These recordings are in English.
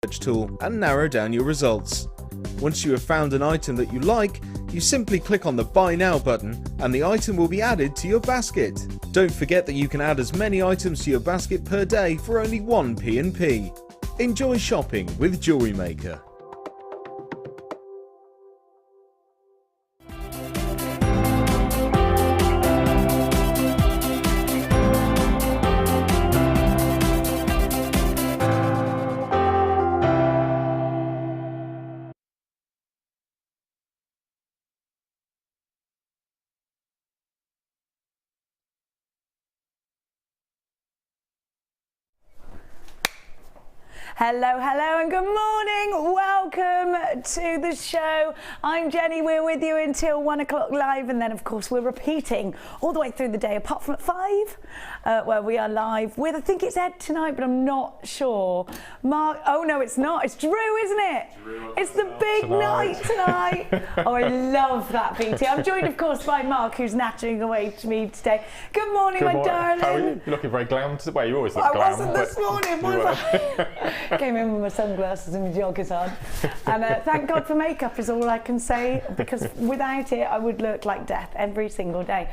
search tool and narrow down your results. Once you have found an item that you like, you simply click on the Buy Now button and the item will be added to your basket. Don't forget that you can add as many items to your basket per day for only 1 P&P. Enjoy shopping with Jewellery Maker. Hello, hello and good morning. Welcome to the show. I'm Jenny, we're with you until 1 o'clock live, and then of course we're repeating all the way through the day apart from at 5 where we are live with, I think it's Ed tonight, but I'm not sure. Mark, oh no it's not, it's Drew, isn't it? Drew, it's the big night tonight. Oh, I love that, BT. I'm joined of course by Mark, who's nattering away to me today. Good morning, my darling. How are you? You're looking very glam today. Well, you always look glam. I wasn't this morning, was I? Came in with my sunglasses and my joggers on, and thank God for makeup is all I can say, because without it I would look like death every single day.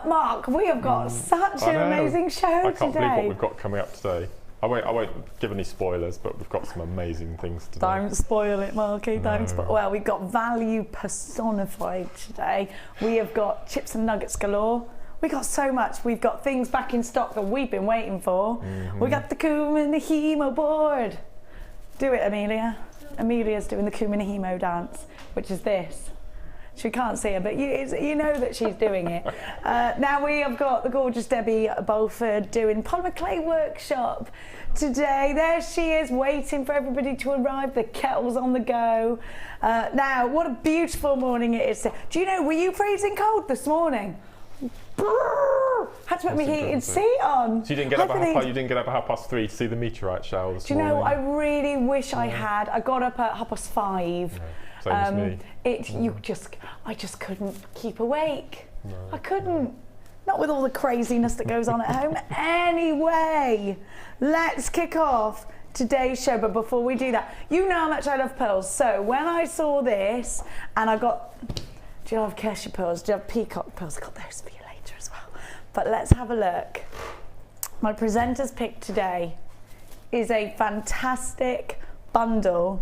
Mark, we have got such an amazing show today. I can't believe what we've got coming up today. I won't give any spoilers, but we've got some amazing things today. Don't spoil it, Marky. Don't spoil. Well, we've got value personified today. We have got chips and nuggets galore. We got so much. We've got things back in stock that we've been waiting for. We got the Kumihimo board. Do it, Amelia. Amelia's doing the Kumihimo dance, which is this. She can't see her, but you know that she's doing it. Now we have got the gorgeous Debbie Bolford doing polymer clay workshop today. There she is, waiting for everybody to arrive. The kettle's on the go. Now, what a beautiful morning it is. Do you know, were you freezing cold this morning? Had to put my heated seat on. So you didn't get up at 3:30 to see the meteorite shower this morning? Do you know, I really wish I had. I got up at 5:30. Same as me. I just couldn't keep awake. No. I couldn't. Not with all the craziness that goes on at home. Anyway, let's kick off today's show, but before we do that, you know how much I love pearls. So when I saw this, and I got, do you have Keshi pearls? Do you have Peacock pearls? I got those for you later as well. But let's have a look. My presenter's pick today is a fantastic bundle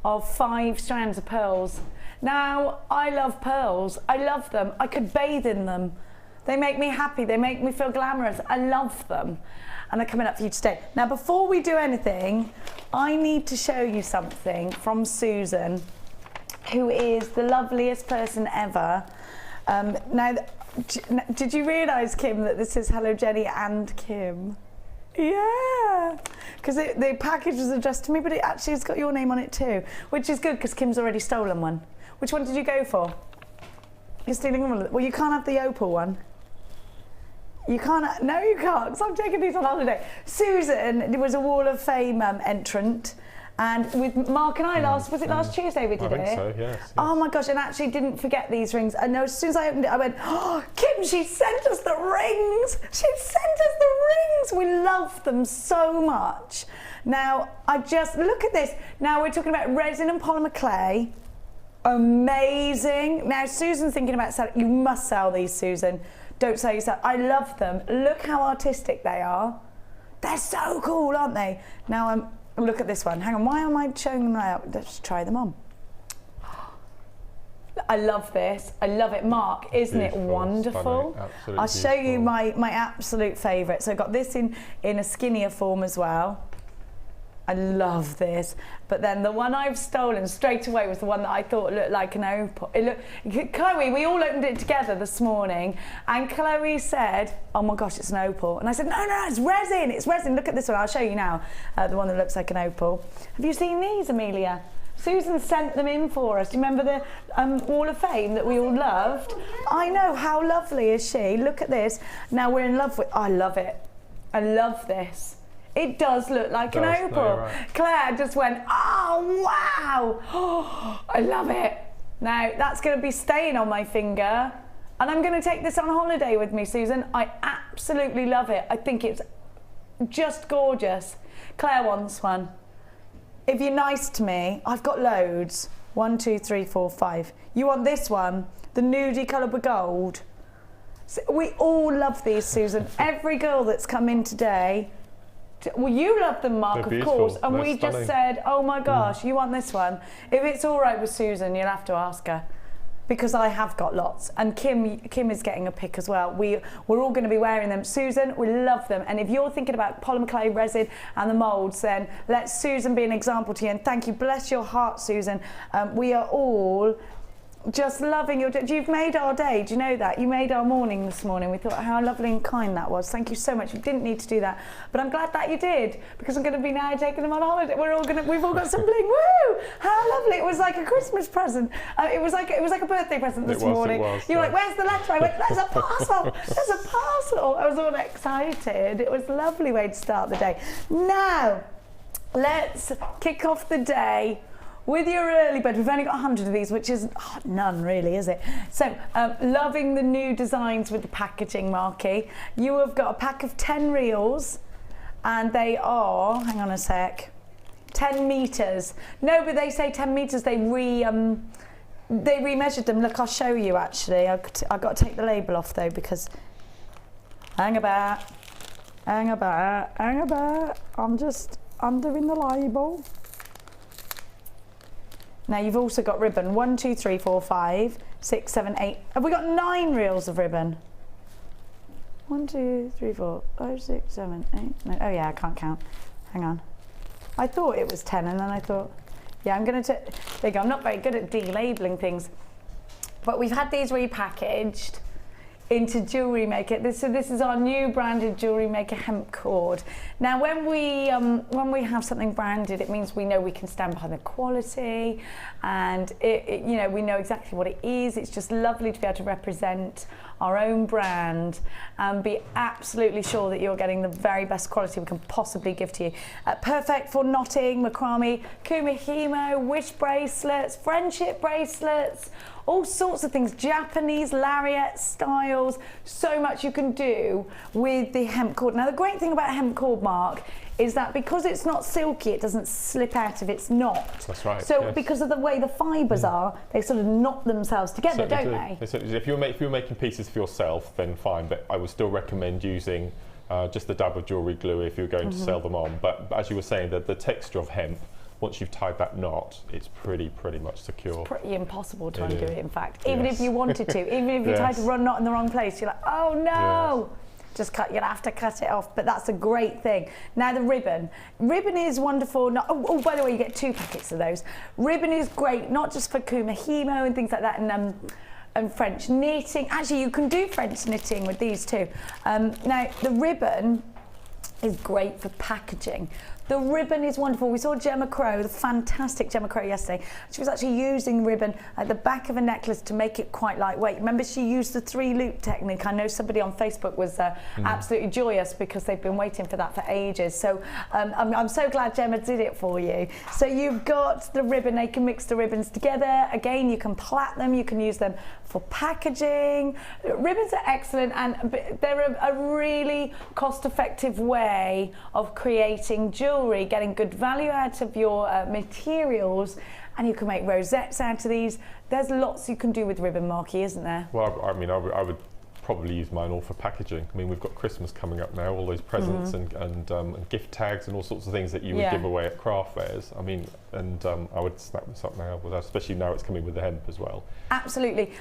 of 5 strands of pearls. Now, I love pearls. I love them. I could bathe in them. They make me happy. They make me feel glamorous. I love them. And they're coming up for you today. Now, before we do anything, I need to show you something from Susan, who is the loveliest person ever. Now, did you realise, Kim, that this is Hello Jenny and Kim? Yeah, because the package was addressed to me, but it actually has got your name on it too, which is good because Kim's already stolen one. Which one did you go for? You're stealing one. Well, you can't have the opal one. You can't. No, you can't, because I'm taking these on holiday. Susan was a Wall of Fame entrant. And with Mark and I last Tuesday we did it? I think so, yes. Oh my gosh, and actually didn't forget these rings. And as soon as I opened it, I went, oh, Kim, she sent us the rings. She sent us the rings. We love them so much. Now, look at this. Now we're talking about resin and polymer clay. Amazing. Now, Susan's thinking about selling. You must sell these, Susan. Don't sell yourself. I love them. Look how artistic they are. They're so cool, aren't they? Now, look at this one. Hang on, why am I showing them out? Let's try them on. I love this. I love it. Mark, isn't it wonderful? I'll show you my absolute favourite. So I got this in a skinnier form as well. I love this. But then the one I've stolen straight away was the one that I thought looked like an opal. Chloe, we all opened it together this morning, and Chloe said, oh my gosh, it's an opal. And I said, no, it's resin. It's resin. Look at this one. I'll show you now. The one that looks like an opal. Have you seen these, Amelia? Susan sent them in for us. Do you remember the Wall of Fame that we all loved? I know. How lovely is she? Look at this. Now we're in love with. I love it. I love this. It does look like an opal. Right. Claire just went, oh, wow. Oh, I love it. Now, that's going to be staying on my finger. And I'm going to take this on holiday with me, Susan. I absolutely love it. I think it's just gorgeous. Claire wants one. if you're nice to me, I've got loads. 1, 2, 3, 4, 5. You want this one? The nudie colour with gold. So we all love these, Susan. Every girl that's come in today, well, you love them, Mark, of course, and we just said, oh my gosh, you want this one? If it's all right with Susan, you'll have to ask her, because I have got lots, and Kim is getting a pick as well. We're all going to be wearing them. Susan, we love them, and if you're thinking about polymer clay resin and the moulds, then let Susan be an example to you, and thank you, bless your heart, Susan. We are all just loving your day. You've made our day, do you know that? You made our morning this morning. We thought how lovely and kind that was. Thank you so much. You didn't need to do that, but I'm glad that you did, because I'm going to be now taking them on holiday. We've all got some bling. Woo! How lovely! It was like a Christmas present. It was like a birthday present this morning. You were like, "Where's the letter?" I went, "There's a parcel. There's a parcel." I was all excited. It was a lovely way to start the day. Now, let's kick off the day with your early bird. We've only got 100 of these, which is none really, is it? So, loving the new designs with the packaging, Marky. You have got a pack of 10 reels, and they are, hang on a sec, 10 meters. No, but they say 10 meters, they remeasured them. Look, I'll show you actually. I've got to take the label off though, because, hang about, I'm just undoing the label. Now you've also got ribbon. 1, 2, 3, 4, 5, 6, 7, 8. Have we got 9 reels of ribbon? 1, 2, 3, 4, 5, 6, 7, 8, 9. Oh yeah, I can't count. Hang on. I thought it was 10, and then I thought, yeah, I'm going to. There you go. I'm not very good at delabeling things, but we've had these repackaged into Jewellery Maker. This is our new branded Jewellery Maker hemp cord. Now, when we have something branded, it means we know we can stand behind the quality, and you know, we know exactly what it is. It's just lovely to be able to represent our own brand and be absolutely sure that you're getting the very best quality we can possibly give to you. Perfect for knotting, macrame, kumihimo, wish bracelets, friendship bracelets, all sorts of things, Japanese lariat styles, so much you can do with the hemp cord. Now the great thing about hemp cord, Mark, is that because it's not silky, it doesn't slip out if it's not. That's right. So yes. Because of the way the fibres are, they sort of knot themselves together, don't they? If you're making pieces for yourself, then fine, but I would still recommend using just a dab of jewellery glue if you're going to sell them on. But as you were saying, the texture of hemp, once you've tied that knot, it's pretty much secure. It's pretty impossible to undo it, in fact. Even if you wanted to, even if you tied a run knot in the wrong place, you're like, oh no! Yes. You'll have to cut it off, but that's a great thing. Now the ribbon. Ribbon is wonderful. Oh, by the way, you get 2 packets of those. Ribbon is great, not just for Kumihimo and things like that, and French knitting. Actually, you can do French knitting with these too. Now, the ribbon is great for packaging. The ribbon is wonderful. We saw Gemma Crow, the fantastic Gemma Crow yesterday. She was actually using ribbon at the back of a necklace to make it quite lightweight. Remember, she used the 3-loop technique. I know somebody on Facebook was absolutely joyous because they've been waiting for that for ages. So I'm so glad Gemma did it for you. So you've got the ribbon. They can mix the ribbons together. Again, you can plait them. You can use them for packaging. Ribbons are excellent, and they're a really cost-effective way of creating jewellery, getting good value out of your materials, and you can make rosettes out of these. There's lots you can do with ribbon, Marky, isn't there? Well, I mean, I would probably use mine all for packaging. I mean, we've got Christmas coming up now, all those presents and gift tags and all sorts of things that you would give away at craft fairs. I mean, and I would snap this up now, especially now it's coming with the hemp as well. Absolutely.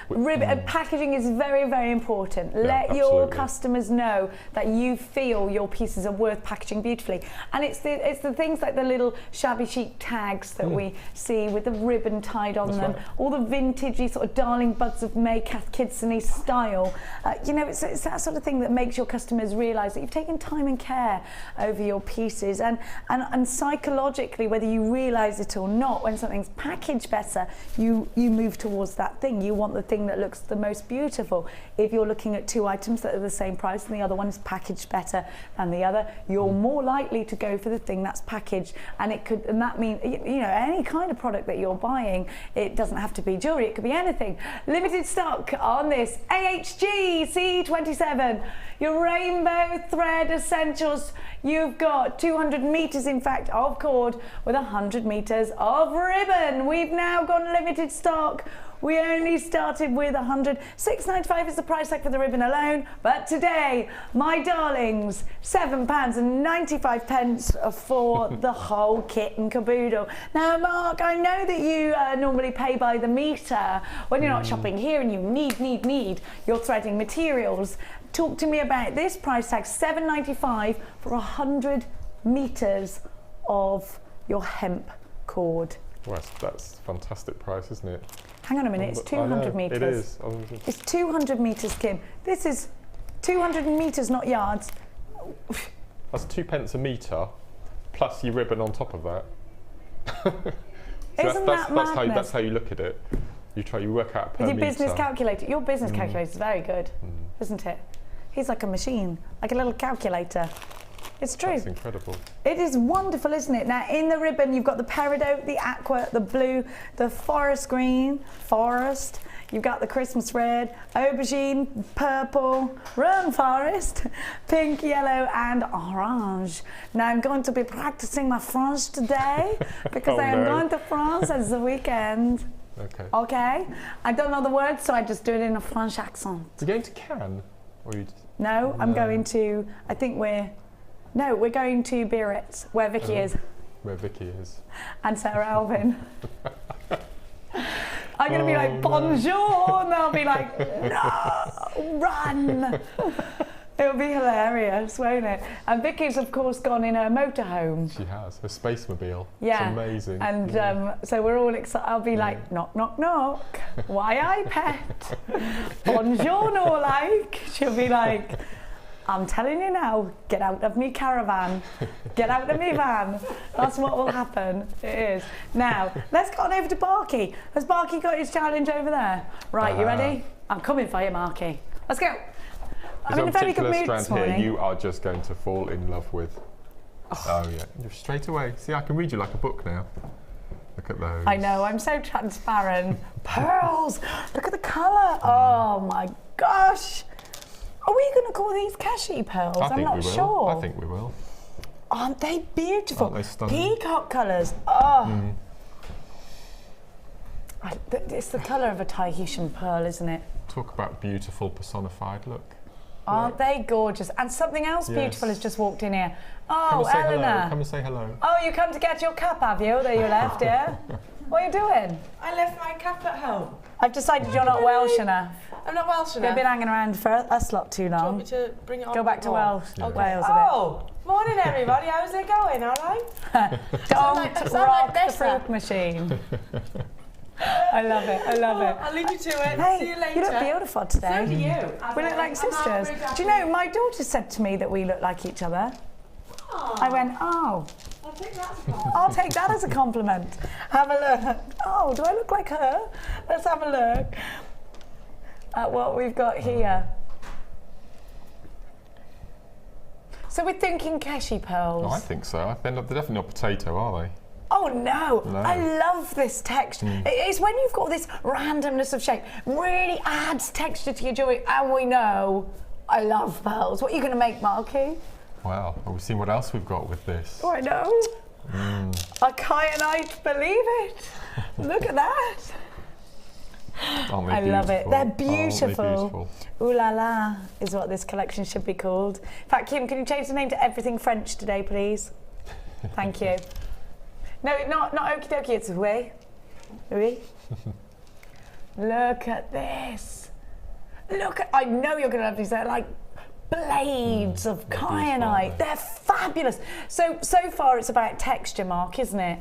Packaging is very, very important. Let your customers know that you feel your pieces are worth packaging beautifully. And it's the things like the little shabby chic tags that we see with the ribbon tied on them, all the vintagey sort of Darling Buds of May, Kath Kidston-y style. You know, it's that sort of thing that makes your customers realise that you've taken time and care over your pieces, and psychologically, whether you realise it or not, when something's packaged better, you move towards that thing. You want the thing that looks the most beautiful. If you're looking at 2 items that are the same price and the other one is packaged better than the other, you're more likely to go for the thing that's packaged. And that means, you know, any kind of product that you're buying, it doesn't have to be jewellery, it could be anything. Limited stock on this AHG C27, your rainbow thread essentials. You've got 200 meters, in fact, of cord with 100 meters of ribbon. We've now got limited stock. We only started with 100. £6.95 is the price tag for the ribbon alone. But today, my darlings, £7.95 for the whole kit and caboodle. Now, Mark, I know that you normally pay by the meter when you're not shopping here and you need your threading materials. Talk to me about this price tag, £7.95 for 100 meters of your hemp cord. Well, that's a fantastic price, isn't it? Hang on a minute, it's 200 metres. It is. It's 200 metres, Kim. This is 200 metres, not yards. That's 2p a metre, plus your ribbon on top of that. Isn't that madness? That's how you look at it. You work out per With your metre. business calculator. Your business calculator is very good, isn't it? He's like a machine, like a little calculator. It's true. That's incredible. It is wonderful, isn't it? Now, in the ribbon, you've got the peridot, the aqua, the blue, the forest green, forest. You've got the Christmas red, aubergine, purple, run forest, pink, yellow, and orange. Now, I'm going to be practicing my French today because I am going to France as the weekend. Okay. Okay? I don't know the words, so I just do it in a French accent. You're going to Cannes? Or you No, I'm going to, we're going to Biarritz, where Vicky is. Where Vicky is. And Sarah Alvin. I'm going to be like, bonjour, and they'll be like, no, run. It'll be hilarious, won't it? And Vicky's, of course, gone in her motorhome. She has, her Spacemobile. Yeah. It's amazing. And so we're all excited. I'll be like, knock, knock, knock. Why I pet? Bonjour, no like. She'll be like, I'm telling you now, get out of me caravan. Get out of me van. That's what will happen. It is. Now, let's get on over to Barky. Has Barky got his challenge over there? Right, you ready? I'm coming for you, Marky. Let's go. I'm in a very good mood this morning. Here you are just going to fall in love with. Oh yeah, you're straight away. See, I can read you like a book now. Look at those. I know, I'm so transparent. Pearls, look at the colour. Oh my gosh. Are we going to call these Keshi pearls? I'm not sure. I think we will. Aren't they beautiful? Aren't they stunning? Peacock colours. Oh. It's the colour of a Tahitian pearl, isn't it? Talk about beautiful personified look. Aren't they gorgeous? And something else beautiful has just walked in here. Oh, come and Eleanor. Come and say hello. Oh, you come to get your cup, have you? That you left, yeah? What are you doing? I left my cap at home. I've decided you're not Welsh enough. I'm not Welsh enough. You've been hanging around for us lot too long. Do you want me to bring it on? Go back to Wales a bit. Oh, morning everybody. How's it going? All right? Don't rock the fruit machine. I love it. I love it. I'll leave you to it. Hey, see you later. you look beautiful today. So do you. We look like sisters. Do you know, my daughter said to me that we look like each other. Aww. I went, oh. I'll take that as a compliment. I'll take that as a compliment. Have a look. Oh, do I look like her? Let's have a look at what we've got here. So we're thinking Keshi pearls. Oh, I think so. They're definitely not potato, are they? Oh no, I love this texture. It's when you've got this randomness of shape, really adds texture to your jewellery, and we know I love pearls. What are you going to make, Marky? Wow, well, we've seen what else we've got with this. Oh, I know. I can't believe it. Look at that. Aren't they I love it. They're Aren't they beautiful. Ooh la la is what this collection should be called. In fact, Kim, can you change the name to Everything French today, please? Thank you. No, not okie dokie, it's oui. Oui. Look at this. Look at, I know you're going to love these. They're like blades of kyanite. They're fabulous. So far it's about texture, Mark, isn't it?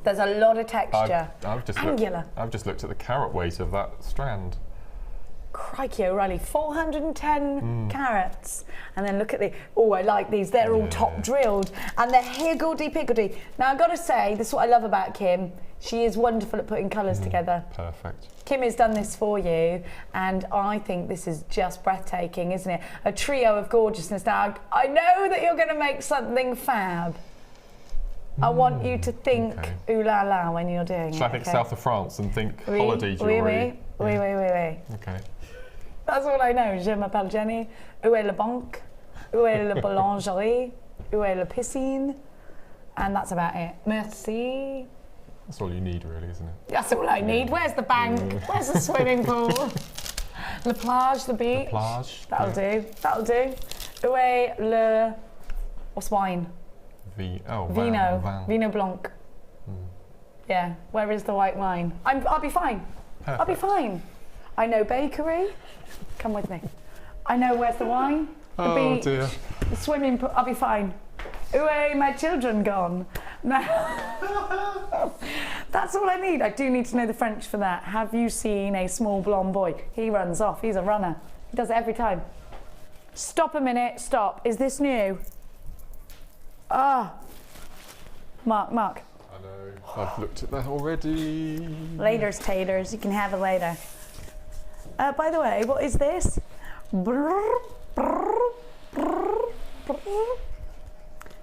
There's a lot of texture. I've just looked at the carat weight of that strand. Crikey O'Reilly, 410 carats. And then look at the, oh, I like these. They're all top drilled and they're higgledy-piggledy. Now, I've got to say, this is what I love about Kim. She is wonderful at putting colours together. Perfect. Kim has done this for you, and I think this is just breathtaking, isn't it? A trio of gorgeousness. Now, I know that you're going to make something fab. I want you to think ooh la la when you're doing it. Shall I think south of France and think holiday jewellery? Oui. Okay. That's all I know. Je m'appelle Jenny. Où est la banque? Où est la boulangerie? Où est la piscine? And that's about it. Merci. That's all you need, really, isn't it? That's all I need. Where's the bank? Where's the swimming pool? La plage, the beach. La plage. That'll do. That'll do. Où est le... What's wine? Vino. Vino blanc. Yeah. Where is the white wine? I'll be fine. Perfect. I'll be fine. I know bakery. Come with me. I know where's the wine. The beach. Dear. The swimming pool. I'll be fine. Où est my children gone? No. That's all I need. I do need to know the French for that. Have you seen a small blonde boy? He runs off. He's a runner. He does it every time. Stop a minute. Stop. Is this new? Ah. Mark. I know. I've looked at that already. Later's taters. You can have it later. By the way, what is this?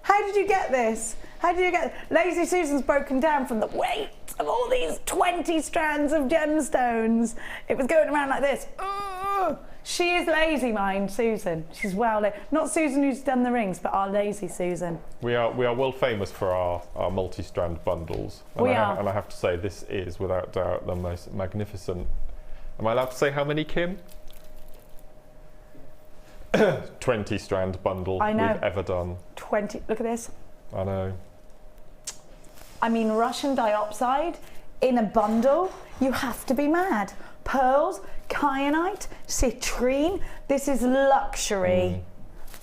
How did you get this? How did you get... Lazy Susan's broken down from the weight of all these 20 strands of gemstones. It was going around like this. She is lazy mind, Susan. She's not Susan who's done the rings, but our lazy Susan. We are well famous for our multi-strand bundles. And and I have to say, this is without doubt the most magnificent. Am I allowed to say how many, Kim? 20-strand bundle we've ever done. 20. Look at this. I know. I mean, Russian diopside in a bundle. You have to be mad. Pearls, kyanite, citrine. This is luxury.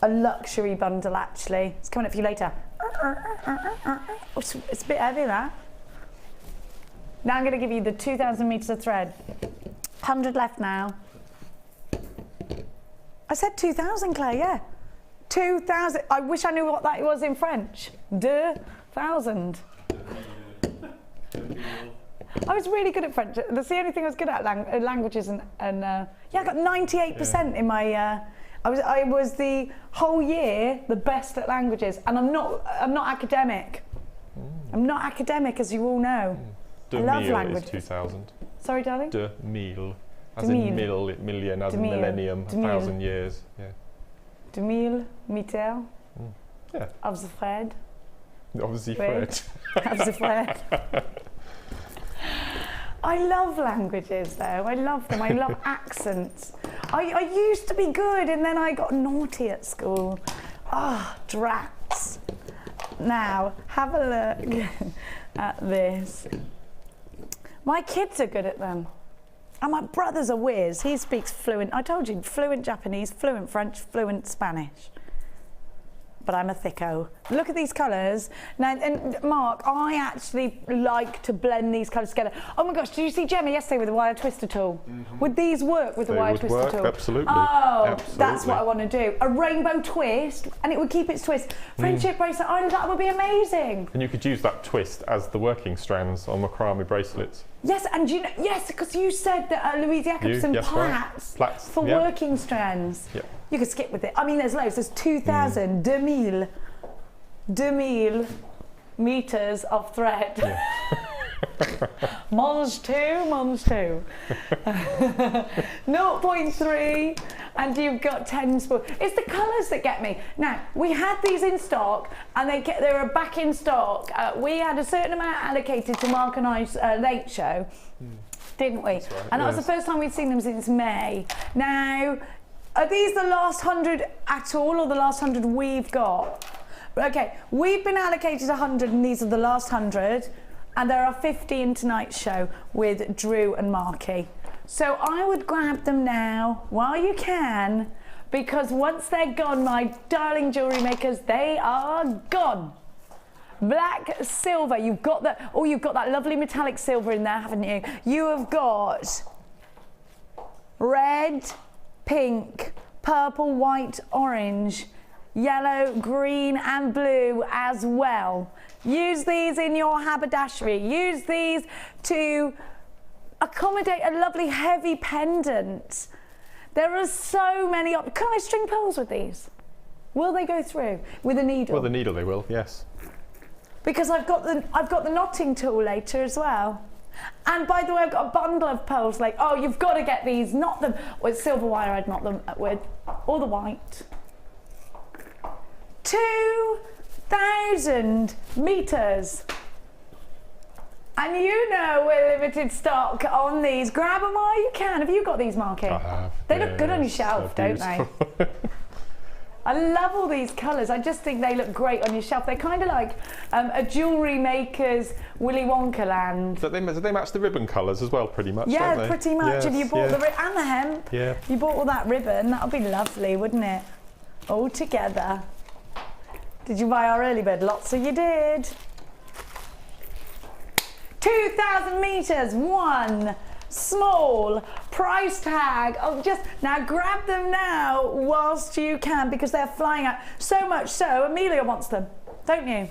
A luxury bundle, actually. It's coming up for you later. It's a bit heavy, that. Now I'm going to give you the 2,000 meters of thread. 100 left now. I said 2,000, Claire, yeah. 2,000. I wish I knew what that was in French. 2,000. I was really good at French. That's the only thing I was good at, languages and yeah, I got 98% in my. I was the whole year the best at languages, and I'm not academic. I'm not academic, as you all know. I love languages. Is 2,000. Sorry, darling. De mille, as in million, as in millennium, 1,000 years. Yeah. De mille, meter. Yeah. Of the thread. Obviously, Fred. Of the thread. I love languages, though. I love them. I love accents. I used to be good, and then I got naughty at school. Drats. Now, have a look at this. My kids are good at them. And my brother's a whiz. He speaks fluent, I told you, fluent Japanese, fluent French, fluent Spanish. But I'm a thicko. Look at these colours. Now, and Mark, I actually like to blend these colours together. Oh my gosh, did you see Gemma yesterday with the wire twister tool? Would these work with the wire twister tool? Absolutely. Oh, absolutely. That's what I want to do. A rainbow twist, and it would keep its twist. Friendship bracelet, that would be amazing. And you could use that twist as the working strands on Macrame bracelets. Yes, and yes, because you said that Louise Jacobson plats for working strands. Yep. You could skip with it. I mean, there's loads. There's 2,000, 2,000 meters of thread. Yeah. Mons 2. 0.3, and you've got 10 spools. It's the colours that get me. Now, we had these in stock, and they were back in stock. We had a certain amount allocated to Mark and I's late show, didn't we? Right, and that was the first time we'd seen them since May. Now, are these the last 100 at all, or the last 100 we've got? Okay, we've been allocated 100, and these are the last 100. And there are 50 in tonight's show with Drew and Marky. So I would grab them now while you can, because once they're gone, my darling jewellery makers, they are gone. Black, silver, you've got that lovely metallic silver in there, haven't you? You have got red, pink, purple, white, orange, yellow, green and blue as well. Use these in your haberdashery. Use these to accommodate a lovely heavy pendant. There are so many options. Can I string pearls with these? Will they go through with a needle? With a needle they will, yes. Because I've got the knotting tool later as well. And by the way, I've got a bundle of pearls. Like, oh, you've got to get these. Knot them with silver wire. I'd knot them with all the white. 2,000 meters. And you know we're limited stock on these. Grab them while you can. Have you got these, Marky? I have. They look good on your shelf, don't they? I love all these colours. I just think they look great on your shelf. They're kind of like a Jewellery Maker's Willy Wonka land. So they match the ribbon colours as well, pretty much, yeah, don't they? Pretty much. Yes, If you bought yeah. and the hemp, yeah. you bought all that ribbon, that would be lovely, wouldn't it? All together. Did you buy our early bird? Lots of you did. 2,000 meters, one small price tag of just, now grab them now whilst you can because they're flying out. So much so, Amelia wants them, don't you?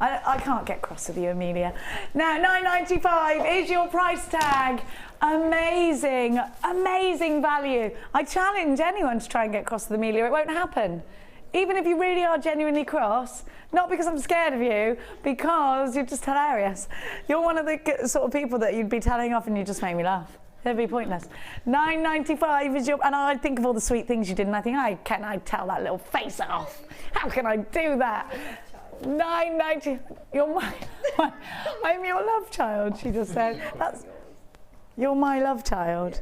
I can't get cross with you, Amelia. Now, $9.95 is your price tag. Amazing, amazing value. I challenge anyone to try and get cross with Amelia. It won't happen. Even if you really are genuinely cross, not because I'm scared of you, because you're just hilarious. You're one of the sort of people that you'd be telling off and you just make me laugh. It'd be pointless. $9.95 is your, and I think of all the sweet things you did and I think, can I tell that little face off? How can I do that? $9.90, you're I'm your love child, she just said. You're my love child.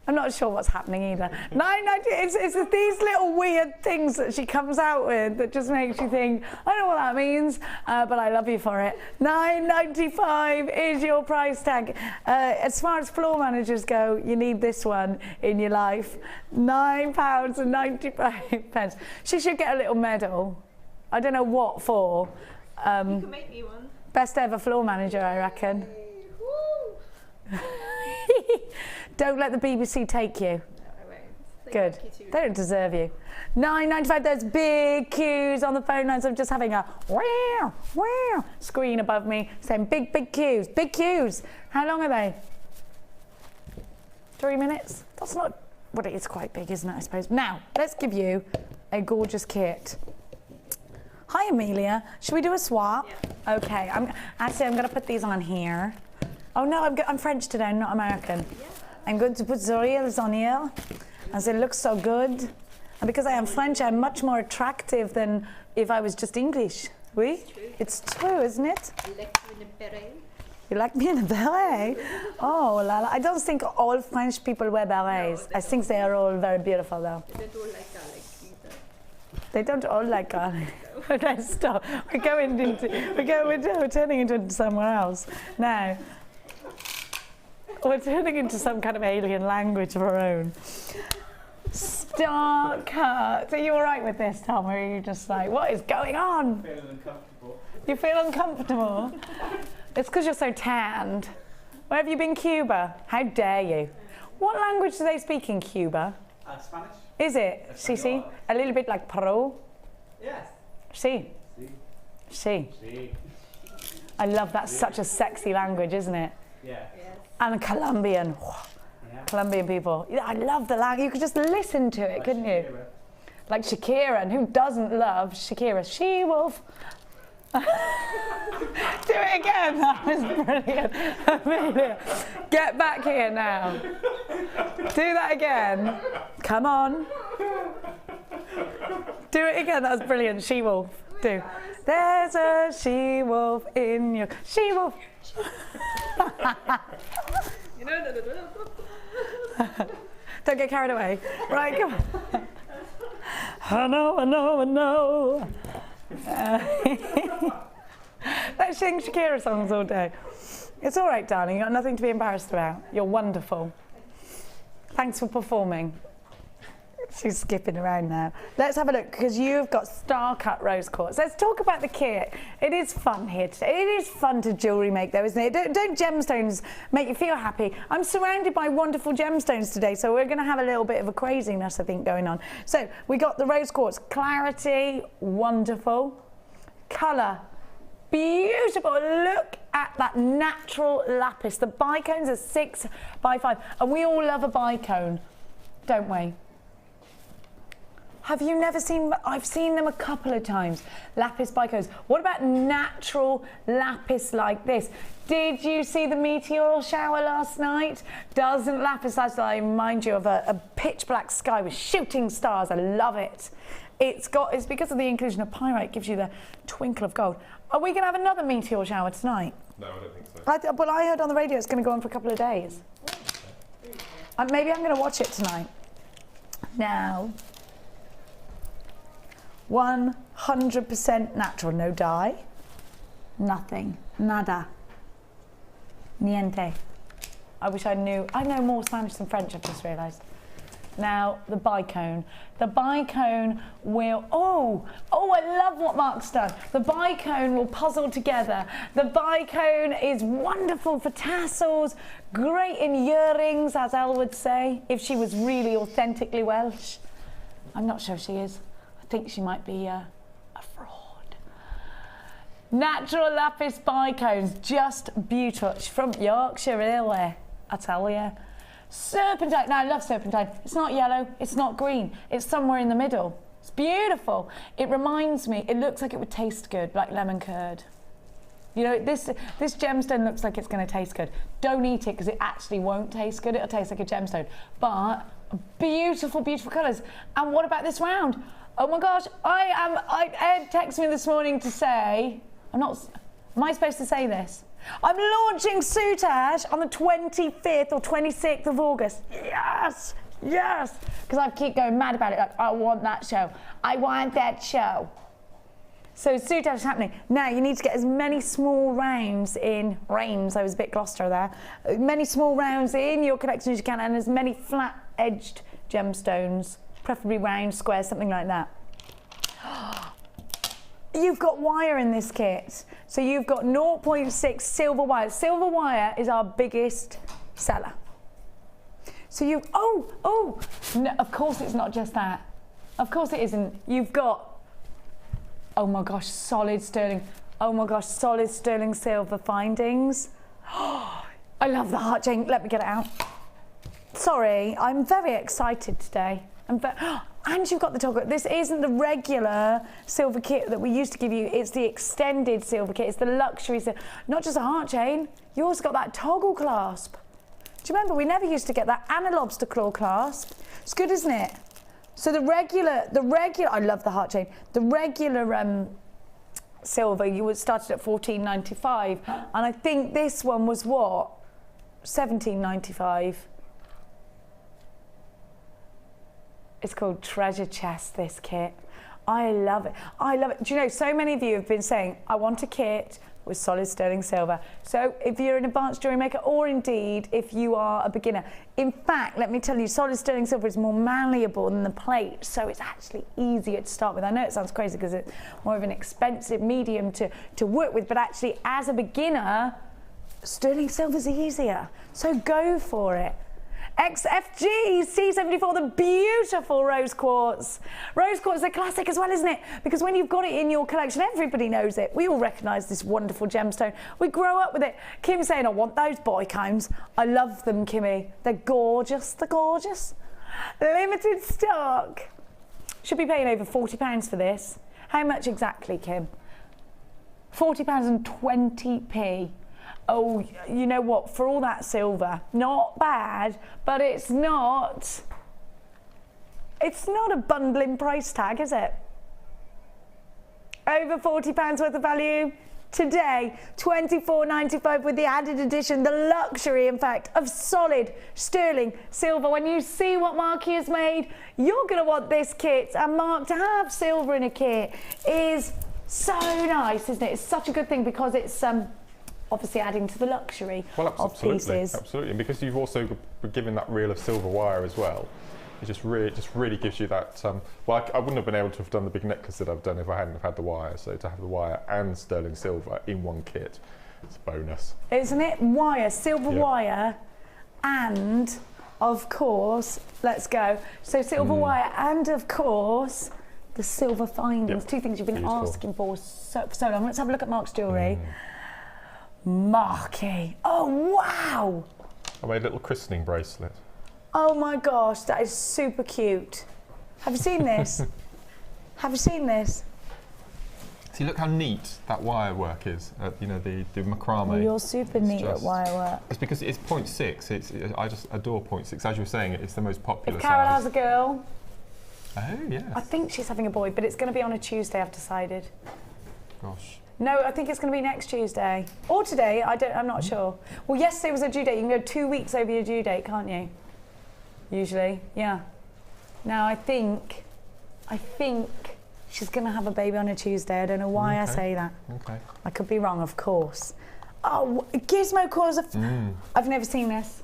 I'm not sure what's happening either. It's these little weird things that she comes out with that just makes you think, I don't know what that means, but I love you for it. $9.95 is your price tag. As far as floor managers go, you need this one in your life. £9.95. She should get a little medal. I don't know what for. You can make me one. Best ever floor manager, I reckon. Woo! Don't let the BBC take you. No, I won't. Good. They don't deserve you. $9.95. There's big queues on the phone lines. I'm just having a wow, wow screen above me saying big, big queues. Big queues. How long are they? 3 minutes? That's not. Well, it is quite big, isn't it? I suppose. Now, let's give you a gorgeous kit. Hi, Amelia. Should we do a swap? Yeah. Okay. I'm going to put these on here. Oh no, I'm French today. I'm not American. Yeah. I'm going to put the reels on here, as it looks so good. And because I am French, I'm much more attractive than if I was just English. Oui? It's true, isn't it? I like you in a beret. You like me in a beret? Oh, la la. I don't think all French people wear berets. No, I think they are all very beautiful, though. They don't like garlic either. They don't all like garlic. Let's stop. We're turning into somewhere else now. We're turning into some kind of alien language of our own. Star cut. Are you all right with this, Tom? Or are you just like, what is going on? Feeling uncomfortable. You feel uncomfortable? It's because you're so tanned. Where have you been, Cuba? How dare you? What language do they speak in Cuba? Spanish? Is it? Sí, sí. A little bit like Peru? Yes. Sí. Sí. Sí. I love that. Such a sexy language, isn't it? Yeah. Yes. And Colombian. Yeah. Colombian people. Yeah, I love the language. You could just listen to it, couldn't you? Shakira. Like Shakira. And who doesn't love Shakira? She-wolf. Do it again. That was brilliant. Amelia, get back here now. Do that again. Come on. Do it again. That was brilliant. She-wolf. Do. There's a she-wolf in your... She-wolf. Don't get carried away. Right, come on. I know. Let's sing Shakira songs all day. It's all right, darling. You've got nothing to be embarrassed about. You're wonderful. Thanks for performing. She's skipping around now. Let's have a look, because you've got star-cut rose quartz. Let's talk about the kit. It is fun here today. It is fun to jewellery make, though, isn't it? Don't gemstones make you feel happy? I'm surrounded by wonderful gemstones today, so we're going to have a little bit of a craziness, I think, going on. So we got the rose quartz. Clarity, wonderful. Colour, beautiful. Look at that natural lapis. The bicones are 6 by 5, and we all love a bicone, don't we? Have you never seen, I've seen them a couple of times, lapis bicos. What about natural lapis like this? Did you see the meteor shower last night? Doesn't lapis lazuli remind you of a pitch black sky with shooting stars? I love it. It's because of the inclusion of pyrite, it gives you the twinkle of gold. Are we gonna have another meteor shower tonight? No, I don't think so. But I heard on the radio it's gonna go on for a couple of days. Maybe I'm gonna watch it tonight. Now, 100% natural, no dye, nothing, nada, niente. I wish I knew, I know more Spanish than French, I've just realised. Now, the bicone. The bicone will, I love what Mark's done. The bicone will puzzle together. The bicone is wonderful for tassels, great in earrings, as Elle would say, if she was really authentically Welsh. I'm not sure if she is. I think she might be a fraud. Natural lapis bicones, just beautiful. She's from Yorkshire, really, I tell you. Serpentine, now I love serpentine. It's not yellow, it's not green, it's somewhere in the middle. It's beautiful. It reminds me, it looks like it would taste good, like lemon curd. You know, this gemstone looks like it's gonna taste good. Don't eat it because it actually won't taste good. It'll taste like a gemstone. But beautiful, beautiful colours. And what about this round? Oh my gosh, Ed texted me this morning to say, am I supposed to say this? I'm launching Soutache on the 25th or 26th of August. Yes, yes. Because I keep going mad about it, like, I want that show. I want that show. So Soutache is happening. Now you need to get as many small rounds in, I was a bit Gloucester there, many small rounds in your collection as you can, and as many flat-edged gemstones, preferably round, square, something like that. You've got wire in this kit. So you've got 0.6 silver wire. Silver wire is our biggest seller. So no, of course it's not just that. Of course it isn't. You've got, oh my gosh, solid sterling. Oh my gosh, solid sterling silver findings. I love the heart chain. Let me get it out. Sorry, I'm very excited today. And you've got the toggle. This isn't the regular silver kit that we used to give you. It's the extended silver kit. It's the luxury silver. Not just a heart chain. You also got that toggle clasp. Do you remember we never used to get that, and a lobster claw clasp? It's good, isn't it? So the regular. I love the heart chain. The regular silver you would started at $14.95, and I think this one was what, $17.95. It's called Treasure Chest, this kit. I love it. I love it. Do you know, so many of you have been saying, I want a kit with solid sterling silver. So if you're an advanced jewellery maker, or indeed if you are a beginner, in fact, let me tell you, solid sterling silver is more malleable than the plate, so it's actually easier to start with. I know it sounds crazy because it's more of an expensive medium to work with, but actually as a beginner, sterling silver's easier. So go for it. XFG C74, the beautiful rose quartz. Rose quartz is a classic as well, isn't it? Because when you've got it in your collection, everybody knows it. We all recognise this wonderful gemstone. We grow up with it. Kim's saying, I want those bicones. I love them, Kimmy. They're gorgeous, they're gorgeous. Limited stock. Should be paying over £40 for this. How much exactly, Kim? £40 and 20p. Oh, you know what, for all that silver, not bad, but it's not a bundling price tag, is it? Over £40 worth of value today, £24.95 with the added addition, the luxury, in fact, of solid sterling silver. When you see what Marky has made, you're going to want this kit. And Mark, to have silver in a kit is so nice, isn't it? It's such a good thing because it's obviously adding to the luxury of pieces. Absolutely, and because you've also given that reel of silver wire as well, it just really gives you that. Well, I wouldn't have been able to have done the big necklace that I've done if I hadn't have had the wire. So to have the wire and sterling silver in one kit, it's a bonus, isn't it? Wire, silver wire, and of course, let's go. So silver wire, and of course, the silver findings. Two things you've been asking for so long. Let's have a look at Mark's jewellery. Marky. Oh, wow. I made a little christening bracelet. Oh my gosh, that is super cute. Have you seen this? Have you seen this? See, look how neat that wire work is. You know, the macrame. Well, you're super neat at wire work. It's because it's 0.6. I just adore 0.6. As you were saying, it's the most popular If Carol size. has a girl, Oh, yes. I think she's having a boy, but it's going to be on a Tuesday, I've decided. Gosh. No, I think it's going to be next Tuesday. Or today, I'm not sure. Well, yesterday was a due date. You can go 2 weeks over your due date, can't you? Usually, yeah. Now, I think she's going to have a baby on a Tuesday. I don't know why I say that. Okay. I could be wrong, of course. Oh, gizmo coils. I've never seen this.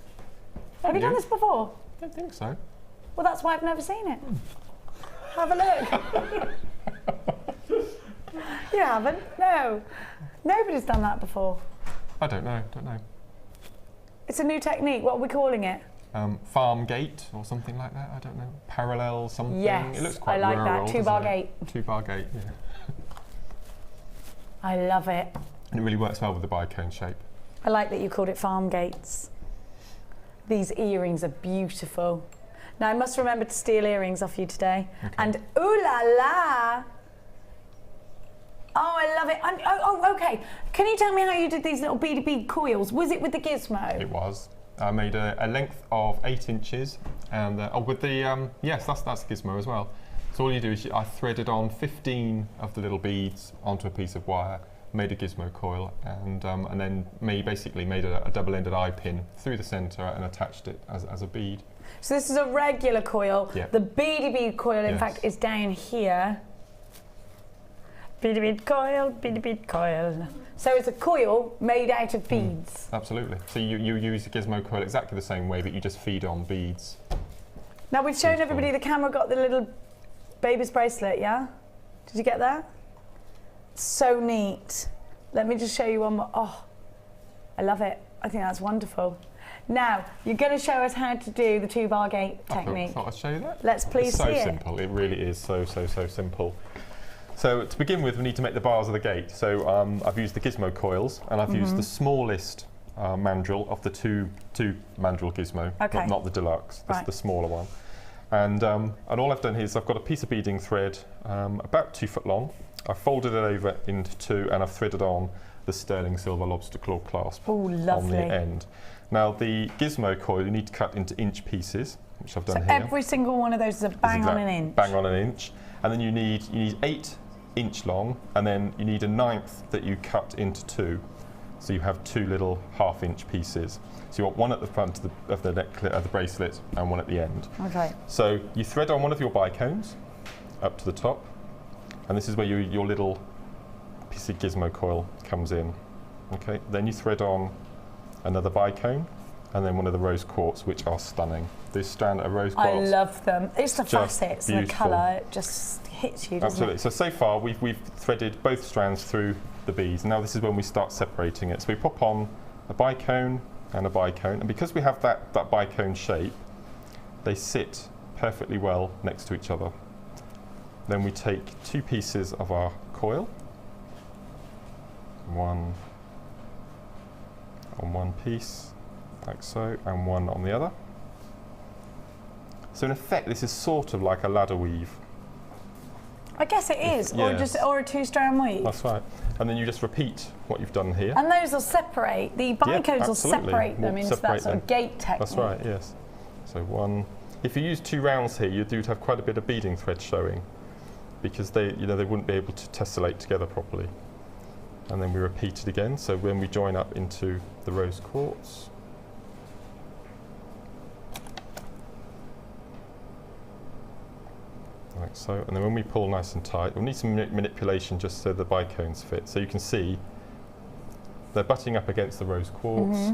Have you done this before? I don't think so. Well, that's why I've never seen it. Have a look. You haven't? No. Nobody's done that before. I don't know. It's a new technique. What are we calling it? Farm gate or something like that. I don't know. Parallel something. Yes, It looks quite I like rural, that. 2-bar doesn't gate. it? 2-bar gate, yeah. I love it. And it really works well with the bicone shape. I like that you called it farm gates. These earrings are beautiful. Now, I must remember to steal earrings off you today. Okay. And ooh la la! Oh, I love it. Okay. Can you tell me how you did these little bead coils? Was it with the gizmo? It was. I made a length of 8 inches, and with the yes, that's gizmo as well. So all you do is I threaded on 15 of the little beads onto a piece of wire, made a gizmo coil, and then basically made a double-ended eye pin through the centre and attached it as a bead. So this is a regular coil. Yep. The bead coil, in fact, is down here. Bead coil. So it's a coil made out of beads. Absolutely. So you use the gizmo coil exactly the same way, but you just feed on beads. Now we've shown everybody the camera got the little baby's bracelet, yeah? Did you get that? So neat. Let me just show you one more. Oh, I love it. I think that's wonderful. Now, you're going to show us how to do the 2-bar gate technique. I thought I'd show you that. Let's please see it. It's so simple. It really is so simple. So to begin with, we need to make the bars of the gate. So I've used the gizmo coils, and I've used the smallest mandrel of the two mandrel gizmo, not the deluxe, the smaller one. And all I've done here is I've got a piece of beading thread about 2 foot long. I've folded it over into 2, and I've threaded on the sterling silver lobster claw clasp on the end. Now the gizmo coil you need to cut into inch pieces, which I've done here. Every single one of those is a bang on an inch. Bang on an inch. And then you need 8 inch long, and then you need a 9th that you cut into 2. So you have 2 little 1/2 inch pieces. So you want one at the front of the necklet, of the bracelet, and one at the end. Okay. So you thread on one of your bicones up to the top, and this is where your little piece of gizmo coil comes in. Okay. Then you thread on another bicone, and then one of the rose quartz, which are stunning. This strand of rose quartz. I love them. It's the facets and the beautiful. colour. It just hits you, doesn't Absolutely. it? So far we've threaded both strands through the beads. Now this is when we start separating it. So we pop on a bicone and a bicone, and because we have that bicone shape, they sit perfectly well next to each other. Then we take 2 pieces of our coil, one on one piece, like so, and one on the other. So in effect, this is sort of like a ladder weave. I guess it is, Yes. or a 2-strand weave. That's right. And then you just repeat what you've done here. And those will separate. The bicones will absolutely. separate them We'll into separate that sort of gate technique. That's right, yes. So one. If you use 2 rounds here, you'd have quite a bit of beading thread showing, because they wouldn't be able to tessellate together properly. And then we repeat it again. So when we join up into the rose quartz, like so, and then when we pull nice and tight, we'll need some manipulation just so the bicones fit. So you can see they're butting up against the rose quartz.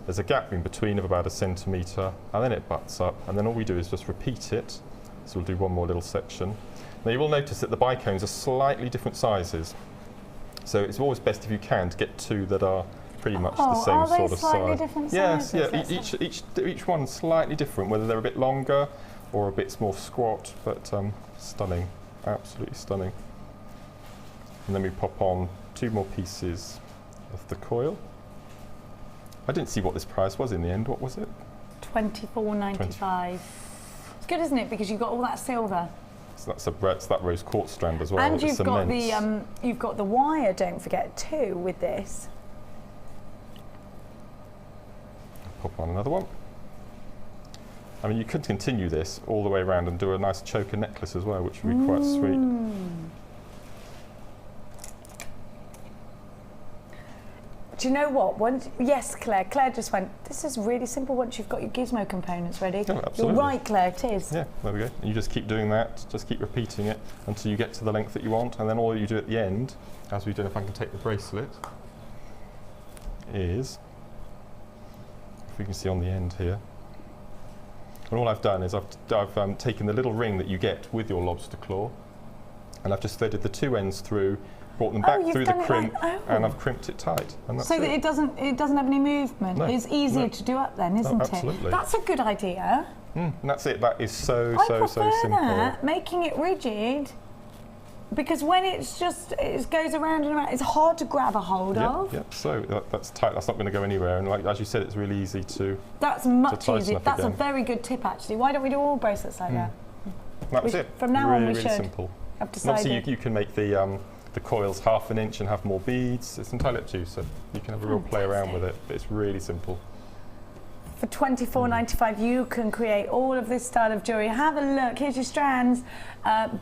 There's a gap in between of about 1 centimetre, and then it butts up, and then all we do is just repeat it. So we'll do one more little section. Now you will notice that the bicones are slightly different sizes. So it's always best if you can to get 2 that are pretty much the same sort of size. Slightly different yes, sizes? yeah. Each one's slightly different, whether they're a bit longer or a bit more squat, but stunning, absolutely stunning. And then we pop on 2 more pieces of the coil. I didn't see what this price was in the end. What was it? $24.95. good, isn't it? Because you've got all that silver. So it's that rose quartz strand as well. And with you've got cements. you've got the wire, don't forget, too, with this. Pop on another one. I mean, you could continue this all the way around and do a nice choker necklace as well, which would be quite sweet. Do you know what? Yes, Claire. Claire just went, this is really simple once you've got your gizmo components ready. Oh, absolutely. You're right, Claire, it is. Yeah, there we go. And you just keep doing that, just keep repeating it until you get to the length that you want, and then all you do at the end, as we do, if I can take the bracelet, is, if we can see on the end here, and all I've done is I've taken the little ring that you get with your lobster claw, and I've just threaded the two ends through, brought them back through the crimp, and I've crimped it tight. And that's so that it doesn't have any movement. No, It's easier to do up then, isn't it? Absolutely. That's a good idea. And that's it. That is so I simple. that, making it rigid, because when it's just, it goes around and around, it's hard to grab a hold of. Yeah, so that's tight. That's not going to go anywhere. And like as you said, it's really easy to. That's much tighten easier. up That's again. a very good tip, actually. Why don't we do all bracelets like that? That was it. From now on, we really should. Simple. I've And decided. obviously, you can make the coils 1/2 inch and have more beads. It's entirely up to you. So you can have a real play around with it. But it's really simple. For $24.95, you can create all of this style of jewellery. Have a look. Here's your strands.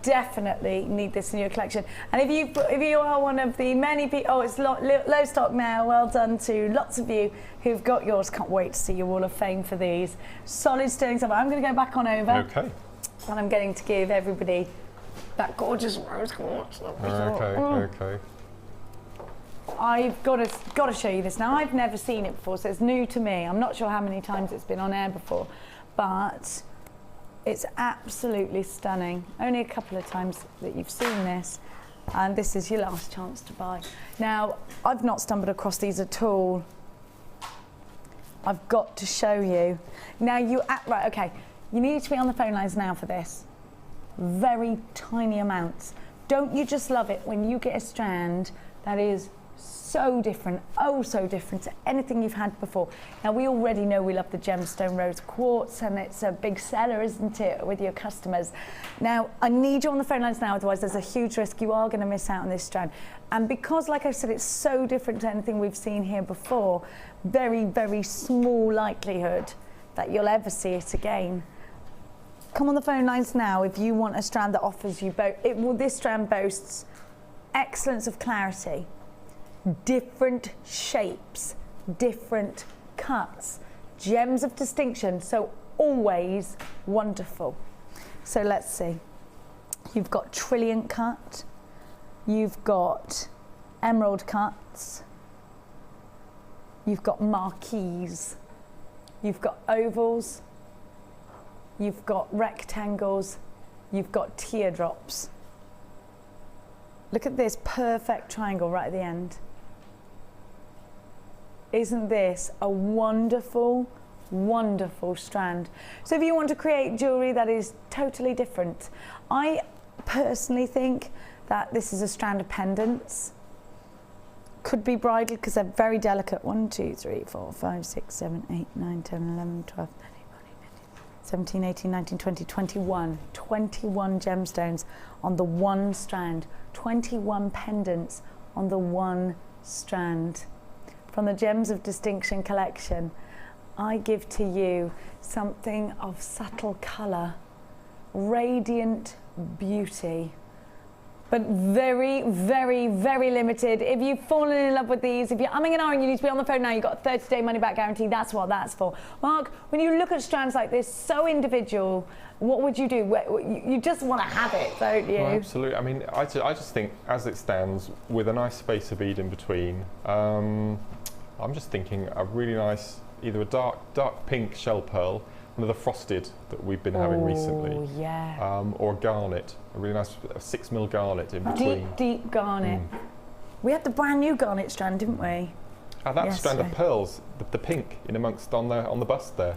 Definitely need this in your collection. And if you are one of the many people, it's low stock now. Well done to lots of you who've got yours. Can't wait to see your wall of fame for these solid sterling silver. I'm going to go back on over. Okay. And I'm going to give everybody that gorgeous rose quartz. Okay. I've got to show you this now. I've never seen it before, so it's new to me. I'm not sure how many times it's been on air before, but it's absolutely stunning. Only a couple of times that you've seen this, and this is your last chance to buy. Now, I've not stumbled across these at all. I've got to show you. Now, right, okay. You need to be on the phone lines now for this. Very tiny amounts. Don't you just love it when you get a strand that is so different, oh so different to anything you've had before. Now we already know we love the gemstone rose quartz, and it's a big seller, isn't it, with your customers. Now I need you on the phone lines now, otherwise there's a huge risk you are going to miss out on this strand. And because, like I said, it's so different to anything we've seen here before, very, very small likelihood that you'll ever see it again. Come on the phone lines now if you want a strand that offers you both. This strand boasts excellence of clarity, different shapes, different cuts, gems of distinction, so always wonderful. So let's see. You've got trilliant cut, you've got emerald cuts, you've got marquise, you've got ovals, you've got rectangles, you've got teardrops. Look at this perfect triangle right at the end. Isn't this a wonderful, wonderful strand? So if you want to create jewellery that is totally different, I personally think that this is a strand of pendants. Could be bridal because they're very delicate. 1, 2, 3, 4, 5, 6, 7, 8, 9, 10, 11, 12, 17, 18, 19, 20, 21. 21 gemstones on the one strand. 21 pendants on the one strand. From the Gems of Distinction collection, I give to you something of subtle colour, radiant beauty, but very, very, very limited. If you've fallen in love with these, if you're umming and ahhing, you need to be on the phone now. You've got a 30-day money-back guarantee. That's what that's for. Mark, when you look at strands like this, so individual, what would you do? You just want to have it, don't you? Well, absolutely. I mean, I just think, as it stands, with a nice spacer bead in between, I'm just thinking a really nice, either a dark pink shell pearl, one of the frosted that we've been having recently, yeah. or a garnet, a really nice 6mm garnet in between. Deep garnet. We had the brand new garnet strand, didn't we? That strand of pearls, the pink in amongst on the bust there.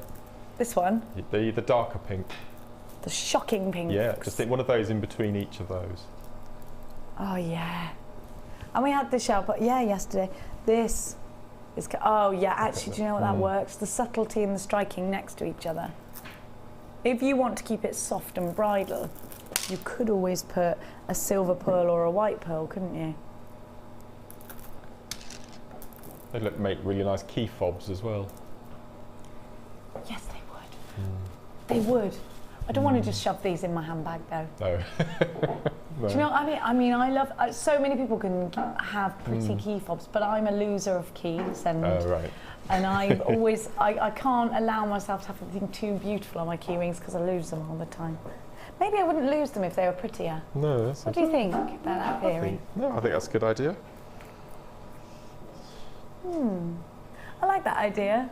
This one? The darker pink. The shocking pink. Yeah, just think one of those in between each of those. Oh yeah. And we had the shell, but yeah, yesterday. This is, oh yeah, actually, do you know what that works? The subtlety and the striking next to each other. If you want to keep it soft and bridal, you could always put a silver pearl or a white pearl, couldn't you? They make really nice key fobs as well. Yes, they would. They would. I don't want to just shove these in my handbag though. No. No. Do you know what I mean? I mean, I love, so many people can have pretty key fobs, but I'm a loser of keys and Right. and I've always, I can't allow myself to have anything too beautiful on my key rings because I lose them all the time. Maybe I wouldn't lose them if they were prettier. No, that's What do you think about that theory? I think that's a good idea. I like that idea.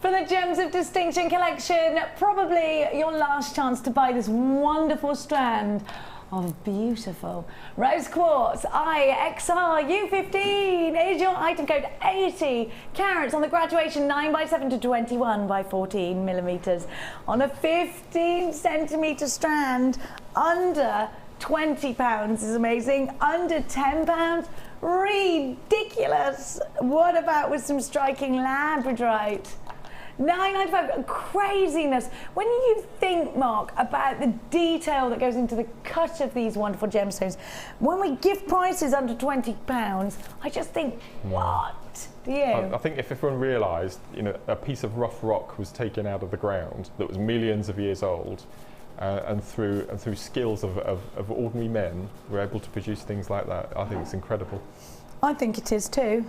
For the Gems of Distinction collection, probably your last chance to buy this wonderful strand of beautiful rose quartz IXR-U15 is your item code 80 carats on the graduation 9x7 to 21x14 millimeters on a 15 centimeter strand. Under 20 pounds is amazing. Under 10 pounds, ridiculous. What about with some striking Labradorite? $9.95, craziness. When you think, Mark, about the detail that goes into the cut of these wonderful gemstones, when we give prices under £20, I just think, what? Do you? I think if everyone realised, you know, a piece of rough rock was taken out of the ground that was millions of years old, and through skills of ordinary men, were able to produce things like that. I think it's incredible. I think it is too.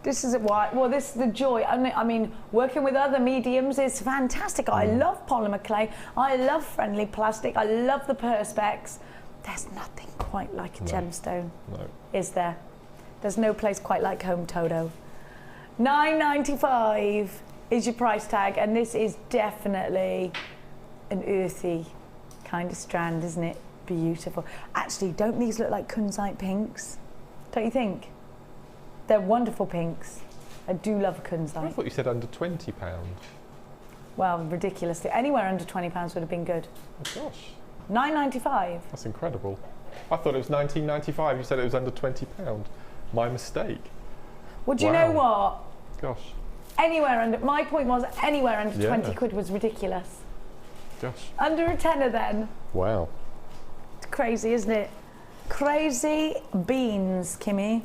This is why. Well, this is the joy. I mean, working with other mediums is fantastic. I love polymer clay. I love friendly plastic. I love the perspex. There's nothing quite like a gemstone, is there? There's no place quite like home, Toto. $9.95 is your price tag, and this is definitely an earthy kind of strand, isn't it? Beautiful. Actually, don't these look like kunzite pinks? Don't you think? They're wonderful pinks. I do love a kunzite. I thought you said under £20. Well, ridiculously. Anywhere under £20 would have been good. Oh gosh. $9.95. That's incredible. I thought it was $19.95. You said it was under £20. My mistake. Well, do you know what? Gosh. Anywhere under, my point was anywhere under Yeah. 20 quid was ridiculous. Gosh. Under a tenner then. Wow. It's crazy, isn't it? Crazy beans, Kimmy.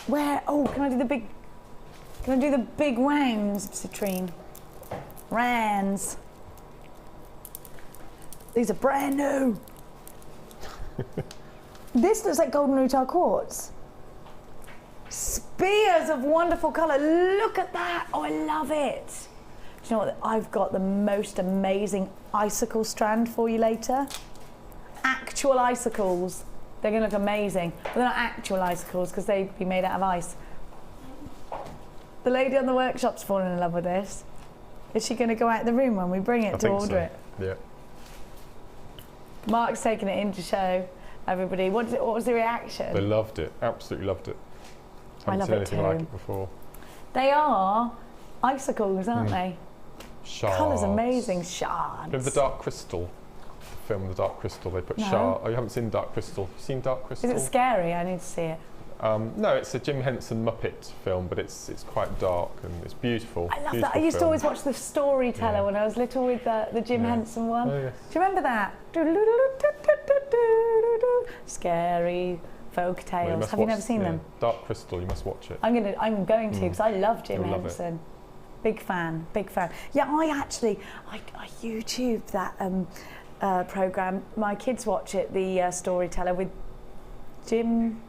Where, oh, can I do the big rounds, Citrine? Rands. These are brand new. This looks like golden rutile quartz. Spears of wonderful colour. Look at that. Oh, I love it. Do you know what? I've got the most amazing icicle strand for you later. Actual icicles. They're going to look amazing. But they're not actual icicles because they'd be made out of ice. The lady on the workshop's fallen in love with this. Is she going to go out the room when we bring it to order it? Yeah. Mark's taking it in to show everybody. What was the reaction? They loved it. Absolutely loved it. I Haven't love seen it anything too. like it before. They are icicles, aren't they? Shards. Colour's amazing. Shards. Remember the Dark Crystal? The film The Dark Crystal. They put No. shard. Oh, you haven't seen Dark Crystal? You seen Dark Crystal? Is it scary? I need to see it. No, it's a Jim Henson Muppet film, but it's quite dark and it's beautiful. I love Beautiful that. I used to film. always watch The Storyteller Yeah. when I was little with the Jim Henson one. Oh, yes. Do you remember that? Scary folk Well, tales. must Have you watch- never seen yeah, them? Dark Crystal, you must watch it. I'm going to because I love Jim You'll love it. Henson. Big fan. Yeah, I YouTubed that program. My kids watch it, the Storyteller with Jim.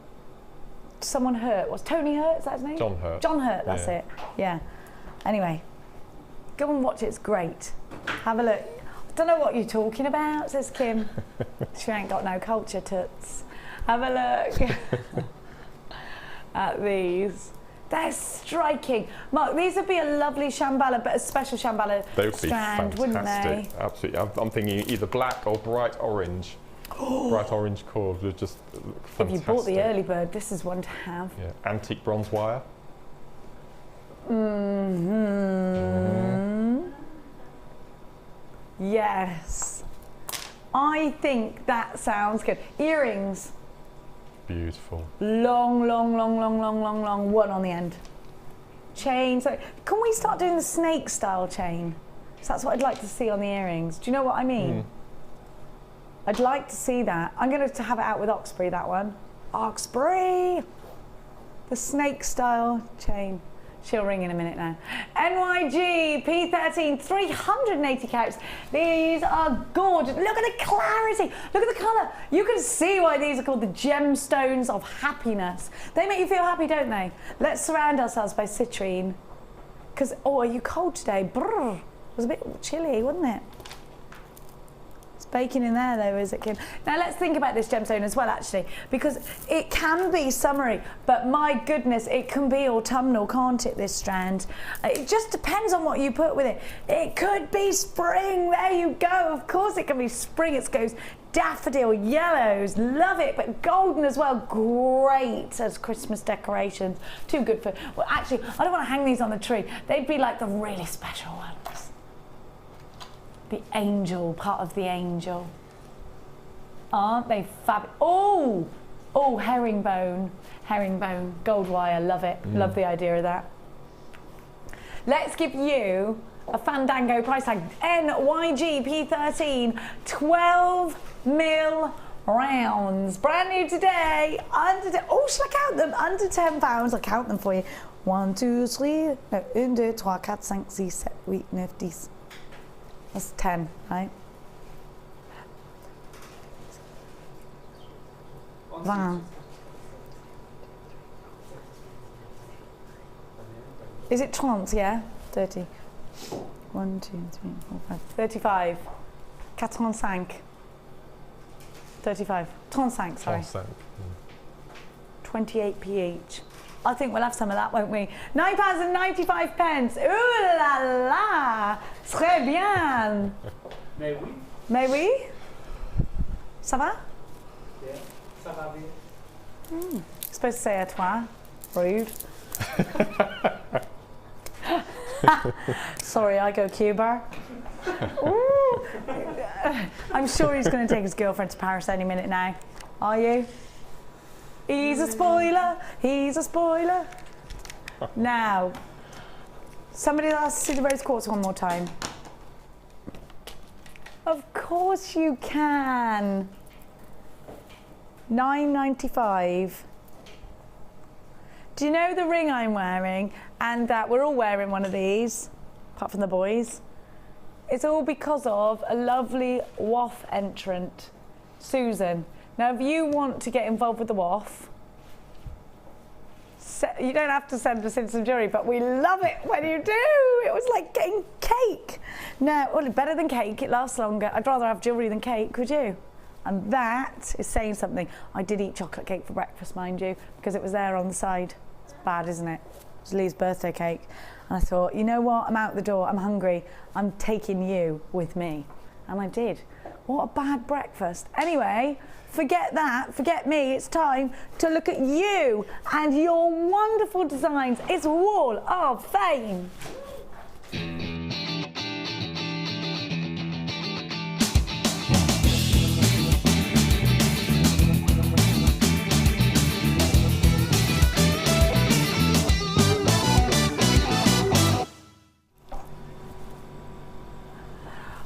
Someone Hurt. What's Tony Hurt? Is that his name? John Hurt. John Hurt. That's Yeah. it. Yeah. Anyway, go and watch it. It's great. Have a look. I don't know what you're talking about, says Kim. She ain't got no culture, toots. Have a look at these. They're striking. Mark, these would be a lovely Shambhala, but a special Shambhala They would strand, be wouldn't fantastic. they? Absolutely. I'm thinking either black or bright orange. Bright orange cord would just look If fantastic. you bought the early bird, this is one to have. Yeah. Antique bronze wire. Yes. I think that sounds good. Earrings. Beautiful. Long, one on the end. Chain. So can we start doing the snake style chain? So that's what I'd like to see on the earrings. Do you know what I mean? I'd like to see that. I'm going to have it out with Oxbury, that one. Oxbury! The snake style chain. She'll ring in a minute now. NYG P13, 380 carats. These are gorgeous. Look at the clarity. Look at the colour. You can see why these are called the gemstones of happiness. They make you feel happy, don't they? Let's surround ourselves by citrine. Because, oh, are you cold today? Brrr. It was a bit chilly, wasn't it? Baking in there though, is it, Kim? Now let's think about this gemstone as well, actually, because it can be summery, but my goodness, it can be autumnal, can't it, this strand? It just depends on what you put with it. It could be spring, there you go. Of course it can be spring. It goes daffodil, yellows, love it, but golden as well, great as Christmas decorations. Too good for, well, actually, I don't want to hang these on the tree. They'd be like the really special ones. The angel, part of the angel. Aren't they fab? Oh, oh, herringbone, herringbone, gold wire, love it. Love the idea of that. Let's give you a Fandango price tag. NYG P13, 12 mil rounds. Brand new today. Oh, should I count them? Under £10. I'll count them for you. 1, 2, 3, no, 1, 2, 3, 4, 5, 6, 7, 8, 9, 10. That's 10, right? 20. Is it 30, yeah? 30. 1, 2, 3, 4, 5. 35. 45. 35. 35, sorry. 28p each. I think we'll have some of that, won't we? £9.95. Ooh la la! Très bien! Mais oui. Mais oui? Ça va? Yeah, ça va bien. You're supposed to say à toi. Rude. Sorry, I go Cuba. Ooh. I'm sure he's going to take his girlfriend to Paris any minute now. Are you? He's a spoiler. He's a spoiler. Now, somebody else see the rose quartz one more time. Of course you can. £9.95. Do you know the ring I'm wearing? And that we're all wearing one of these, apart from the boys. It's all because of a lovely WAF entrant, Susan. Now, if you want to get involved with the WAF, you don't have to send us in some jewellery, but we love it when you do. It was like getting cake. Now, well, better than cake, it lasts longer. I'd rather have jewellery than cake, would you? And that is saying something. I did eat chocolate cake for breakfast, mind you, because it was there on the side. It's bad, isn't it? It was Lee's birthday cake. And I thought, you know what? I'm out the door. I'm hungry. I'm taking you with me. And I did. What a bad breakfast. Anyway, forget that. Forget me. It's time to look at you and your wonderful designs. It's Wall of Fame.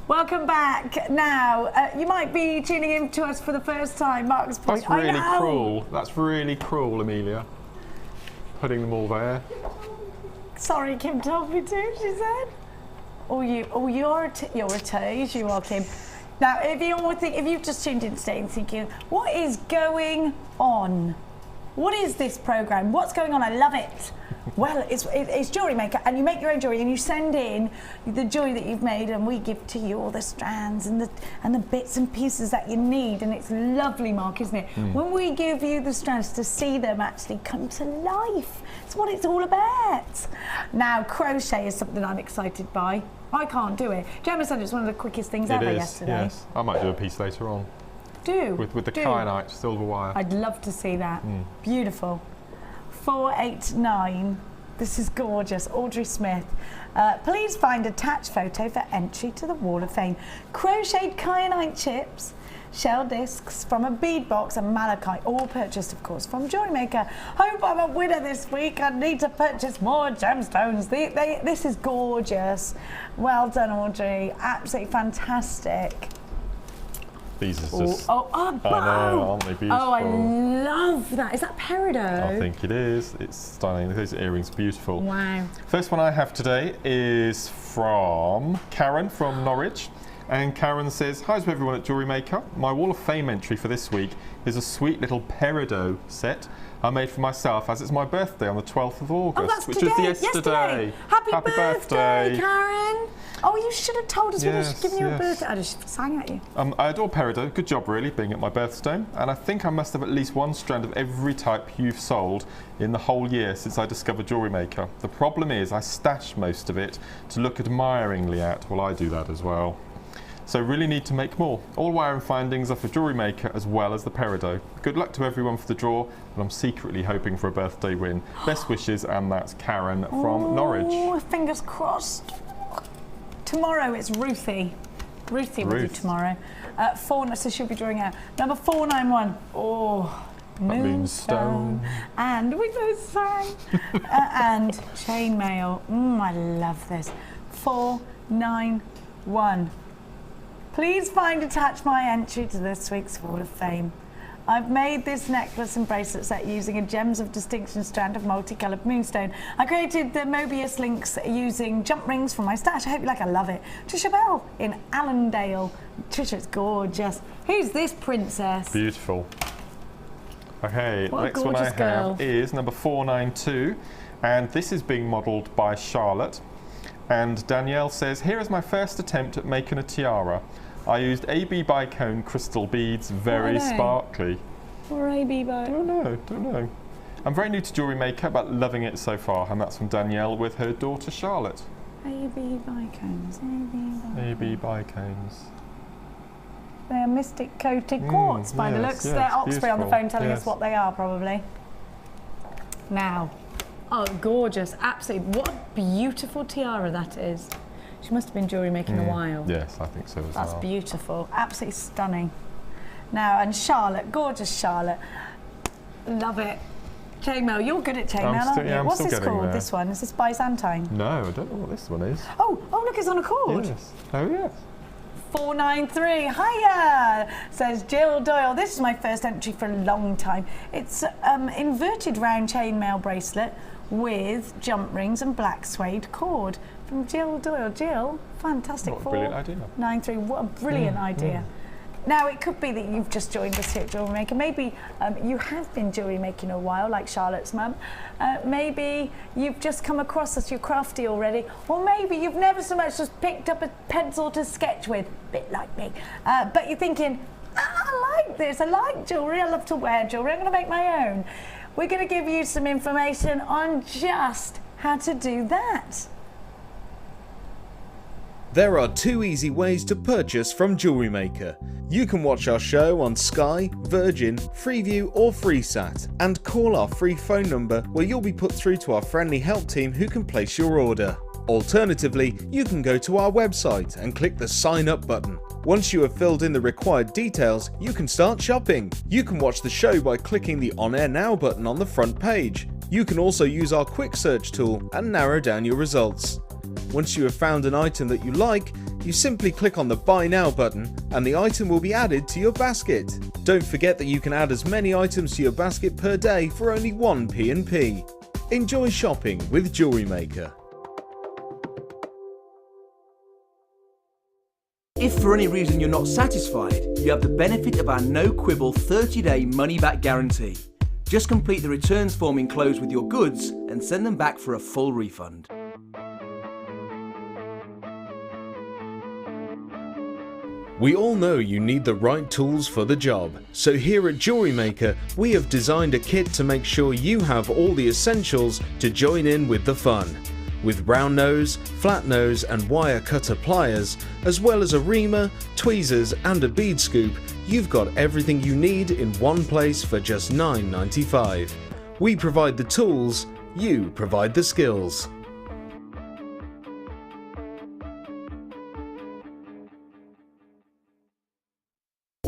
Welcome back. Now, you might be tuning in to us for the first time. Mark's point. That's really cruel. That's really cruel, Amelia. Putting them all there. Sorry, Kim told me to, she said. Oh, you're a tease, you are, Kim. Now, if you've just tuned in today and thinking, what is going on? What is this programme? What's going on? I love it. Well, it's Jewellery Maker, and you make your own jewellery, and you send in the jewellery that you've made, and we give to you all the strands and the bits and pieces that you need, and it's lovely, Mark, isn't it? When we give you the strands to see them actually come to life. It's what it's all about. Now, crochet is something I'm excited by. I can't do it. Gemma said it's one of the quickest things ever yesterday. Yes. I might do a piece later on. With the kyanite silver wire. I'd love to see that. Beautiful. 489. This is gorgeous. Audrey Smith. Please find attached photo for entry to the Wall of Fame. Crocheted kyanite chips. shell discs from a bead box and malachite, all purchased of course from Jewellery Maker. Hope I'm a winner this week. I need to purchase more gemstones. This is gorgeous. Well done, Audrey. Absolutely fantastic. These are just... Oh, I know, aren't they beautiful? Oh, I love that. Is that peridot? I think it is. It's stunning. Those earrings are beautiful. Wow. First one I have today is from Karen from Norwich. And Karen says, hi to everyone at Jewellery Maker. My Wall of Fame entry for this week is a sweet little peridot set I made for myself as it's my birthday on the 12th of August, Oh, that's which today. was yesterday. Happy birthday, Karen. Oh, you should have told us we were Yes, giving you a yes. birthday. I just sang at you. I adore peridot. Good job, really, being at my birthstone. And I think I must have at least one strand of every type you've sold in the whole year since I discovered Jewellery Maker. The problem is I stash most of it to look admiringly at. Well, I do that as well. So really need to make more. All wire findings are for Jewellery Maker as well as the peridot. Good luck to everyone for the draw, and I'm secretly hoping for a birthday win. Best wishes, and that's Karen from Norwich. Oh, fingers crossed. Tomorrow it's Ruthie. Ruthie will do Ruth. tomorrow. So she'll be drawing out. Number 491. Oh, Moonstone. And we both sang. And chainmail. I love this. 491. Please find attached my entry to this week's Wall of Fame. I've made this necklace and bracelet set using a Gems of Distinction strand of multicoloured moonstone. I created the Mobius links using jump rings from my stash. I hope you like it. I love it. Trisha Bell in Allendale. Trisha, it's gorgeous. Who's this princess? Beautiful. Okay, What a next one I gorgeous girl. have is number 492, and this is being modelled by Charlotte. And Danielle says, here is my first attempt at making a tiara. I used AB bicone crystal beads, very What are they? sparkly. Or AB by. Don't know. I'm very new to Jewellery Maker, but loving it so far. And that's from Danielle with her daughter Charlotte. AB bicones. AB bicones. They're mystic coated quartz by the yes, looks. yes, They're Oxbury on the beautiful, phone telling us yes. what they are, probably. Now. Oh, gorgeous. Absolutely. What a beautiful tiara that is. She must have been jewellery making a while. Yes, I think so as That's well. beautiful. Absolutely stunning. Now, and Charlotte, gorgeous Charlotte. Love it. Chainmail. You're good at chainmail, aren't you? I'm What's still this getting called, there. this one? Is this Byzantine? No, I don't know what this one is. Oh, look, it's on a cord. Yes. Oh, yes. 493, hiya, says Jill Doyle. This is my first entry for a long time. It's inverted round chainmail bracelet with jump rings and black suede cord from Jill Doyle. Jill, fantastic. What a brilliant idea. 493, what a brilliant idea. Now, it could be that you've just joined us here at Jewellery Maker. Maybe you have been jewellery making a while, like Charlotte's mum. Maybe you've just come across us, you're crafty already. Or maybe you've never so much just picked up a pencil to sketch with, a bit like me. But you're thinking, I like this, I like jewellery, I love to wear jewellery, I'm going to make my own. We're going to give you some information on just how to do that. There are 2 easy ways to purchase from Jewellery Maker. You can watch our show on Sky, Virgin, Freeview or FreeSat and call our free phone number where you'll be put through to our friendly help team who can place your order. Alternatively, you can go to our website and click the sign up button. Once you have filled in the required details, you can start shopping. You can watch the show by clicking the On Air Now button on the front page. You can also use our quick search tool and narrow down your results. Once you have found an item that you like, you simply click on the Buy Now button and the item will be added to your basket. Don't forget that you can add as many items to your basket per day for only 1 P&P. Enjoy shopping with Jewellery Maker. If for any reason you're not satisfied, you have the benefit of our no-quibble 30-day money-back guarantee. Just complete the returns form enclosed with your goods and send them back for a full refund. We all know you need the right tools for the job, so here at Jewellery Maker we have designed a kit to make sure you have all the essentials to join in with the fun. With round nose, flat nose and wire cutter pliers, as well as a reamer, tweezers and a bead scoop, you've got everything you need in one place for just $9.95. We provide the tools, you provide the skills.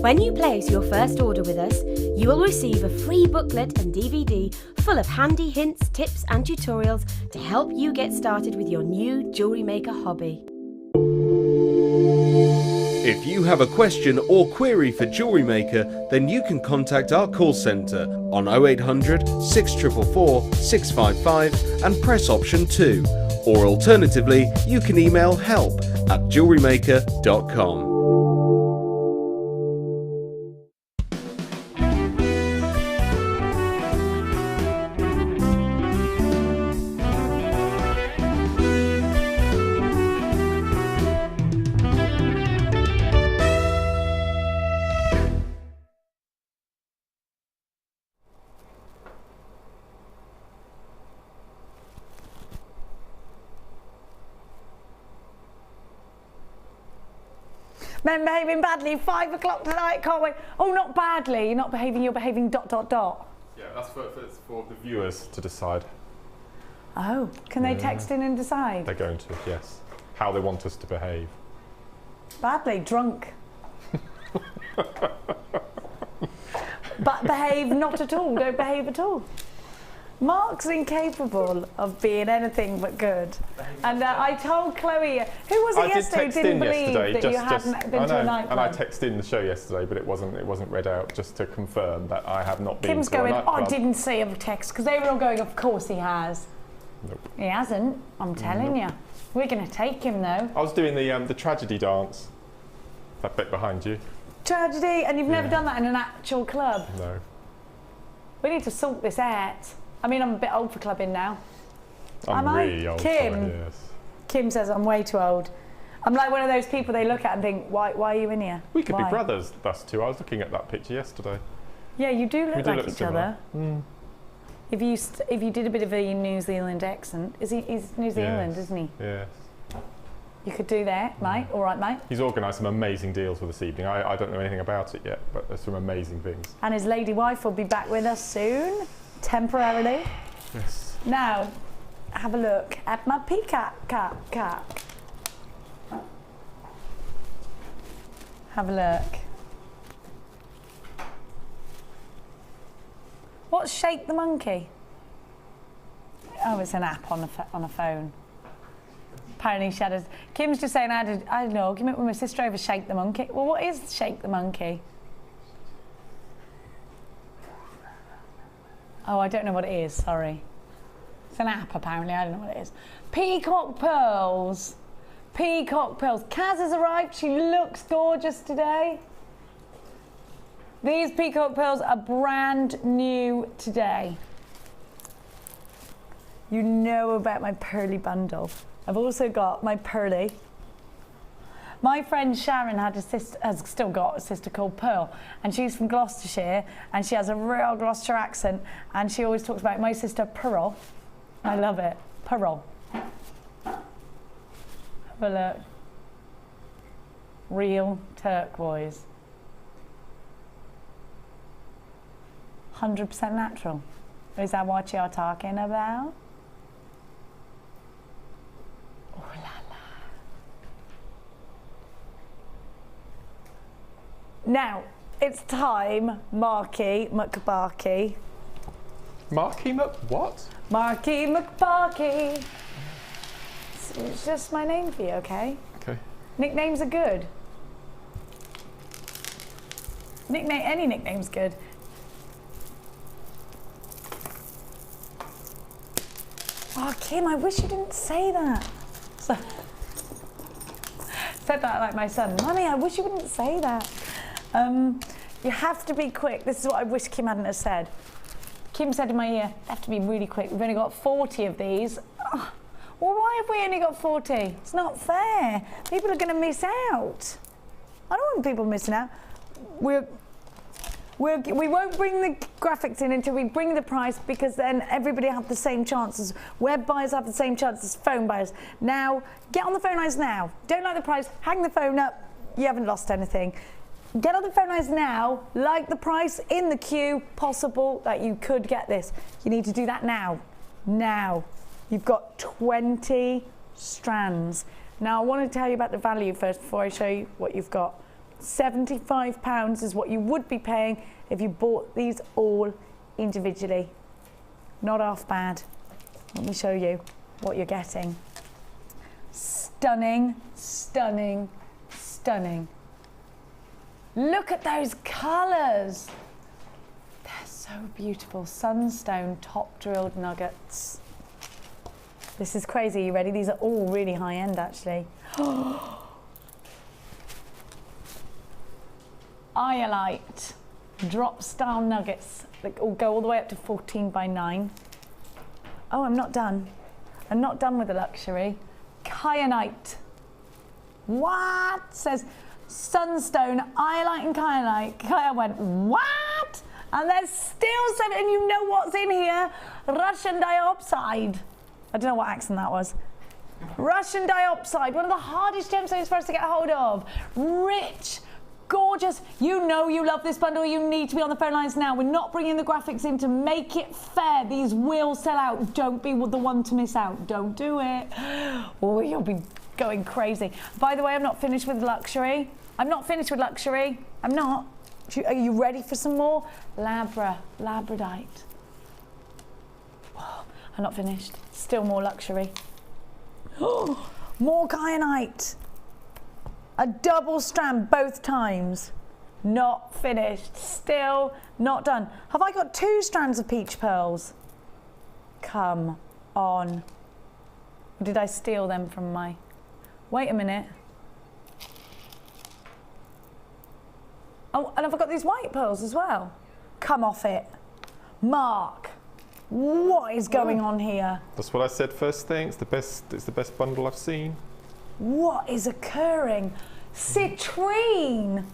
When you place your first order with us, you will receive a free booklet and DVD full of handy hints, tips and tutorials to help you get started with your new jewellery maker hobby. If you have a question or query for Jewellery Maker, then you can contact our call centre on 0800 644 655 and press option 2. Or alternatively, you can email help@jewellerymaker.com. Men behaving badly, 5 o'clock tonight, can't wait. Oh, not badly, you're not behaving, you're behaving ... Yeah, that's for the viewers to decide. Oh, can they text in and decide? They're going to, yes. How they want us to behave. Badly, drunk. But behave not at all, don't behave at all. Mark's incapable of being anything but good. And I told Chloe, who was it yesterday who didn't believe that you hadn't been to a nightclub? And I texted in the show yesterday, but it wasn't read out, just to confirm that I have not been Kim's to a nightclub. going, I didn't see a text, because they were all going, of course he has. Nope. He hasn't, I'm telling you. We're going to take him though. I was doing the tragedy dance, that bit behind you. Tragedy, and you've never done that in an actual club? No. We need to sort this out. I mean, I'm a bit old for clubbing now. I'm really old Kim? for it, yes. Kim says I'm way too old. I'm like one of those people they look at and think, why are you in here? We could Why? be brothers, us two. I was looking at that picture yesterday. Yeah, you do look like each similar. other. If you did a bit of a New Zealand accent, he's New Zealand, isn't he? Yes. You could do that, mate. All right, mate. He's organised some amazing deals for this evening. I don't know anything about it yet, but there's some amazing things. And his lady wife will be back with us soon, temporarily. Yes. Now, have a look at my peacock. Have a look. What's Shake the Monkey? Oh, it's an app on a phone. Apparently she had Kim's just saying I had an argument with my sister over Shake the Monkey. Well, what is Shake the Monkey? Oh, I don't know what it is, sorry. It's an app apparently, I don't know what it is. Peacock pearls. Peacock pearls. Kaz has arrived, she looks gorgeous today. These peacock pearls are brand new today. You know about my pearly bundle. I've also got my pearly. My friend Sharon had a sister, has still got a sister called Pearl, and she's from Gloucestershire, and she has a real Gloucestershire accent, and she always talks about my sister Pearl. I love it. Pearl. Have a look. Real turquoise. 100% natural. Is that what you're talking about? Oh la la. Now, it's time, Marky McBarky. Marky what? Marky McBarky. It's just my name for you, okay? Okay. Nicknames are good. Any nickname's good. Oh, Kim, I wish you didn't say that. So, said that like my son. Mummy, I wish you wouldn't say that. You have to be quick. This is what I wish Kim hadn't have said. Kim said in my ear, you have to be really quick. We've only got 40 of these. Oh, well, why have we only got 40? It's not fair. People are going to miss out. I don't want people missing out. We won't bring the graphics in until we bring the price, because then everybody have the same chances. Web buyers have the same chances as phone buyers. Now, get on the phone lines now. Don't like the price, hang the phone up. You haven't lost anything. Get on the phone lines now, like the price in the queue, possible that you could get this. You need to do that now. Now. You've got 20 strands. Now, I want to tell you about the value first before I show you what you've got. £75 is what you would be paying if you bought these all individually. Not half bad. Let me show you what you're getting. Stunning, stunning, stunning. Look at those colours. They're so beautiful. Sunstone top drilled nuggets. This is crazy. You ready? These are all really high end actually. Iolite drop style nuggets that will go all the way up to 14 by 9. Oh, I'm not done. I'm not done with the luxury. Kyanite. What? Says Sunstone, Iolite and Kyanite. Kaya went, what? And there's still some, and you know what's in here? Russian dioxide. I don't know what accent that was. Russian dioxide, one of the hardest gemstones for us to get hold of. Rich, gorgeous. You know you love this bundle. You need to be on the phone lines now. We're not bringing the graphics in to make it fair. These will sell out. Don't be the one to miss out. Don't do it. Oh, you'll be going crazy. By the way, I'm not finished with luxury. I'm not finished with luxury. I'm not. Are you ready for some more? Labradorite. Oh, I'm not finished. Still more luxury. Oh, more kyanite. A double strand both times. Not finished. Still not done. Have I got 2 strands of peach pearls? Come on. Or did I steal them from my... Wait a minute. Oh, and have I got these white pearls as well? Come off it. Mark, what is going on here? That's what I said first thing. It's the best bundle I've seen. What is occurring? Citrine!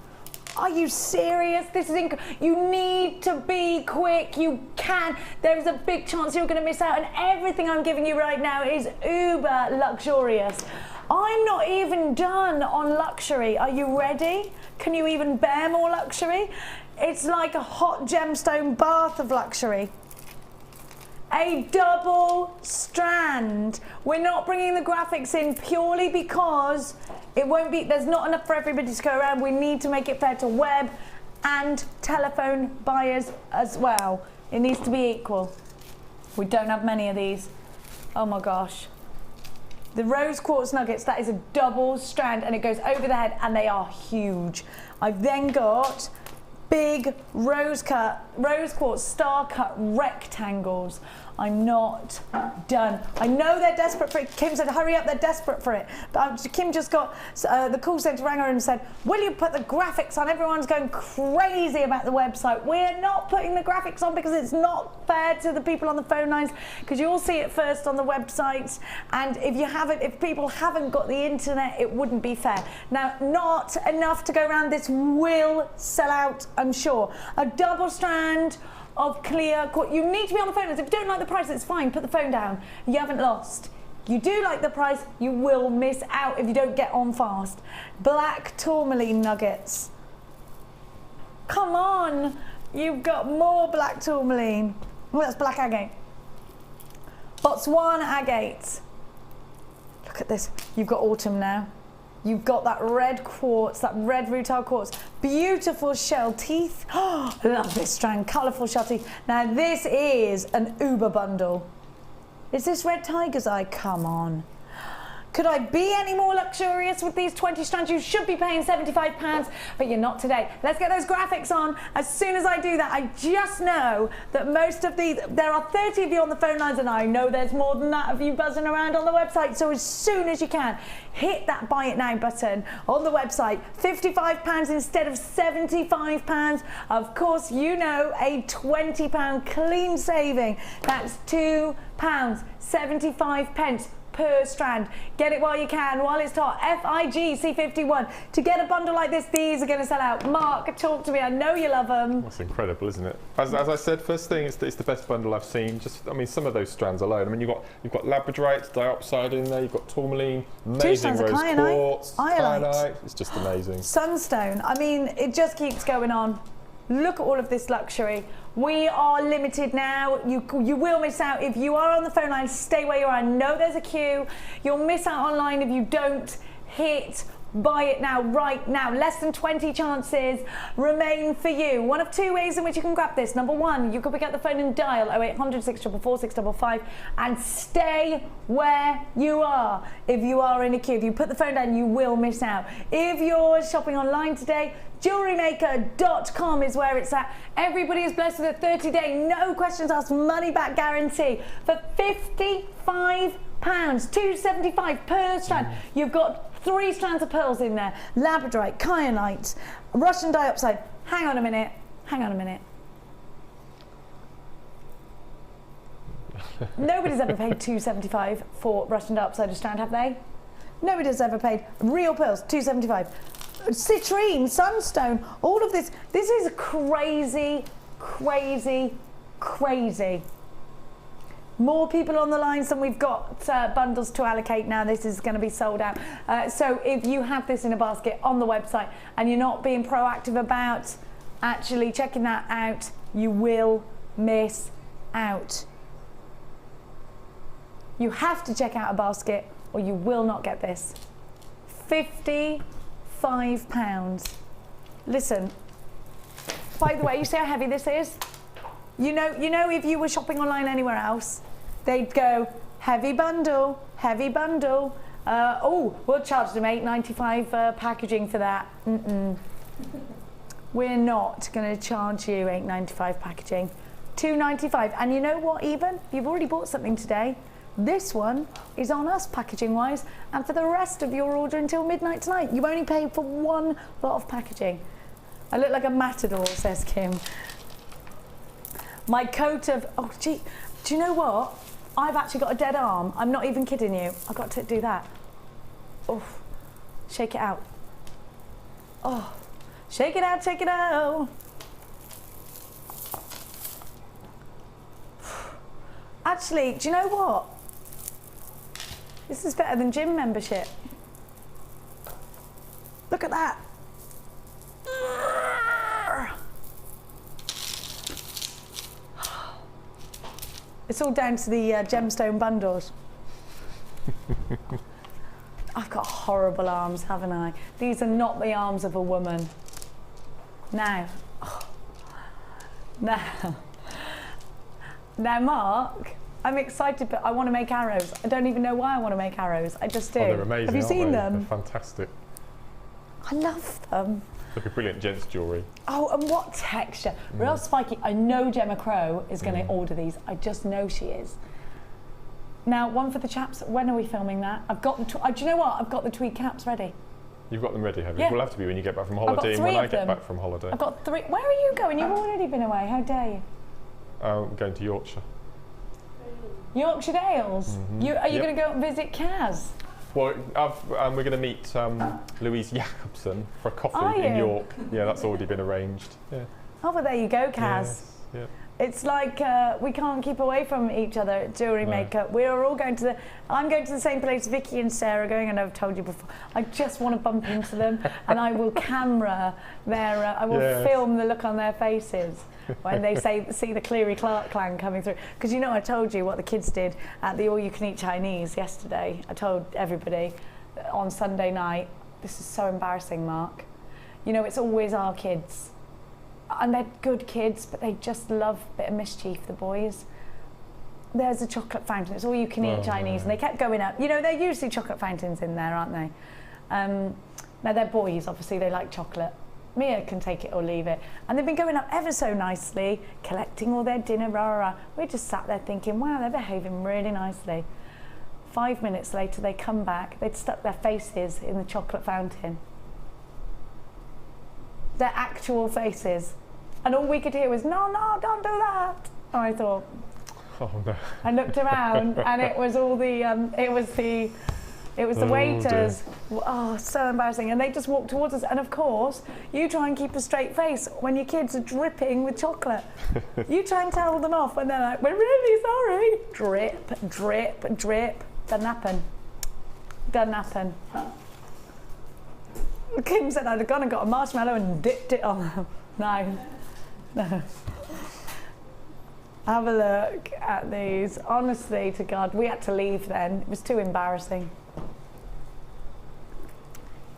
Are you serious? This is you need to be quick. You can. There's a big chance you're going to miss out, and everything I'm giving you right now is uber luxurious. I'm not even done on luxury. Are you ready? Can you even bear more luxury? It's like a hot gemstone bath of luxury. A double strand. We're not bringing the graphics in purely because it won't be, there's not enough for everybody to go around. We need to make it fair to web and telephone buyers as well. It needs to be equal. We don't have many of these. Oh my gosh. The rose quartz nuggets, that is a double strand and it goes over the head and they are huge. I've then got big rose quartz star cut rectangles. I'm not done. I know they're desperate for it. Kim said, hurry up, they're desperate for it. But Kim just got, the call centre rang her and said, will you put the graphics on? Everyone's going crazy about the website. We're not putting the graphics on because it's not fair to the people on the phone lines, because you'll see it first on the websites. And if people haven't got the internet, it wouldn't be fair. Now, not enough to go around. This will sell out, I'm sure. A double strand of clear quartz. You need to be on the phone. If you don't like the price, it's fine. Put the phone down. You haven't lost. You do like the price, you will miss out if you don't get on fast. Black tourmaline nuggets. Come on. You've got more black tourmaline. Oh, that's black agate. Botswana agate. Look at this. You've got autumn now. You've got that red quartz, that red rutile quartz. Beautiful shell teeth. Oh, I love this strand, colourful shell teeth. Now this is an uber bundle. Is this red tiger's eye? Come on. Could I be any more luxurious with these 20 strands? You should be paying £75, but you're not today. Let's get those graphics on. As soon as I do that, I just know that most of these, there are 30 of you on the phone lines, and I know there's more than that of you buzzing around on the website. So as soon as you can, hit that buy it now button on the website. £55 instead of £75. Of course, you know, a £20 clean saving. That's £2.75 per strand. Get it while you can, while it's hot. FIGC51. To get a bundle like this, these are going to sell out. Mark, talk to me. I know you love them. That's incredible, isn't it? As I said, first thing, it's the best bundle I've seen. Just, I mean, some of those strands alone. I mean, you've got Labradorite, dioxide in there. You've got tourmaline, amazing rose quartz, kyanite. It's just amazing. Sunstone. I mean, it just keeps going on. Look at all of this luxury. We are limited now. You will miss out. If you are on the phone line, stay where you are. I know there's a queue. You'll miss out online if you don't hit Buy it now, right now. Less than 20 chances remain for you. One of two ways in which you can grab this. Number one, you could pick up the phone and dial 0800 644 655 and stay where you are. If you are in a queue, if you put the phone down, you will miss out. If you're shopping online today, JewelleryMaker.com is where it's at. Everybody is blessed with a 30-day, no questions asked, money-back guarantee for £55, $2.75 per strand. You've got 3 strands of pearls in there: Labradorite, kyanite, Russian diopside. Hang on a minute. Nobody's ever paid $2.75 for Russian diopside a strand, have they? Nobody's ever paid real pearls $2.75. Citrine, sunstone, all of this. This is crazy, crazy, crazy. More people on the lines than we've got bundles to allocate now. This is going to be sold out. So if you have this in a basket on the website and you're not being proactive about actually checking that out, you will miss out. You have to check out a basket or you will not get this. £55. Listen, by the way, you see how heavy this is? You know if you were shopping online anywhere else, they'd go, heavy bundle, heavy bundle. Oh, we'll charge them $8.95 packaging for that. We're not going to charge you $8.95 packaging. $2.95. And you know what, even? You've already bought something today. This one is on us packaging wise, and for the rest of your order until midnight tonight. You only pay for one lot of packaging. I look like a matador, says Kim. My coat of, oh gee, do you know what? I've actually got a dead arm. I'm not even kidding you. I've got to do that. Oh, shake it out. Oh, shake it out, shake it out. Actually, do you know what? This is better than gym membership. Look at that. It's all down to the gemstone bundles. I've got horrible arms, haven't I? These are not the arms of a woman. Now, now, Mark, I'm excited, but I want to make arrows. I don't even know why I want to make arrows. I just do. Oh, they're amazing. Have you seen them? They're fantastic. I love them. Look at brilliant gents jewellery. Oh, and what texture. Real Spiky. I know Gemma Crow is going to order these. I just know she is. Now, one for the chaps. When are we filming that? I've got the, do you know what? I've got the tweed caps ready. You've got them ready, have you? Yeah. We'll have to be when you get back from holiday and when I get back from holiday. I've got 3. Where are you going? You've already been away. How dare you? I'm going to Yorkshire. Yorkshire Dales? Are you going to go and visit Kaz? Well, we're going to meet Louise Jacobson for a coffee in York. Yeah, that's already been arranged. Yeah. Oh, well, there you go, Kaz. Yes. Yeah. It's like we can't keep away from each other at Jewellery Maker. We're all going to the... I'm going to the same place Vicky and Sarah are going, and I've told you before. I just want to bump into them, and I will camera their... I will film the look on their faces when they see the Cleary Clark clan coming through. Because you know I told you what the kids did at the all-you-can-eat Chinese yesterday. I told everybody on Sunday night. This is so embarrassing, Mark. You know, it's always our kids. And they're good kids, but they just love a bit of mischief, the boys. There's a chocolate fountain. It's all you can eat Chinese. And they kept going up. You know, there are usually chocolate fountains in there, aren't they? Now, they're boys, obviously. They like chocolate. Mia can take it or leave it. And they've been going up ever so nicely, collecting all their dinner, rah, rah, rah. We just sat there thinking, wow, they're behaving really nicely. 5 minutes later, they come back. They'd stuck their faces in the chocolate fountain. Their actual faces. And all we could hear was, no, no, don't do that. And I thought, oh no. I looked around and it was all the, it was the waiters. Dear. Oh, so embarrassing. And they just walked towards us. And of course, you try and keep a straight face when your kids are dripping with chocolate. You try and tell them off when they're like, we're really sorry. Drip, drip, drip. Doesn't happen. Doesn't happen. Kim said I'd have gone and got a marshmallow and dipped it on. No. No. Have a look at these. Honestly to God, we had to leave then. It was too embarrassing.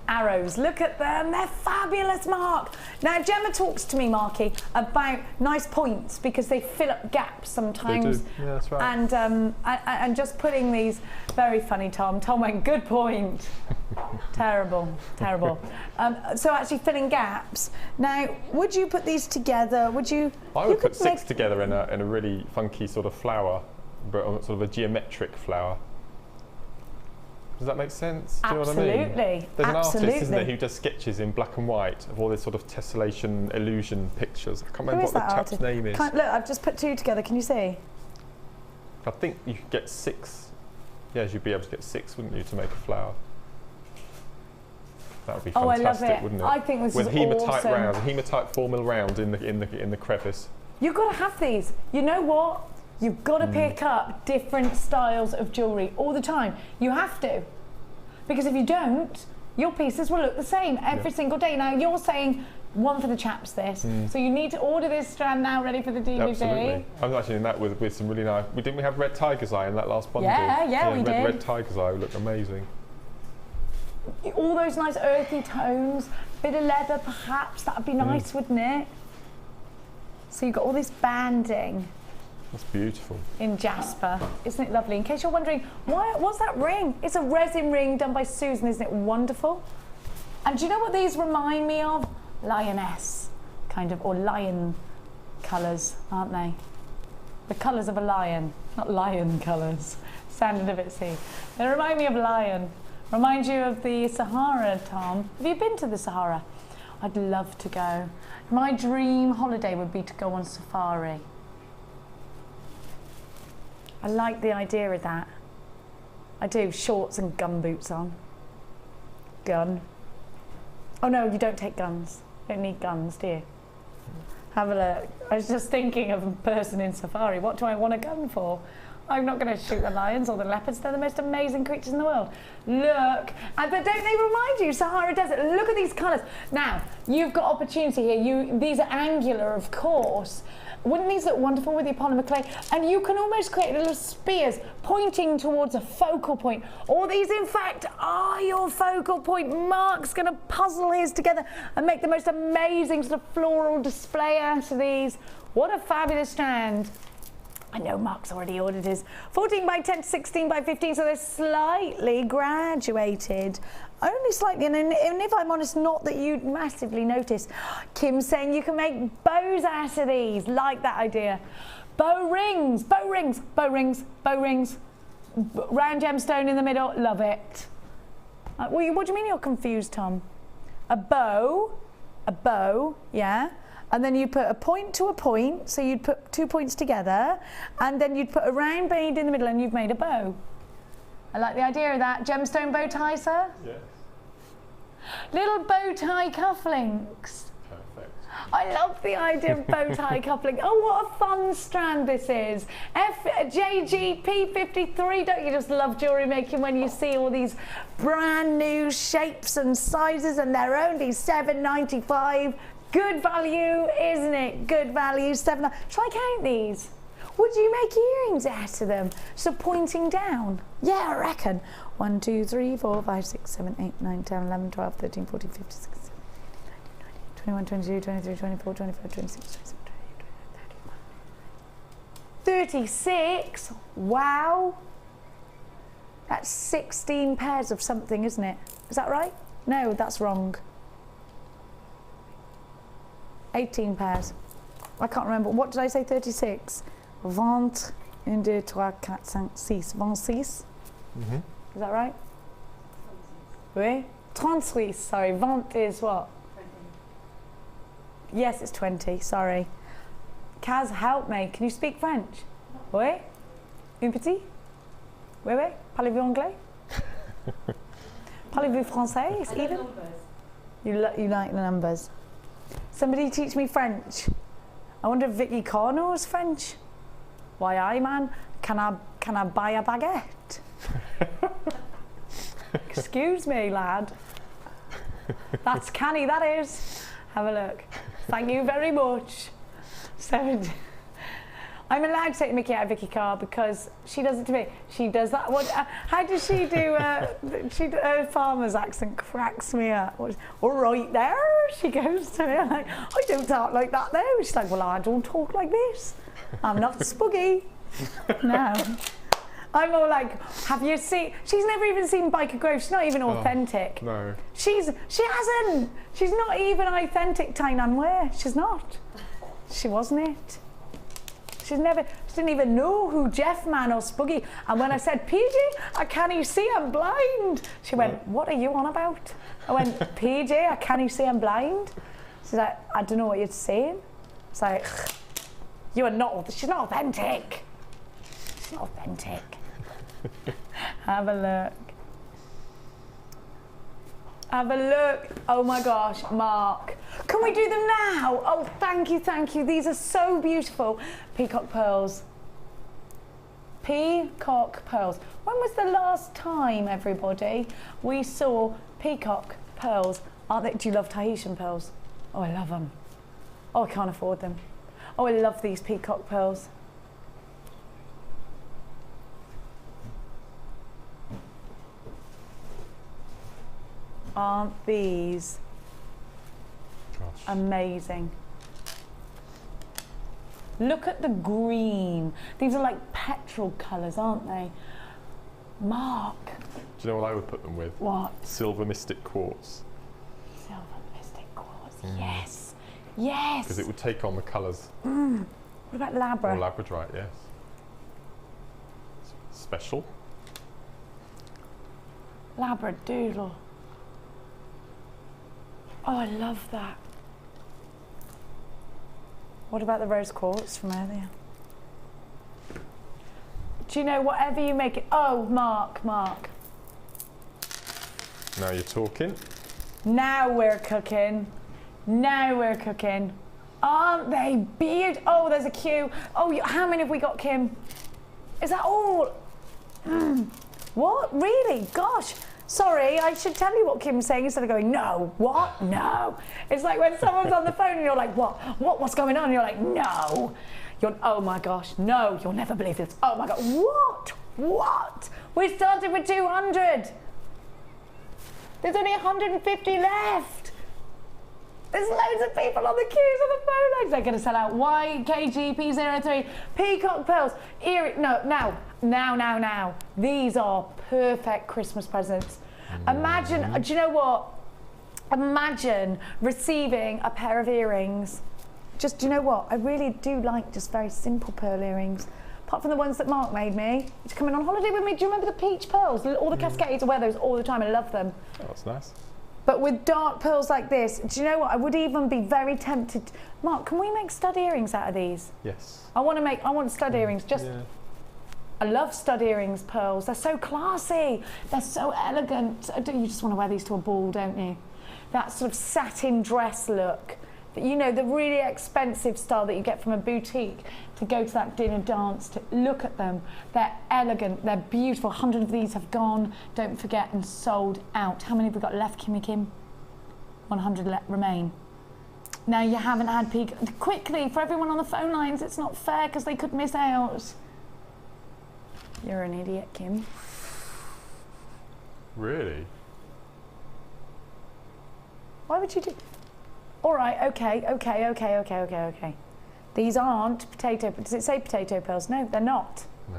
arrows. Look at them, they're fabulous, Mark. Now, Gemma talks to me, Marky, about nice points because they fill up gaps sometimes. They do. Yeah, that's right. And just putting these, very funny, Tom. Tom went, good point. Terrible, terrible. So actually filling gaps. Now, would you put these together? Would you? I would put 6 together in a really funky sort of flower, but sort of a geometric flower. Does that make sense? Do you know what I mean? Absolutely. There's an artist, isn't there, who does sketches in black and white of all this sort of tessellation illusion pictures. I can't remember what the chap's name is. Look, I've just put 2 together. Can you see? I think you could get 6. Yeah, you'd be able to get 6, wouldn't you, to make a flower? That would be fantastic, I love it. wouldn't it? I think this with is hematite awesome. round, a hematite 4mm round in the crevice. You've got to have these. You know what? You've got to pick up different styles of jewellery all the time. You have to. Because if you don't, your pieces will look the same every single day. Now, you're saying one for the chaps this, so you need to order this strand now ready for the DVD. Absolutely. I'm actually in that with some really nice... Didn't we have red tiger's eye in that last bundle? Yeah, we did. Red tiger's eye would look amazing. All those nice earthy tones, bit of leather perhaps, that would be nice, wouldn't it? So you've got all this banding. That's beautiful. In jasper. Isn't it lovely? In case you're wondering, what's that ring? It's a resin ring done by Susan, isn't it wonderful? And do you know what these remind me of? Lioness, kind of, or lion colours, aren't they? The colours of a lion, not lion colours. Sounded a bit silly. They remind me of lion. Remind you of the Sahara, Tom. Have you been to the Sahara? I'd love to go. My dream holiday would be to go on safari. I like the idea of that. I do, shorts and gun boots on. Gun. Oh no, you don't take guns. You don't need guns, do you? Have a look. I was just thinking of a person in safari. What do I want a gun for? I'm not going to shoot the lions or the leopards. They're the most amazing creatures in the world. Look. But don't they remind you, Sahara Desert? Look at these colours. Now, you've got opportunity here. These are angular, of course. Wouldn't these look wonderful with your polymer clay? And you can almost create little spears pointing towards a focal point. All these, in fact, are your focal point. Mark's going to puzzle his together and make the most amazing sort of floral display out of these. What a fabulous strand. I know Mark's already ordered his 14 by 10 to 16 by 15, so they're slightly graduated. Only slightly, and if I'm honest, not that you'd massively notice. Kim's saying you can make bows out of these. Like that idea. Bow rings, bow rings, bow rings, bow rings. Round gemstone in the middle, love it. What do you mean you're confused, Tom? A bow, yeah. And then you put a point to a point, so you'd put 2 points together, and then you'd put a round bead in the middle and you've made a bow. I like the idea of that. Gemstone bow tie, sir? Yes. Little bow tie cufflinks. Perfect. I love the idea of bow tie coupling. Oh, what a fun strand this is. JGP53, don't you just love jewellery making when you see all these brand new shapes and sizes, and they're only $7.95. Good value, isn't it? Good value. Shall I count these? Would you make earrings out of them? So pointing down? Yeah, I reckon. 1, 2, 3, 4, 5, 6, 7, 8, 9, 10, 11, 12, 13, 14, 15, 16, 17, 18, 19, 20, 21, 22, 23, 24, 25, 26, 27, 28, 29, 30, 36? Wow. That's 16 pairs of something, isn't it? Is that right? No, that's wrong. 18 pairs. I can't remember. What did I say? 36. 20, 1, 2, 3, 4, 5, 6, 26. Is that right? Oui? 36. Sorry. 20 is what? 20. Yes, it's 20. Sorry. Kaz, help me. Can you speak French? Oui? Un petit? Oui, oui. Parlez-vous anglais? Parlez-vous français? It's even? You like the numbers. Somebody teach me French. I wonder if Vicky Carr knows French. Why, aye, man. Can I buy a baguette? Excuse me, lad. That's canny, that is. Have a look. Thank you very much. I'm allowed to take the Mickey out of Vicky Carr because she does it to me. She does that. What? How does she do? Her farmer's accent cracks me up. All right there, she goes to me. I'm like, I don't talk like that though. She's like, well, I don't talk like this. I'm not spuggy. No. I'm all like, have you seen? She's never even seen Biker Grove. She's not even authentic. No. She hasn't. She's not even authentic Tainan wear. She's not. She wasn't it. She didn't even know who Jeff Man or Spuggy. And when I said, PJ, I can't see, I'm blind. She went, what are you on about? I went, PJ, I can't see, I'm blind. She's like, I don't know what you're saying. It's like, you are not, she's not authentic. She's not authentic. Have a look. Have a look. Oh my gosh, Mark. Can we do them now? Oh, thank you, thank you. These are so beautiful. Peacock pearls. Peacock pearls. When was the last time, everybody, we saw peacock pearls? Do you love Tahitian pearls? Oh, I love them. Oh, I can't afford them. Oh, I love these peacock pearls. Aren't these amazing? Look at the green. These are like petrol colours, aren't they? Mark. Do you know what I would put them with? What? Silver Mystic Quartz. Silver Mystic Quartz, yes. Yes. Because it would take on the colours. What about Labra? Or Labradorite, yes. Special. Labradoodle. Oh, I love that. What about the rose quartz from earlier? Do you know, whatever you make it... Oh, Mark. Now you're talking. Now we're cooking. Now we're cooking. Aren't they beautiful? Oh, there's a queue. Oh, how many have we got, Kim? Is that all? What? Really? Gosh. Sorry, I should tell you what Kim's saying instead of going, no, what? No. It's like when someone's on the phone and you're like, what? What's going on? And you're like, no. Oh my gosh, no, you'll never believe this. Oh my God, what? We started with 200. There's only 150 left. There's loads of people on the queues on the phone lines. They're going to sell out. YKGP03, Peacock pearls, now. These are perfect Christmas presents. Imagine, do you know what? Imagine receiving a pair of earrings. Do you know what? I really do like just very simple pearl earrings. Apart from the ones that Mark made me. He's coming on holiday with me. Do you remember the peach pearls? All the cascades, I wear those all the time. I love them. Oh, that's nice. But with dark pearls like this, do you know what? I would even be very tempted. Mark, can we make stud earrings out of these? Yes. I want stud earrings. Yeah. I love stud earrings, pearls. They're so classy. They're so elegant. You just want to wear these to a ball, don't you? That sort of satin dress look. You know, the really expensive style that you get from a boutique to go to that dinner dance. To look at them. They're elegant. They're beautiful. 100 of these have gone, don't forget, and sold out. How many have we got left, Kimmy Kim? 100 remain. Now, you haven't had peak. Quickly, for everyone on the phone lines, it's not fair because they could miss out. You're an idiot, Kim. Really? Why would you do... All right, okay. These aren't potato... Does it say potato pearls? No, they're not. No.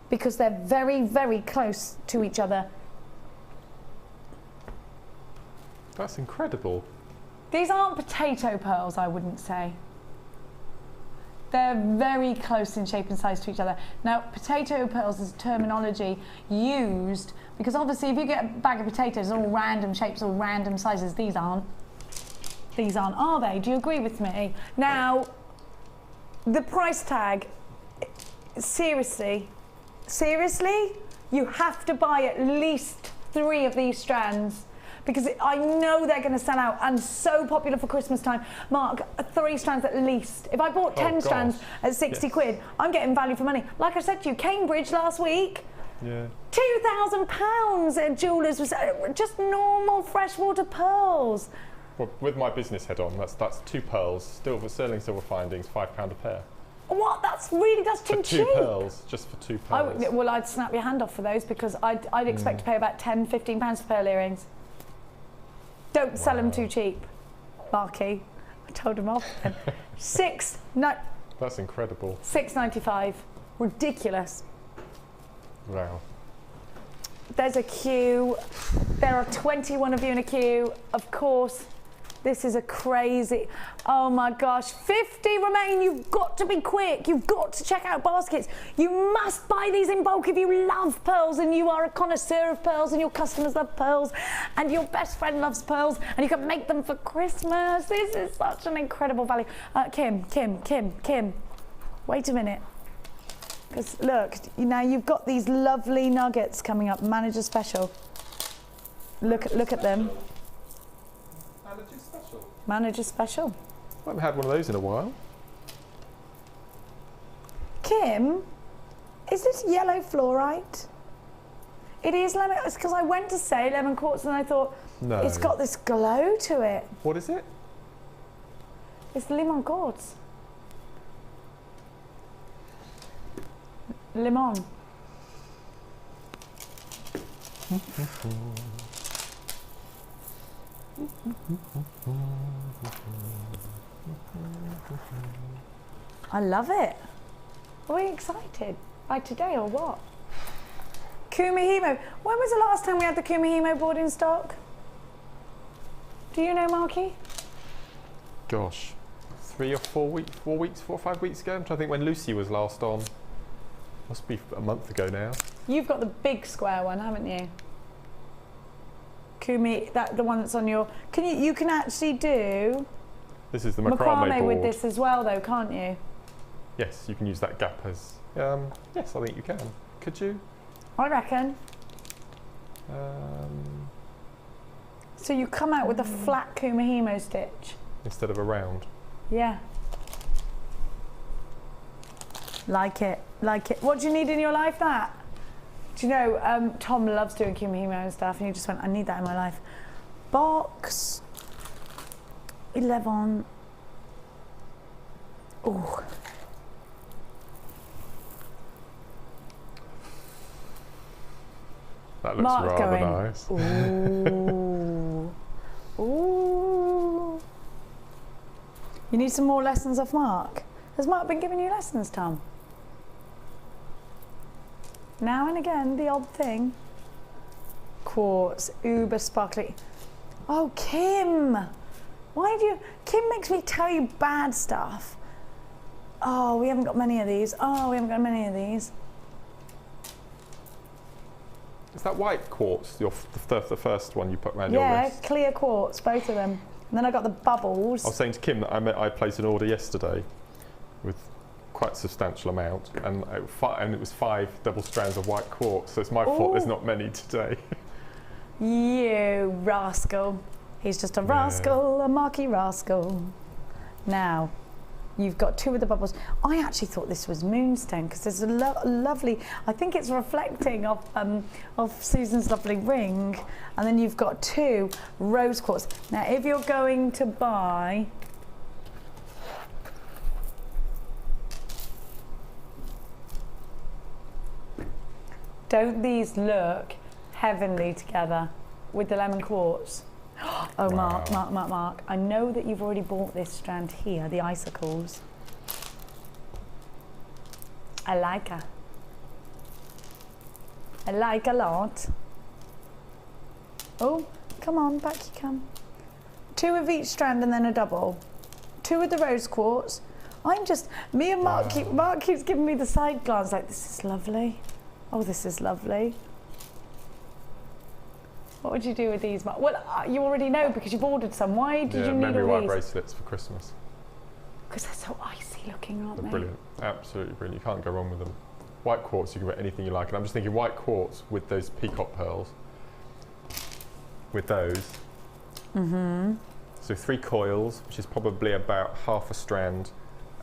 Because they're very, very close to each other. That's incredible. These aren't potato pearls, I wouldn't say. They're very close in shape and size to each other. Now, potato pearls is a terminology used because obviously if you get a bag of potatoes, all random shapes, all random sizes, these aren't. These aren't, are they? Do you agree with me? Now, the price tag, seriously, you have to buy at least 3 of these strands because I know they're going to sell out and so popular for Christmas time. Mark, 3 strands at least. If I bought 10 strands at 60 quid, I'm getting value for money. Like I said to you, Cambridge last week, £2,000 at Jewellers was just normal freshwater pearls. Well, with my business head on, that's 2 pearls, sterling silver findings, £5 a pair. What? That's too For cheap. 2 pearls, just for 2 pearls. Well, I'd snap your hand off for those because I'd expect to pay about £10–15 for pearl earrings. Don't sell them too cheap, Marky. I told him off. That's incredible. $6.95. Ridiculous. Wow. There's a queue. There are 21 of you in a queue. Of course, this is a crazy. Oh my gosh, 50 remain. You've got to be quick. You've got to check out baskets. You must buy these in bulk if you love pearls and you are a connoisseur of pearls and your customers love pearls and your best friend loves pearls and you can make them for Christmas. This is such an incredible value. Kim, wait a minute. Because look, now you've got these lovely nuggets coming up, manager special. Look at them. Manager special. Manager special. I haven't had one of those in a while. Kim, is this yellow fluorite? It is lemon. It's because I went to say lemon quartz and I thought it's got this glow to it. What is it? It's lemon quartz. Lemon. I love it. Are we excited by today or what? Kumihimo. When was the last time we had the Kumihimo board in stock? Do you know, Marky? Gosh, 3 or 4 weeks, 4 or 5 weeks ago. I'm trying to think when Lucy was last on. Must be a month ago now. You've got the big square one, haven't you? The one that's on your. You can actually do. This is the Macrame board. With this as well, though, can't you? Yes, you can use that gap as. Yes, I think you can. Could you? I reckon. So you come out with a flat Kumihimo stitch instead of a round. Yeah. Like it. What do you need in your life? That? Do you know, Tom loves doing Kumihimo and stuff, and you just went, I need that in my life. Box 11. Oh. That looks rather nice. Ooh. Ooh. You need some more lessons off Mark? Has Mark been giving you lessons, Tom? Now and again, the odd thing. Quartz, uber sparkly. Oh, Kim! Why do you... Kim makes me tell you bad stuff. Oh, we haven't got many of these. Is that white quartz, the first one you put around your wrist? Yeah, clear quartz, both of them. And then I got the bubbles. I was saying to Kim that I placed an order yesterday with quite a substantial amount, and it was 5 double strands of white quartz, so it's my fault there's not many today. You rascal. He's just a rascal, a Marky rascal. Now, you've got 2 of the bubbles. I actually thought this was moonstone because there's a lovely, I think it's reflecting off Susan's lovely ring. And then you've got 2 rose quartz. Now, if you're going to buy, don't these look heavenly together with the lemon quartz? Oh, wow. Mark. I know that you've already bought this strand here, the icicles. I like her. I like a lot. Oh, come on, back you come. 2 of each strand and then a double. 2 of the rose quartz. Me and Mark, Mark keeps giving me the side glance like, this is lovely. Oh, this is lovely. What would you do with these, Mark? Well, you already know because you've ordered some. Why did you need memory all wire these? bracelets for Christmas. Because they're so icy looking, aren't they? They're brilliant, absolutely brilliant. You can't go wrong with them. White quartz, you can wear anything you like. And I'm just thinking white quartz with those peacock pearls. With those. Mm-hmm. So 3 coils, which is probably about half a strand,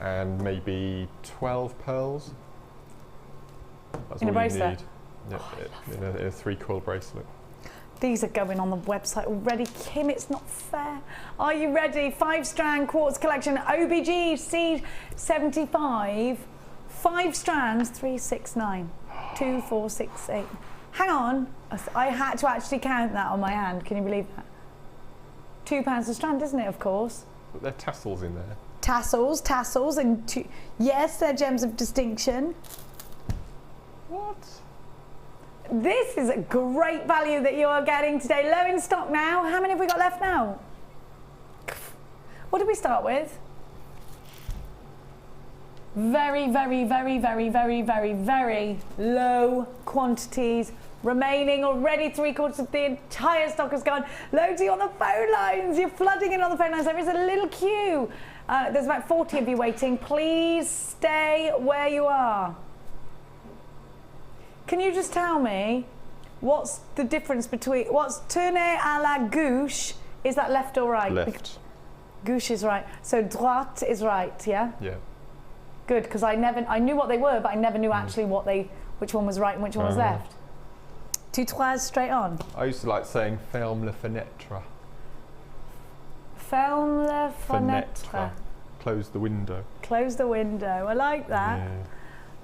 and maybe 12 pearls. That's in all a bracelet? you need. Yeah, in a 3-coil bracelet. These are going on the website already. Kim, it's not fair. Are you ready? 5-strand quartz collection, OBG C75. 5 strands, 369. 2, 4, 6, 8. Hang on. I had to actually count that on my hand. Can you believe that? £2 a strand, isn't it, of course? But there are tassels in there. Tassels, and yes, they're gems of distinction. What? This is a great value that you are getting today. Low in stock now. How many have we got left now? What did we start with? Very, very, very, very, very, very, very low quantities remaining. Already 3/4 of the entire stock has gone. Loads of you on the phone lines. You're flooding in on the phone lines. There is a little queue. There's about 40 of you waiting. Please stay where you are. Can you just tell me what's the difference between what's tourner à la gauche? Is that left or right? Left. Gauche is right. So droite is right, yeah? Yeah. Good, because I knew what they were, but I never knew actually which one was right and which one was left. Two trois straight on. I used to like saying ferme la fenêtre. Ferme la fenêtre. Close the window. Close the window. I like that.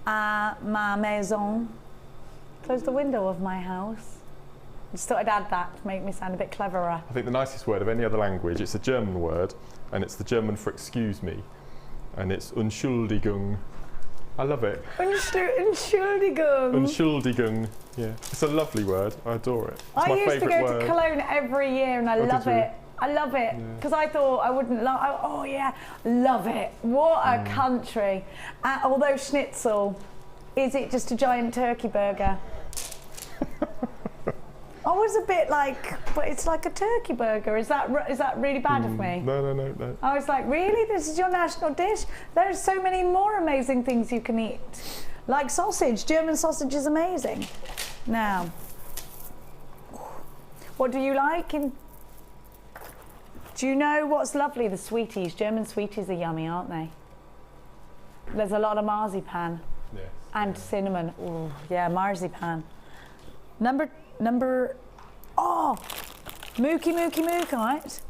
Yeah. Ma maison. Close the window of my house. I just thought I'd add that to make me sound a bit cleverer. I think the nicest word of any other language, it's a German word, and it's the German for excuse me, and it's Entschuldigung. I love it. Entschuldigung. Entschuldigung. Yeah, it's a lovely word. I adore it. It's I my used to go word. to Cologne every year, and I love it. I love it because I thought I wouldn't love. Oh yeah, love it. What a country. Although schnitzel, is it just a giant turkey burger? I was a bit like, but it's like a turkey burger. Is that really bad of me? No. I was like, really? This is your national dish? There's so many more amazing things you can eat. Like sausage. German sausage is amazing. Now, what do you like? Do you know what's lovely? The sweeties. German sweeties are yummy, aren't they? There's a lot of marzipan. Yes. And cinnamon. Oh, yeah, marzipan. Number, oh, Mookite.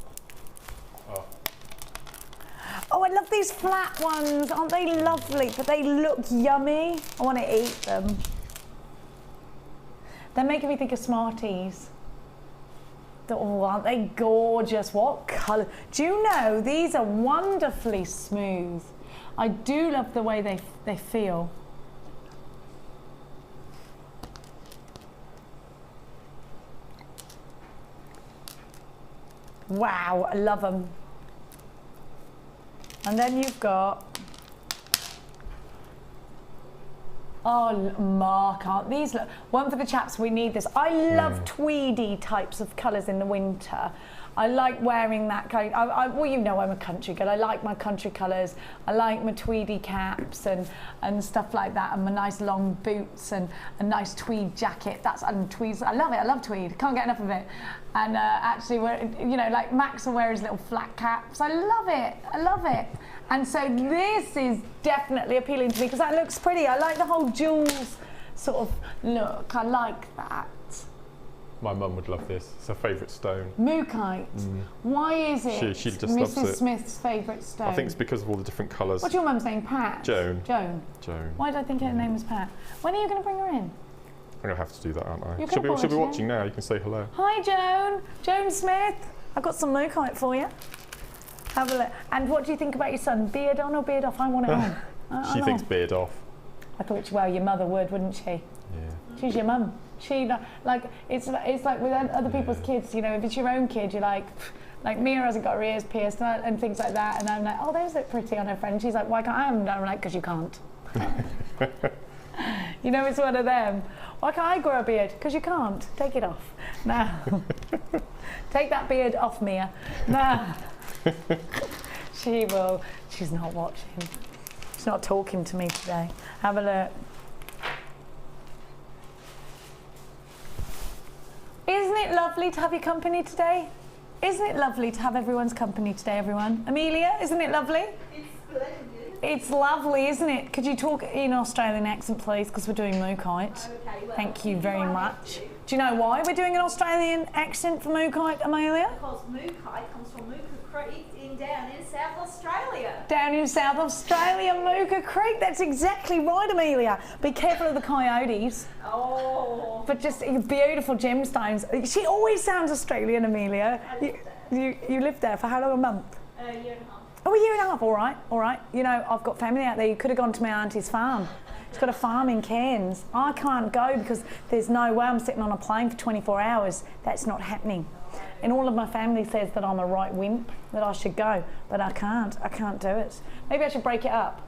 Oh, I love these flat ones. Aren't they lovely? But they look yummy. I want to eat them. They're making me think of Smarties. Oh, aren't they gorgeous? What colour? Do you know, these are wonderfully smooth. I do love the way they feel. Wow, I love them. And then you've got, oh, Mark, aren't these look? One for the chaps, we need this. I love tweedy types of colours in the winter. I like wearing that kind. Well, you know I'm a country girl. I like my country colours. I like my tweedy caps and stuff like that, and my nice long boots and a nice tweed jacket. And tweeds. I love it. I love tweed. Can't get enough of it. And actually, like Max will wear his little flat caps. I love it. I love it. And so this is definitely appealing to me because that looks pretty. I like the whole jewels sort of look. I like that. My mum would love this. It's her favourite stone. Mookite. Why is it she just loves Mrs. it. Smith's favourite stone? I think it's because of all the different colours. What's your mum's name? Pat? Joan. Joan. Why did I think her name was Pat? When are you going to bring her in? I'm going to have to do that, aren't I? You're She'll be watching now. You can say hello. Hi, Joan. Joan Smith. I've got some Mookite for you. Have a look. And what do you think about your son? Beard on or beard off? I want it on. She thinks beard off. I thought, well, your mother would, wouldn't she? Yeah. She's your mum. She like it's like with other people's kids, you know. If it's your own kid, you're like Mia hasn't got her ears pierced and things like that, and I'm like, oh, those look pretty on her friend. She's like, why can't I? And I'm like, because you can't. You know, it's one of them. Why can't I grow a beard? Because you can't. Take it off now. Take that beard off, Mia. Now. She will. She's not watching. She's not talking to me today. Have a look. Isn't it lovely to have your company today? Isn't it lovely to have everyone's company today, everyone? Amelia, isn't it lovely? It's splendid. It's lovely, isn't it? Could you talk in Australian accent, please? Because we're doing Mookite. Okay, well, Thank you very much. to. Do you know why we're doing an Australian accent for Mookite, Amelia? Because Mookite comes from Mooka Creek down in South Australia. Down in South Australia, Mooka Creek. That's exactly right, Amelia. Be careful of the coyotes. Oh. But just beautiful gemstones. She always sounds Australian, Amelia. You lived there for how long? A month? A year and a half. Oh, a year and a half. All right, all right. You know, I've got family out there. You could have gone to my auntie's farm. She's got a farm in Cairns. I can't go because there's no way I'm sitting on a plane for 24 hours. That's not happening. And all of my family says that I'm a right wimp, that I should go, but I can't do it. Maybe I should break it up.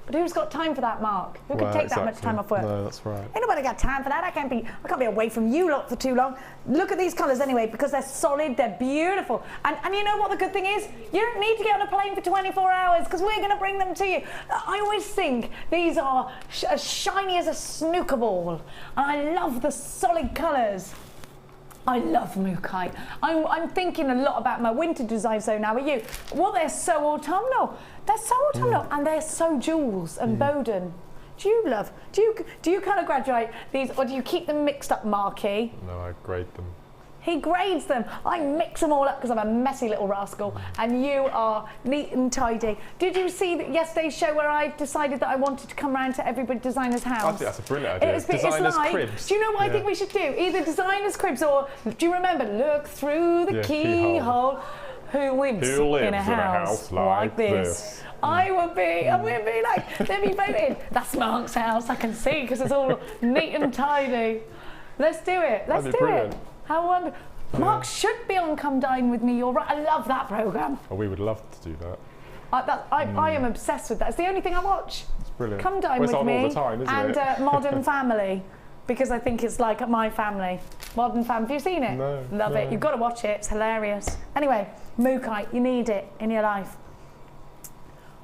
But who's got time for that, Mark? Who could take that much time off work? No, that's right. Ain't nobody got time for that. I can't be away from you lot for too long. Look at these colours anyway, because they're solid, they're beautiful. And you know what the good thing is? You don't need to get on a plane for 24 hours because we're going to bring them to you. I always think these are as shiny as a snooker ball. And I love the solid colours. I love Mookite. I'm thinking a lot about my winter designs though now. Are you? Well, they're so autumnal. They're so autumnal and they're so jewels and Bowden. Do you kind of graduate these or do you keep them mixed up, Marky? No, I grade them. He grades them. I mix them all up because I'm a messy little rascal and you are neat and tidy. Did you see yesterday's show where I decided that I wanted to come round to every designer's house? I think that's a brilliant idea. Designers' cribs. Do you know what I think we should do? Either designers' cribs or, do you remember, look through the keyhole. Who lives in a house like this? I would be like, they'd be voted. That's Mark's house, I can see, because it's all neat and tidy. Let's do it. Let's do it. How wonderful. Mark should be on Come Dine With Me. You're right. I love that programme. Oh, we would love to do that. I am obsessed with that. It's the only thing I watch. It's brilliant. Come Dine With on Me all the time, isn't and it? Modern Family, because I think it's like my family. Modern Family. Have you seen it? No. Love it. You've got to watch it. It's hilarious. Anyway, Mookite. You need it in your life.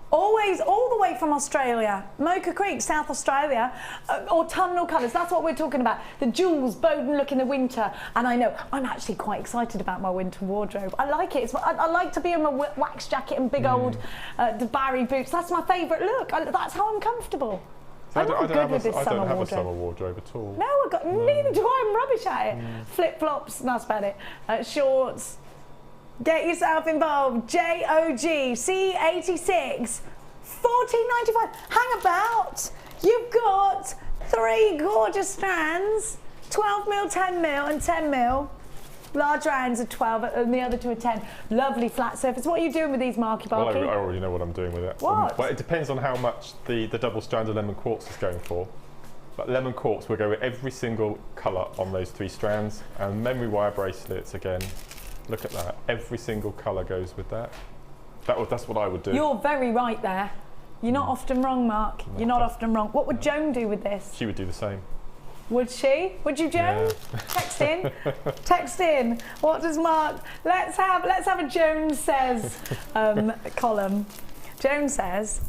Always, all the way from Australia, Mooka Creek, South Australia, autumnal colours, that's what we're talking about. The jewels, Bowden look in the winter. And I know, I'm actually quite excited about my winter wardrobe. I like it. I like to be in my wax jacket and big old Barry boots. That's my favourite look. That's how I'm comfortable. So I'm not good with this summer wardrobe. I don't have a summer wardrobe at all. No, neither do I. I'm rubbish at it. Flip-flops, that's about it. Shorts. Get yourself involved. JOG C86 $14.95. Hang about. You've got 3 gorgeous strands, 12mm, 10mm, and 10mm. Large rounds of 12 and the other 2 are 10. Lovely flat surface. What are you doing with these, Marky Barky? Well, I already know what I'm doing with it. What? Well, it depends on how much the double-stranded lemon quartz is going for. But lemon quartz will go with every single colour on those 3 strands. And memory wire bracelets, again, look at that. Every single colour goes with that. That's what I would do. You're very right there. You're not often wrong, Mark. You're not often wrong. What would Joan do with this? She would do the same. Would she? Would you, Joan? Yeah. Text in. Text in. What does Mark? Let's have a Joan says column. Joan says.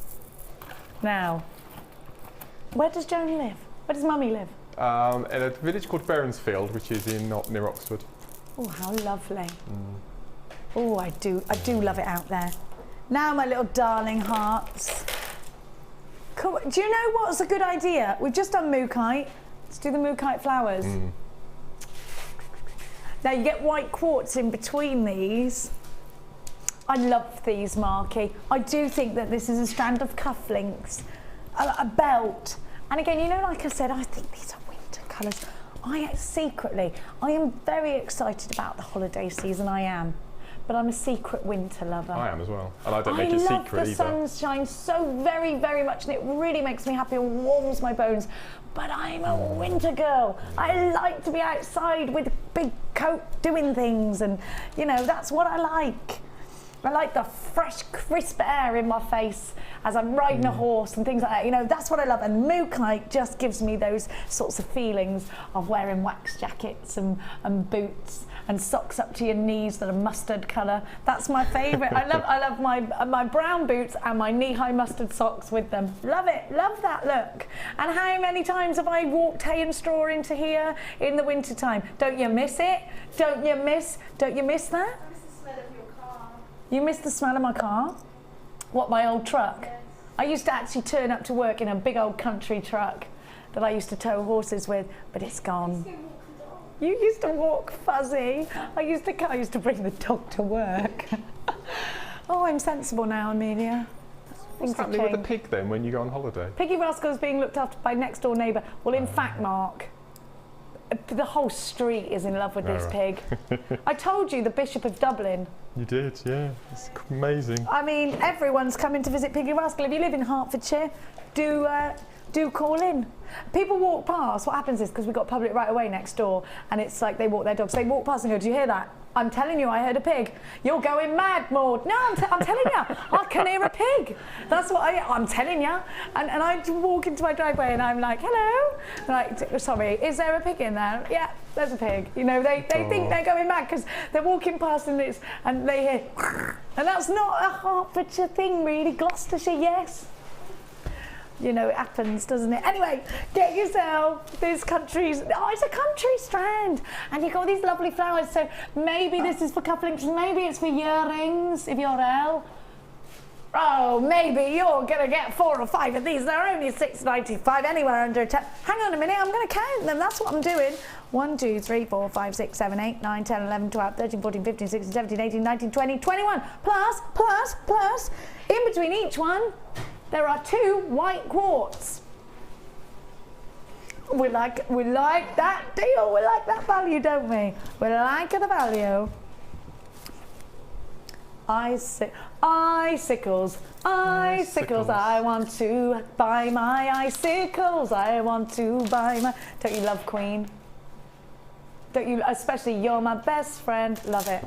Now, where does Joan live? Where does Mummy live? In a village called Berensfield, which is near Oxford. Oh, how lovely. Oh, I do love it out there. Now, my little darling hearts. Cool. Do you know what's a good idea? We've just done Mookite. Let's do the Mookite flowers. Now, you get white quartz in between these. I love these, Marky. I do think that this is a strand of cufflinks, a belt. And again, you know, like I said, I think these are winter colours. I am very excited about the holiday season, I am. But I'm a secret winter lover. I am as well. And I don't make it secret either. I love the sunshine so very, very much, and it really makes me happy and warms my bones. But I'm a winter girl. I like to be outside with a big coat doing things, and, you know, that's what I like. I like the fresh, crisp air in my face as I'm riding a horse and things like that. You know, that's what I love. And Mookite just gives me those sorts of feelings of wearing wax jackets and boots and socks up to your knees that are mustard colour. That's my favourite. I love my brown boots and my knee-high mustard socks with them. Love it. Love that look. And how many times have I walked hay and straw into here in the winter time? Don't you miss it? Don't you miss that? You miss the smell of my car? What, my old truck? Yes. I used to actually turn up to work in a big old country truck that I used to tow horses with, but it's gone. You used to walk fuzzy. I used to bring the dog to work. Oh, I'm sensible now, Amelia. What's happening with the pig then when you go on holiday? Piggy Rascal is being looked after by next door neighbour. Well, in fact, Mark, the whole street is in love with this pig. I told you, the Bishop of Dublin. You did, yeah. It's amazing. I mean, everyone's coming to visit Piggy Rascal. If you live in Hertfordshire, do call in. People walk past. What happens is, because we've got public right away next door, and it's like they walk their dogs. They walk past and go, "Do you hear that? I'm telling you, I heard a pig." "You're going mad, Maud." "No, I'm telling you, I can hear a pig." That's what I'm telling you. And I walk into my driveway and I'm like, "Hello." Like, "Sorry, is there a pig in there?" "Yeah, there's a pig." You know, they think they're going mad because they're walking past and they hear, and that's not a Hertfordshire thing, really. Gloucestershire, yes. You know, it happens, doesn't it? Anyway, get yourself this country's, it's a country strand. And you've got these lovely flowers. So maybe this is for cufflinks, maybe it's for earrings, if you're L. Oh, maybe you're going to get 4 or 5 of these. They're only $6.95, anywhere under 10. Hang on a minute, I'm going to count them. That's what I'm doing. 1, 2, 3, 4, 5, 6, 7, 8, 9, 10, 11, 12, 13, 14, 15, 16, 17, 18, 19, 20, 21. Plus. In between each one, there are 2 white quartz. We like that deal. We like that value, don't we? We like the value. Icicles. I want to buy my icicles. I want to buy my. Don't you love Queen? Don't you? Especially You're My Best Friend. Love it.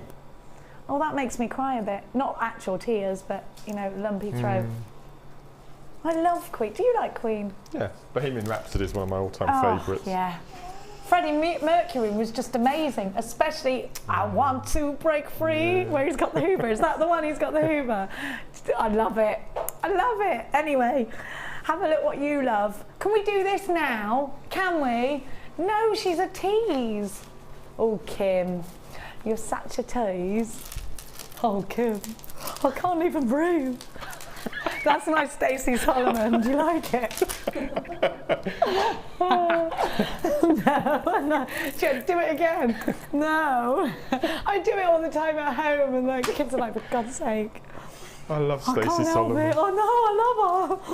Oh, that makes me cry a bit. Not actual tears, but you know, lumpy throat. I love Queen. Do you like Queen? Yeah, Bohemian Rhapsody is one of my all-time favourites. Yeah. Freddie Mercury was just amazing, especially I Want to Break Free, where he's got the Hoover. Is that the one he's got the Hoover? I love it. I love it. Anyway, have a look what you love. Can we do this now? Can we? No, she's a tease. Oh, Kim, you're such a tease. Oh, Kim, I can't even breathe. That's my Stacey Solomon. Do you like it? No. Do it again. No. I do it all the time at home, and the kids are like, "For God's sake." I love Stacey Solomon. Oh no, I love her.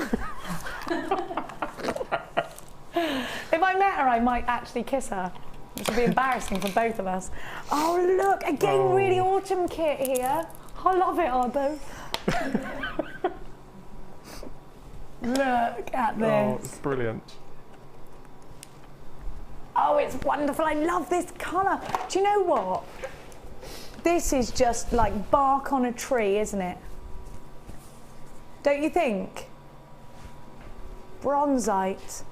If I met her, I might actually kiss her. Which would be embarrassing for both of us. Oh look, again, really autumn kit here. I love it, Ardo. Look at this. Oh, it's brilliant. Oh, it's wonderful. I love this colour. Do you know what? This is just like bark on a tree, isn't it? Don't you think? Bronzite.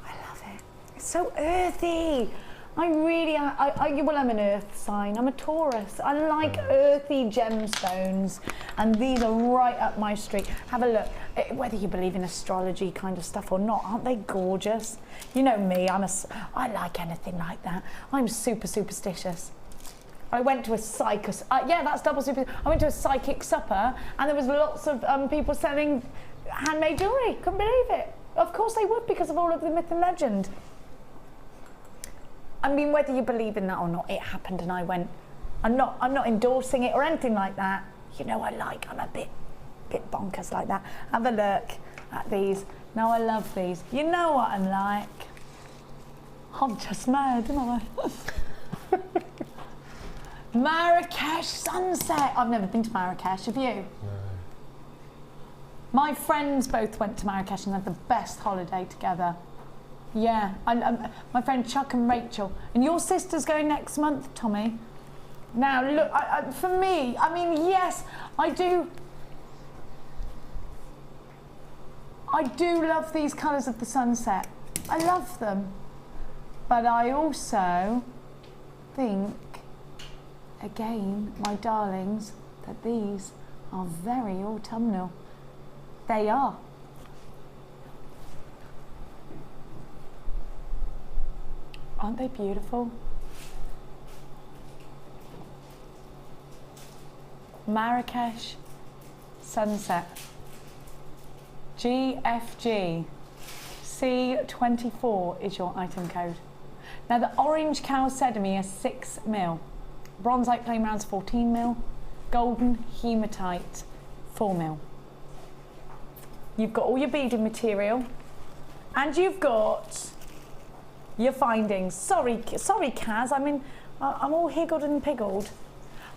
I love it. It's so earthy. Well, I'm an earth sign. I'm a Taurus. I like earthy gemstones, and these are right up my street. Have a look. Whether you believe in astrology kind of stuff or not, aren't they gorgeous? You know me. I like anything like that. I'm super superstitious. I went to a psychic. Yeah, that's double super. I went to a psychic supper, and there was lots of people selling handmade jewellery. Couldn't believe it. Of course they would, because of all of the myth and legend. I mean, whether you believe in that or not, it happened and I went. I'm not endorsing it or anything like that. You know, I'm a bit bonkers like that. Have a look at these. Now I love these. You know what I'm like. I'm just mad, aren't I? Marrakesh sunset. I've never been to Marrakesh, have you? No. My friends both went to Marrakesh and had the best holiday together. Yeah, my friend Chuck and Rachel. And your sister's going next month, Tommy. Now, look, for me, I mean, yes, I do love these colours of the sunset. I love them. But I also think, again, my darlings, that these are very autumnal. They are. Aren't they beautiful? Marrakesh sunset. GFG C24 is your item code. Now the orange chalcedony is 6mm, bronzite plain round's 14mm, golden hematite 4mm. You've got all your beading material, and you've got your findings. Sorry, Kaz. I mean, I'm all higgled and piggled.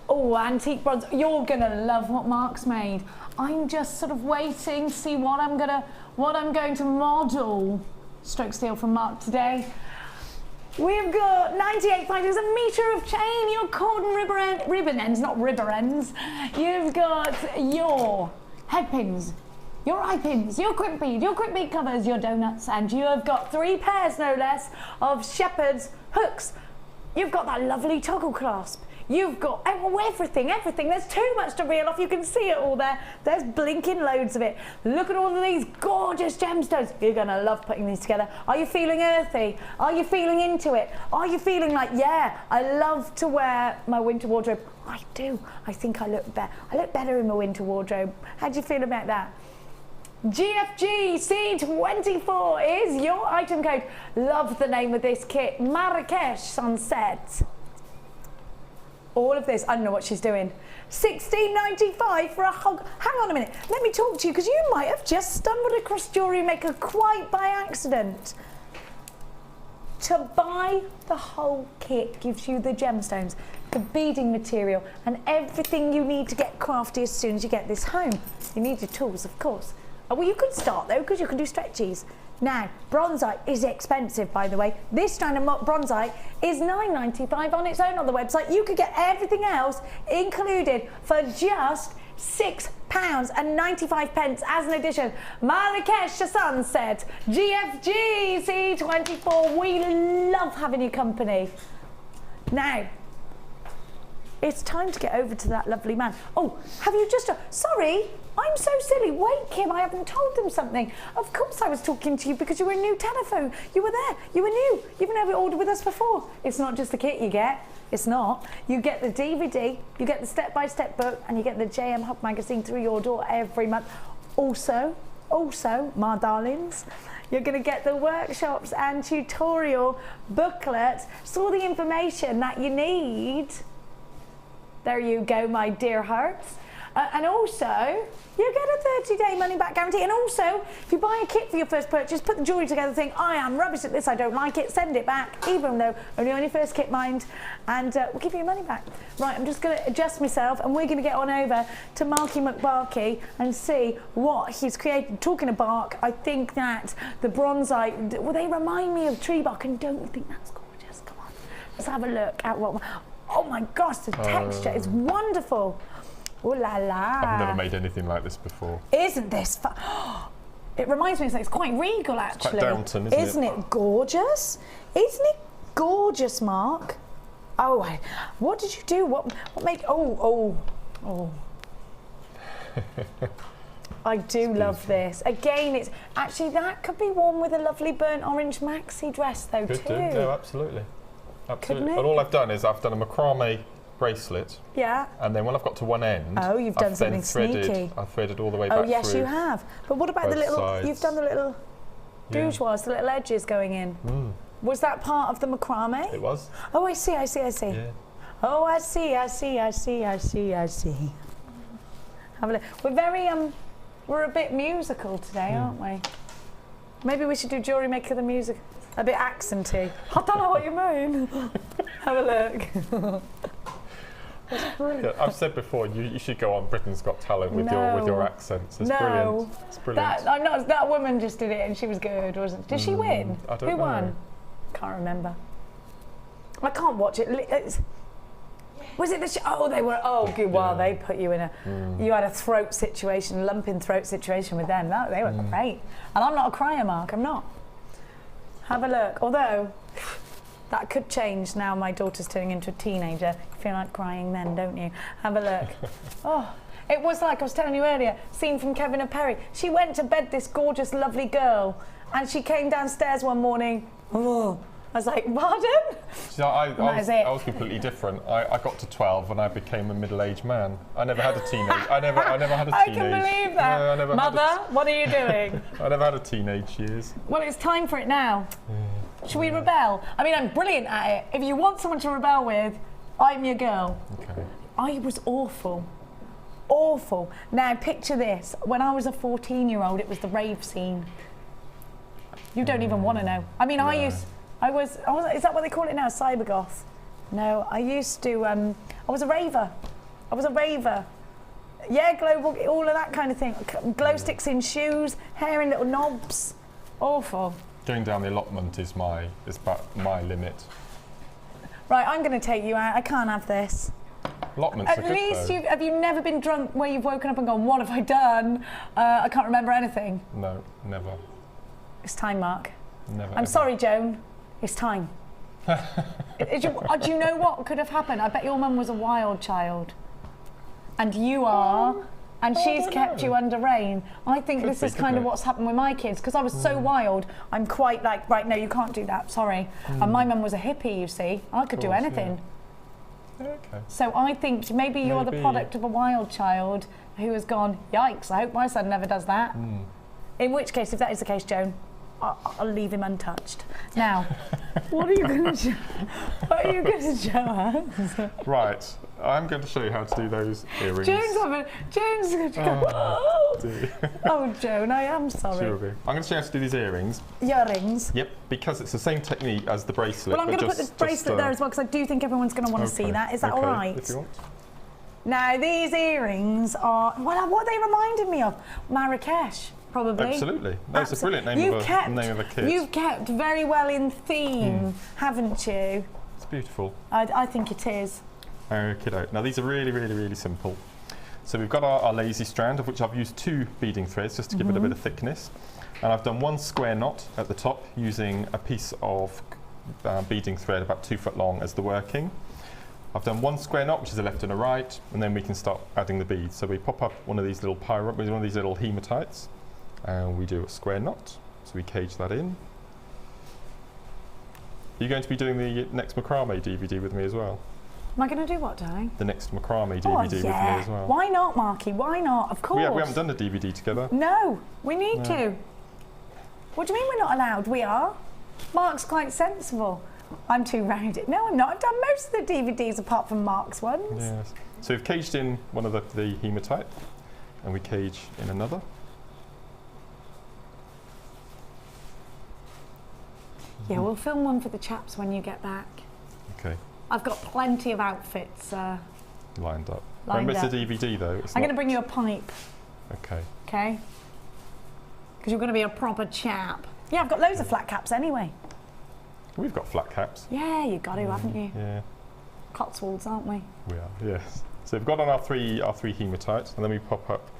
Oh, antique bronze. You're gonna love what Mark's made. I'm just sort of waiting to see what I'm going to model. Stroke steel from Mark today. We've got 98 findings, a metre of chain, your cordon ribbon ends, not ribber ends. You've got your head pins, your eye pins, your quick bead covers, your donuts, and you have got 3 pairs, no less, of shepherd's hooks. You've got that lovely toggle clasp. You've got everything. There's too much to reel off. You can see it all there. There's blinking loads of it. Look at all of these gorgeous gemstones. You're gonna love putting these together. Are you feeling earthy? Are you feeling into it? Are you feeling like, yeah, I love to wear my winter wardrobe? I do. I think I look better. I look better in my winter wardrobe. How do you feel about that? GFG C24 is your item code. Love the name of this kit. Marrakesh Sunset. All of this, I don't know what she's doing. $16.95 for a hog. Hang on a minute, let me talk to you, because you might have just stumbled across Jewellery Maker quite by accident. To buy the whole kit gives you the gemstones, the beading material, and everything you need to get crafty as soon as you get this home. You need your tools, of course. Oh, well, you can start though, because you can do stretchies. Now, bronzite is expensive, by the way. This strand of bronzite is $9.95 on its own on the website. You could get everything else included for just £6.95 as an addition. Marrakesh Sunset, GFG C24. We love having your company. Now, it's time to get over to that lovely man. Oh, have you just... Sorry, I'm so silly. Wait, Kim, I haven't told them something. Of course I was talking to you because you were a new telephone. You were there. You were new. You've never ordered with us before. It's not just the kit you get. It's not. You get the DVD, you get the step-by-step book, and you get the JM Hub magazine through your door every month. Also, my darlings, you're going to get the workshops and tutorial booklet. It's all the information that you need. There you go, my dear hearts. And also, you get a 30-day money-back guarantee. And also, if you buy a kit for your first purchase, put the jewellery together, think, I am rubbish at this, I don't like it, send it back, even though only on your first kit, mind, and we'll give you your money back. Right, I'm just going to adjust myself, and we're going to get on over to Marky McBarky and see what he's created. Talking of bark, I think that the bronzite, well, they remind me of tree bark, and don't you think that's gorgeous? Come on, let's have a look at what... Oh my gosh, the texture is wonderful. Ooh la la. I've never made anything like this before. Isn't this fun? It reminds me of something. It's quite regal, actually. It's quite Downton, isn't it? Isn't it gorgeous? Isn't it gorgeous, Mark? Oh, what did you do? What made... Oh. I do love this. Again, it's... Actually, that could be worn with a lovely burnt orange maxi dress, though, Could too. do. No, absolutely. Couldn't it? And all I've done is I've done a macrame bracelet. Yeah. And then when I've got to one end, oh, you've done something sneaky. I've threaded all the way back through. Oh, yes, you have. But what about the little... sides. You've done the little bourgeois, the little edges going in. Was that part of the macrame? It was. Oh, I see. Yeah. Oh, I see. Have a look. We're very, we're a bit musical today, aren't we? Maybe we should do Jewellery Maker the music. A bit accenty. I don't know what you mean. Have a look. That's brilliant. Yeah, I've said before, you should go on Britain's Got Talent with your accents. It's brilliant. It's brilliant. That woman just did it and she was good, wasn't? Did she win? I don't know. Who won? Can't remember. I can't watch it. Was it the oh, they were. Oh, good. Well, they put you in a. You had a throat situation, lumping throat situation with them. No, they were great. And I'm not a crier, Mark. I'm not. Have a look. Although that could change now. My daughter's turning into a teenager. You feel like crying then, don't you? Have a look. Oh, it was like I was telling you earlier. Scene from Kevin and Perry. She went to bed, this gorgeous, lovely girl, and she came downstairs one morning. Oh, I was like, pardon? See, I That is it. was completely different. I got to 12 and I became a middle-aged man. I never had a teenage. I never had a I teenage. can believe that. No, I never had Mother, what are you doing? I never had a teenage years. Well, it's time for it now. Should we rebel? I mean, I'm brilliant at it. If you want someone to rebel with, I'm your girl. Okay. I was awful. Awful. Now, picture this. When I was a 14-year-old, it was the rave scene. You don't even want to know. I mean, I was, is that what they call it now? Cybergoth? No, I used to, I was a raver. Yeah, global, all of that kind of thing. Glow sticks in shoes, hair in little knobs. Awful. Going down the allotment is about my limit. Right, I'm going to take you out. I can't have this. Allotments are At good, least though. have you never been drunk where you've woken up and gone, what have I done? I can't remember anything. No, never. It's time, Mark. Never. I'm ever. sorry, Joan. It's time. Do you know what could have happened? I bet your mum was a wild child. And you are. And she's kept you under rein. I think this is kind of what's happened with my kids, because I was so wild, I'm quite like, right, no, you can't do that, sorry. And my mum was a hippie, you see. I could do anything. Yeah. Okay. So I think maybe you're the product of a wild child who has gone, yikes, I hope my son never does that. In which case, if that is the case, Joan, I'll leave him untouched. Now, what are you going to show us? Right, I'm going to show you how to do those earrings. Joan's going to go, oh, Joan, I am sorry. Sure. I'm going to show you how to do these earrings. Earrings. Yep, because it's the same technique as the bracelet. Well, I'm going to put the bracelet there as well, because I do think everyone's going to want to see that. Is that all right? If you want. Now, these earrings are, well, what are they reminding me of? Marrakesh. Probably. Absolutely. That's a brilliant name of a kit. You've kept very well in theme, haven't you? It's beautiful. I think it is. Okay. Now these are really, really, really simple. So we've got our lazy strand, of which I've used 2 beading threads just to give it a bit of thickness. And I've done 1 square knot at the top using a piece of beading thread about 2 foot long as the working. I've done 1 square knot, which is a left and a right, and then we can start adding the beads. So we pop up one of these little hematites. And we do a square knot, so we cage that in. Are you going to be doing the next Macrame DVD with me as well? Am I going to do what, darling? The next Macrame DVD with me as well. Why not, Marky? Why not? Of course. We haven't done the DVD together. No, we need to. What do you mean we're not allowed? We are. Mark's quite sensible. I'm too rounded. No, I'm not. I've done most of the DVDs apart from Mark's ones. Yes. So we've caged in one of the hematite, and we cage in another. Yeah, we'll film one for the chaps when you get back. Okay. I've got plenty of outfits lined up. lined Remember, up. it's a DVD though. I'm going to bring you a pipe. Okay. Okay? Because you're going to be a proper chap. Yeah, I've got loads of flat caps anyway. We've got flat caps. Yeah, you've got to, haven't you? Yeah. Cotswolds, aren't we? We are, yes. So we've got on our three hematites, and then we pop up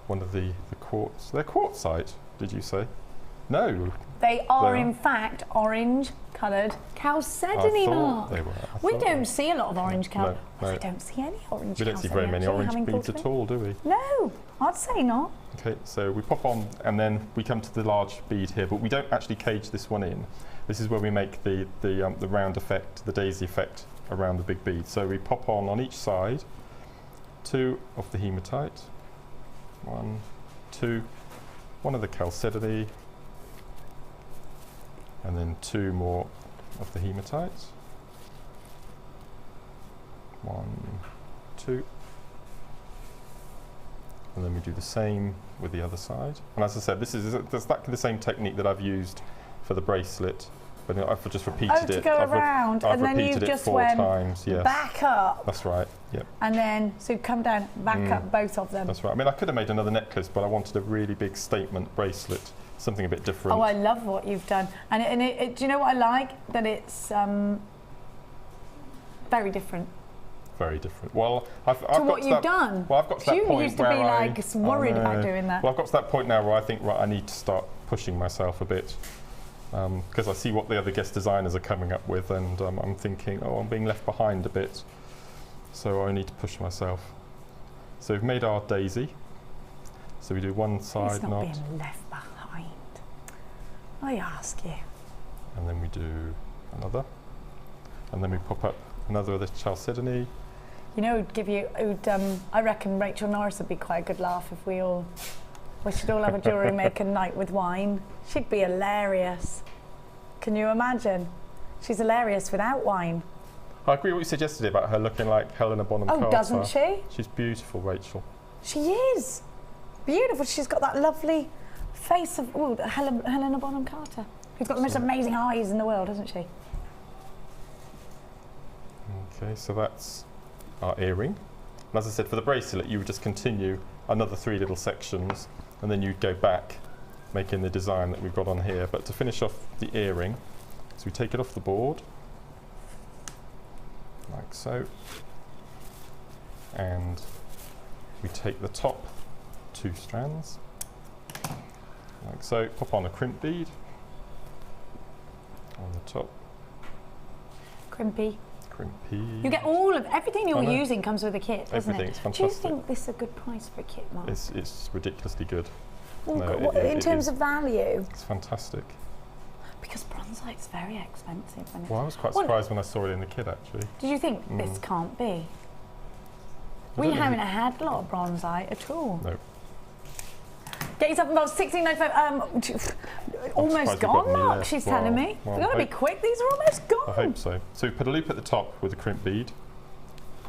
one of the quartz. They're quartzite, did you say? No. They are in fact orange coloured chalcedony, Mark. They were. We don't see a lot of orange chalcedony. No. I don't see any orange We don't see very many orange beads at all, do we? No, I'd say not. Okay, so we pop on, and then we come to the large bead here, but we don't actually cage this one in. This is where we make the round effect, the daisy effect around the big bead. So we pop on each side 2 of the hematite, 1, 2, 1 of the chalcedony, and then 2 more of the hematite. 1, 2. And then we do the same with the other side. And as I said, that's exactly the same technique that I've used for the bracelet, but I've just repeated it. To go around, I've and then you repeated it just 4 went times. Yes. back up. That's right. Yep. And then, so come down, back up both of them. That's right. I mean, I could have made another necklace, but I wanted a really big statement bracelet, something a bit different. Oh, I love what you've done. And it, do you know what I like? That it's very different. Very different. Well, I've to got what to you've that, done. Well, I've got to that you point used to where be like worried about doing that. Well, I've got to that point now where I think, right, I need to start pushing myself a bit, because I see what the other guest designers are coming up with, and I'm thinking, oh, I'm being left behind a bit, so I need to push myself. So we've made our daisy. So we do one side it's not knot. being left behind. I ask you. And then we do another. And then we pop up another of this chalcedony. You know, I reckon Rachel Norris would be quite a good laugh if we should all have a Jewellery Maker night with wine. She'd be hilarious. Can you imagine? She's hilarious without wine. I agree with what you said yesterday about her looking like Helena Bonham Carter. Oh, doesn't she? She's beautiful, Rachel. She is. Beautiful. She's got that lovely face of Helena Bonham Carter, who's got the most amazing eyes in the world, hasn't she? Okay, so that's our earring. And as I said, for the bracelet, you would just continue another 3 little sections, and then you'd go back, making the design that we've got on here. But to finish off the earring, so we take it off the board, like so, and we take the top 2 strands, like so, pop on a crimp bead on the top. Crimpy. Crimpy. You get all of everything you're using comes with a kit, doesn't Everything's it? fantastic. Do you think this is a good price for a kit, Mark? It's ridiculously good. Well, No, in terms of value? It's fantastic. Because Bronzite's very expensive. Well, I was quite surprised when I saw it in the kit, actually. Did you think this can't be? We haven't had a lot of Bronzite at all. No. Get yourself involved. 16.95. Almost gone, Mark. She's telling me. Well, We've got to be quick. These are almost gone. I hope so. So we put a loop at the top with a crimp bead,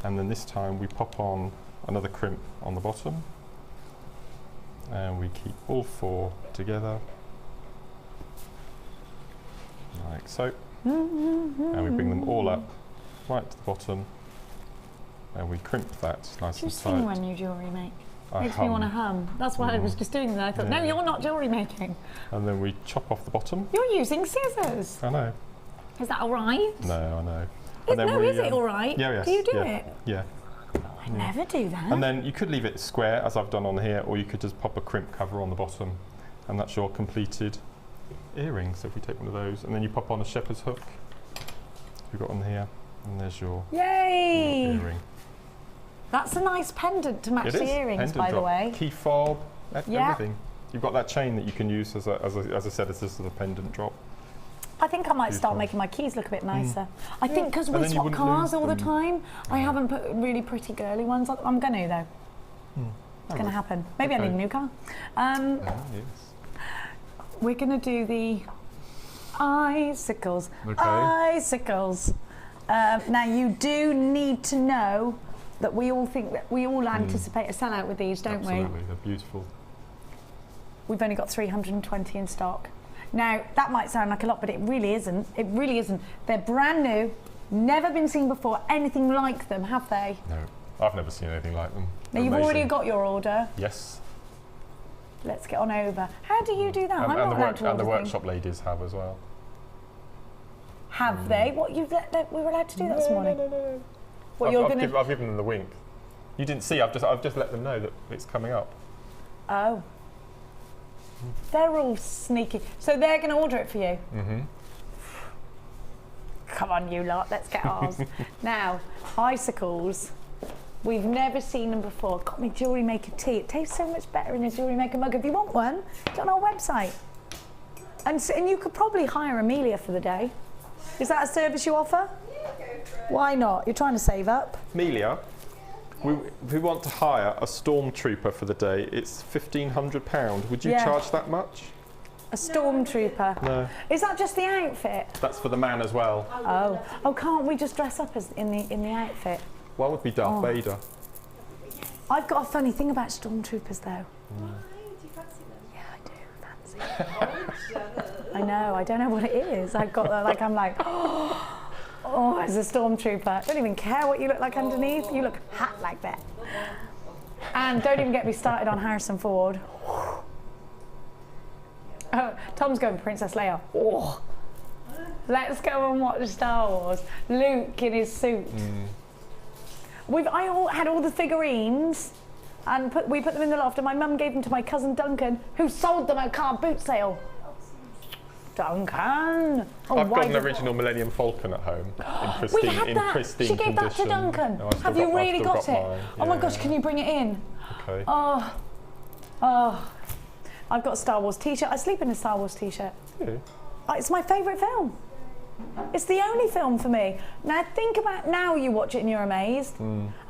and then this time we pop on another crimp on the bottom, and we keep all 4 together, like so. And we bring them all up right to the bottom, and we crimp that nice Do you and sing tight. when you jewellery make? I Makes me want to hum. That's why I was just doing that. I thought, no, you're not jewellery making. And then we chop off the bottom. You're using scissors. I know. Is that all right? No, I know. Is it all right? Yeah, yes. Do you do yeah, it? Yeah. I never do that. And then you could leave it square, as I've done on here, or you could just pop a crimp cover on the bottom, and that's your completed earring. So if we take one of those, and then you pop on a shepherd's hook, you've got on here, and there's your earring. That's a nice pendant to match the earrings, by the way. Key fob, everything. You've got that chain that you can use as I said, as just a pendant drop. I think I might start making my keys look a bit nicer. I think because we swap cars all the time, I haven't put really pretty girly ones on. I'm going to, though. It's going to happen. Maybe I need a new car. We're going to do the icicles. Icicles. Now, you do need to know that we all anticipate a sellout with these, don't we? Absolutely, they're beautiful. We've only got 320 in stock. Now, that might sound like a lot, but it really isn't. It really isn't. They're brand new, never been seen before, anything like them, have they? No, I've never seen anything like them. Now, you've already got your order. Yes. Let's get on over. How do you do that? I'm not allowed to order And the things. workshop ladies have as well. Have they? What, we were allowed to do that this morning? No. What, I've given them the wink. You didn't see, I've just let them know that it's coming up. Oh. They're all sneaky. So they're going to order it for you? Mm-hmm. Come on, you lot, let's get ours. Now, icicles. We've never seen them before. Got me Jewellery Maker tea. It tastes so much better in a Jewellery Maker mug. If you want one, get on our website. And you could probably hire Amelia for the day. Is that a service you offer? Yeah, go for it. Why not? You're trying to save up. Amelia, we want to hire a stormtrooper for the day. It's £1,500. Would you charge that much? A stormtrooper? No. Is that just the outfit? That's for the man as well. Oh, can't we just dress up as in the outfit? One would be Darth Vader. I've got a funny thing about stormtroopers, though. Why? Do you fancy them? Yeah, I do fancy them. I know. I don't know what it is. I've got I'm like, oh, as a stormtrooper. Don't even care what you look like underneath. You look hot like that. And don't even get me started on Harrison Ford. Oh, Tom's going Princess Leia. Oh. Let's go and watch Star Wars. Luke in his suit. I had all the figurines, and we put them in the loft, and my mum gave them to my cousin Duncan, who sold them at a car boot sale. Duncan! Oh, I've got an original Millennium Falcon at home in pristine She gave that to Duncan. No, Have you really got it? Mine. Oh my gosh, can you bring it in? Okay. Oh, I've got a Star Wars t-shirt. I sleep in a Star Wars t-shirt. Yeah. It's my favourite film. It's the only film for me. Now think about now you watch it and you're amazed.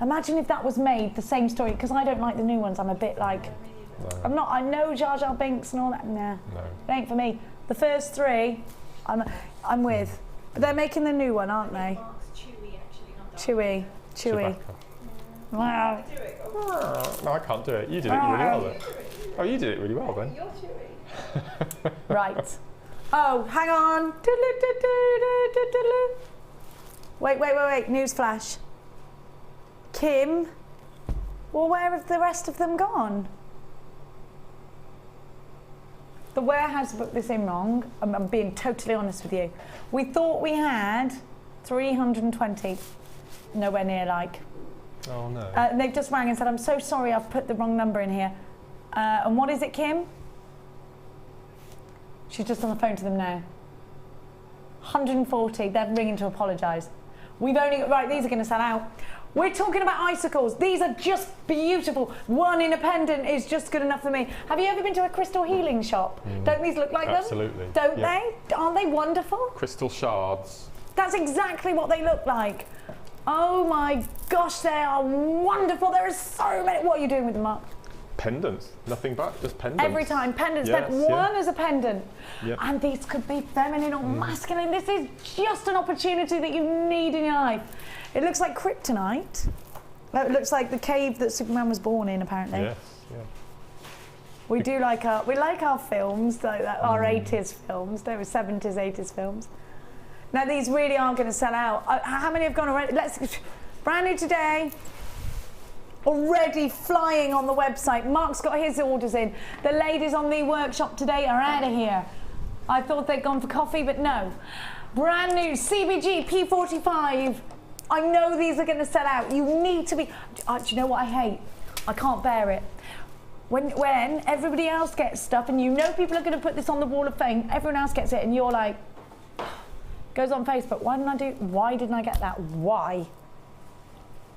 Imagine if that was made, the same story, because I don't like the new ones. I'm a bit like, I know Jar Jar Binks and all that. Nah, it ain't for me. The first three, I'm with. But they're making the new one, aren't they? Chewy. Wow. No, I can't do it. You did it really well then. Oh, you did it really well then. You're chewy. Right. Oh, hang on. Wait. Newsflash. Kim. Well, where have the rest of them gone? The warehouse booked this in wrong. I'm being totally honest with you. We thought we had 320. Nowhere near like. Oh no. And they've just rang and said, I'm so sorry, I've put the wrong number in here. And what is it, Kim? She's just on the phone to them now. 140, they're ringing to apologise. We've only got, right, these are going to sell out. We're talking about icicles. These are just beautiful. One independent is just good enough for me. Have you ever been to a crystal healing shop? Don't these look like Absolutely. them? Don't they? Aren't they wonderful? Crystal shards. That's exactly what they look like. Oh my gosh, they are wonderful. There are so many. What are you doing with them, Mark? Pendants, nothing but just pendants. Every time, pendants. Yes, one as a pendant. Yep. And these could be feminine or masculine. This is just an opportunity that you need in your life. It looks like kryptonite. It looks like the cave that Superman was born in, apparently. Yes, yeah. We do like our films, like our 80s films. They were 70s, 80s films. Now these really are going to sell out. How many have gone already? Brand new today. Already flying on the website. Mark's got his orders in. The ladies on the workshop today are out of here. I thought they'd gone for coffee, but no. Brand new CBG P45. I know these are going to sell out. You need to be. Do you know what I hate? I can't bear it. When everybody else gets stuff, and you know people are going to put this on the wall of fame. Everyone else gets it, and you're like, goes on Facebook. Why didn't I get that? Why?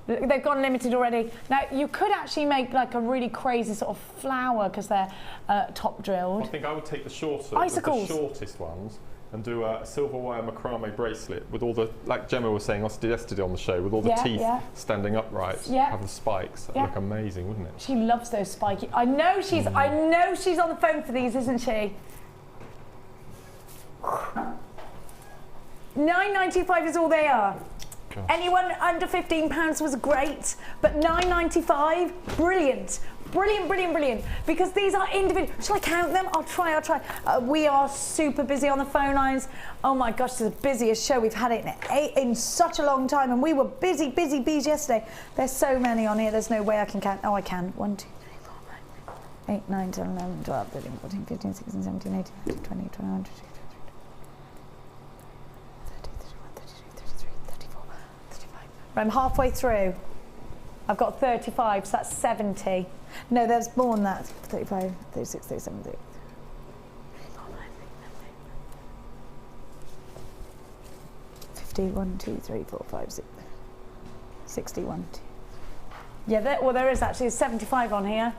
They've gone limited already. Now, you could actually make like a really crazy sort of flower because they're top drilled. I think I would take the shortest ones and do a silver wire macrame bracelet with all the, like Gemma was saying yesterday on the show, with all the teeth standing upright, have the spikes. That'd look amazing, wouldn't it? She loves those spiky. I know she's on the phone for these, isn't she? £9.95 is all they are. Gosh. Anyone under £15 was great, but £9.95, brilliant. Brilliant. Because these are individual. Shall I count them? I'll try. We are super busy on the phone lines. Oh my gosh, this is the busiest show we've had in such a long time, and we were busy bees yesterday. There's so many on here, there's no way I can count. Oh, I can. 1, 2, 3, 4, 5, 8, 9, 10, 11, 12, 13, 14, 15, 16, 17, 18, 19, 20, 21, 22, 23, 31, 32, 33, 34, 35. I'm halfway through. I've got 35, so that's 70. No, there's more than that. 35, 36, 37, 38. 51, 2, 3, 4, 5, 6. 61. Yeah, there is actually 75 on here.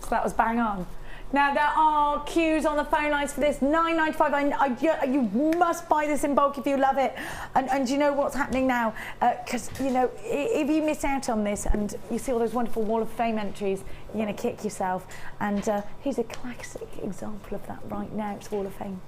So that was bang on. Now there are queues on the phone lines for this. $9.95. You must buy this in bulk if you love it. And you know what's happening now? Because you know, if you miss out on this and you see all those wonderful Wall of Fame entries, you're going to kick yourself. And here's a classic example of that right now. It's Wall of Fame.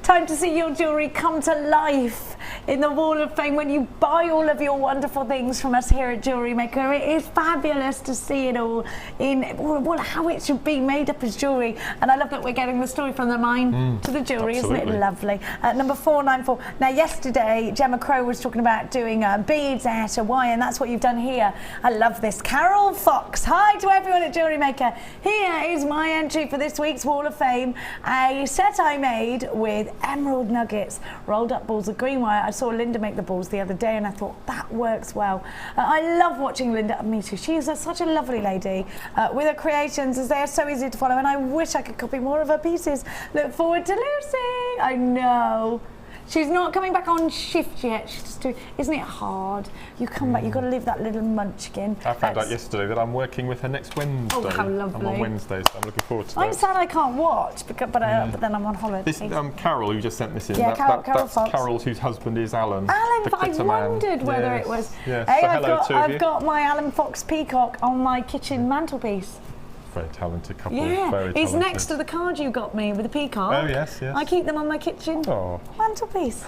Time to see your jewellery come to life. in the Wall of Fame when you buy all of your wonderful things from us here at Jewellery Maker. It is fabulous to see it all in how it should be made up as jewellery. And I love that we're getting the story from the mine to the jewellery, isn't it lovely? Number 494. Now, yesterday, Gemma Crow was talking about doing beads out of wire, and that's what you've done here. I love this. Carol Fox. Hi to everyone at Jewellery Maker. Here is my entry for this week's Wall of Fame. A set I made with emerald nuggets, rolled up balls of green wire. I saw Linda make the balls the other day and I thought that works well. I love watching Linda, me too. She is such a lovely lady with her creations, as they are so easy to follow, and I wish I could copy more of her pieces. Look forward to Lucy. I know. She's not coming back on shift yet. She's just doing, isn't it hard? You come back, you've got to leave that little munchkin. I found out yesterday that I'm working with her next Wednesday. Oh, how lovely. I'm on Wednesday, so I'm looking forward to that. I'm sad I can't watch, but then I'm on holiday. This Carol, who just sent this in, yeah, Carol Fox. Carol's whose husband is Alan. Alan, I wondered whether it was. Yes. Hey, So hello to I've got my Alan Fox Peacock on my kitchen mantelpiece. Very talented couple. Yeah, very it's talented. Next to the card you got me with the peacock. Oh yes, yes. I keep them on my kitchen mantelpiece.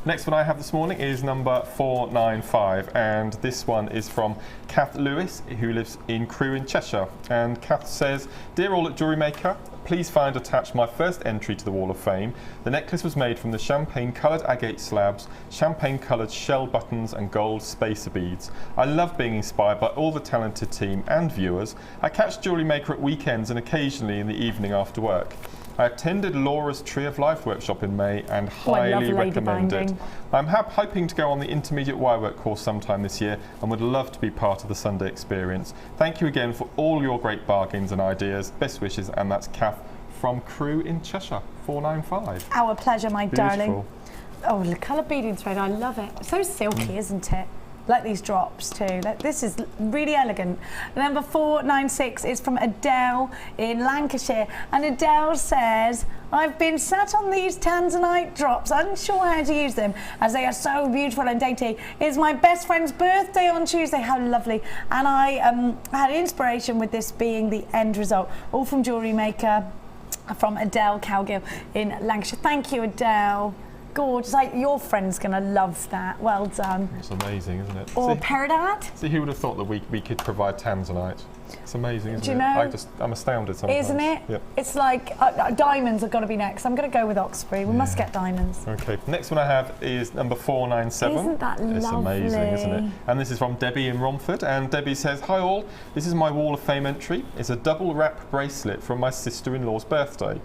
Next one I have this morning is number 495, and this one is from Kath Lewis, who lives in Crewe in Cheshire. And Kath says, "Dear all at Jewellery Maker, please find attached my first entry to the Wall of Fame. The necklace was made from the champagne-coloured agate slabs, champagne-coloured shell buttons and gold spacer beads. I love being inspired by all the talented team and viewers. I catch Jewellery Maker at weekends and occasionally in the evening after work. I attended Laura's Tree of Life workshop in May and highly recommend it. I'm hoping to go on the intermediate wirework course sometime this year and would love to be part of the Sunday experience. Thank you again for all your great bargains and ideas. Best wishes." And that's Kath from Crewe in Cheshire, 495. Our pleasure, my darling. Beautiful. Oh, the colour beading thread, I love it. It's so silky, isn't it? Like these drops too. This is really elegant. Number 496 is from Adele in Lancashire, and Adele says, "I've been sat on these tanzanite drops, unsure how to use them, as they are so beautiful and dainty. It's my best friend's birthday on Tuesday." How lovely. And I had inspiration with this being the end result. All from Jewellery Maker, from Adele Cowgill in Lancashire. Thank you, Adele. Gorgeous. Like, your friend's going to love that. Well done. It's amazing, isn't it? Or peridot. See, who would have thought that we could provide tanzanite? It's amazing, isn't Do you it? know? I'm astounded sometimes. Isn't it? Yep. It's like diamonds have got to be next. I'm going to go with Oxbury. We must get diamonds. Okay, next one I have is number 497. Isn't that lovely? It's amazing, isn't it? And this is from Debbie in Romford, and Debbie says, "Hi all, this is my Wall of Fame entry. It's a double wrap bracelet from my sister-in-law's birthday.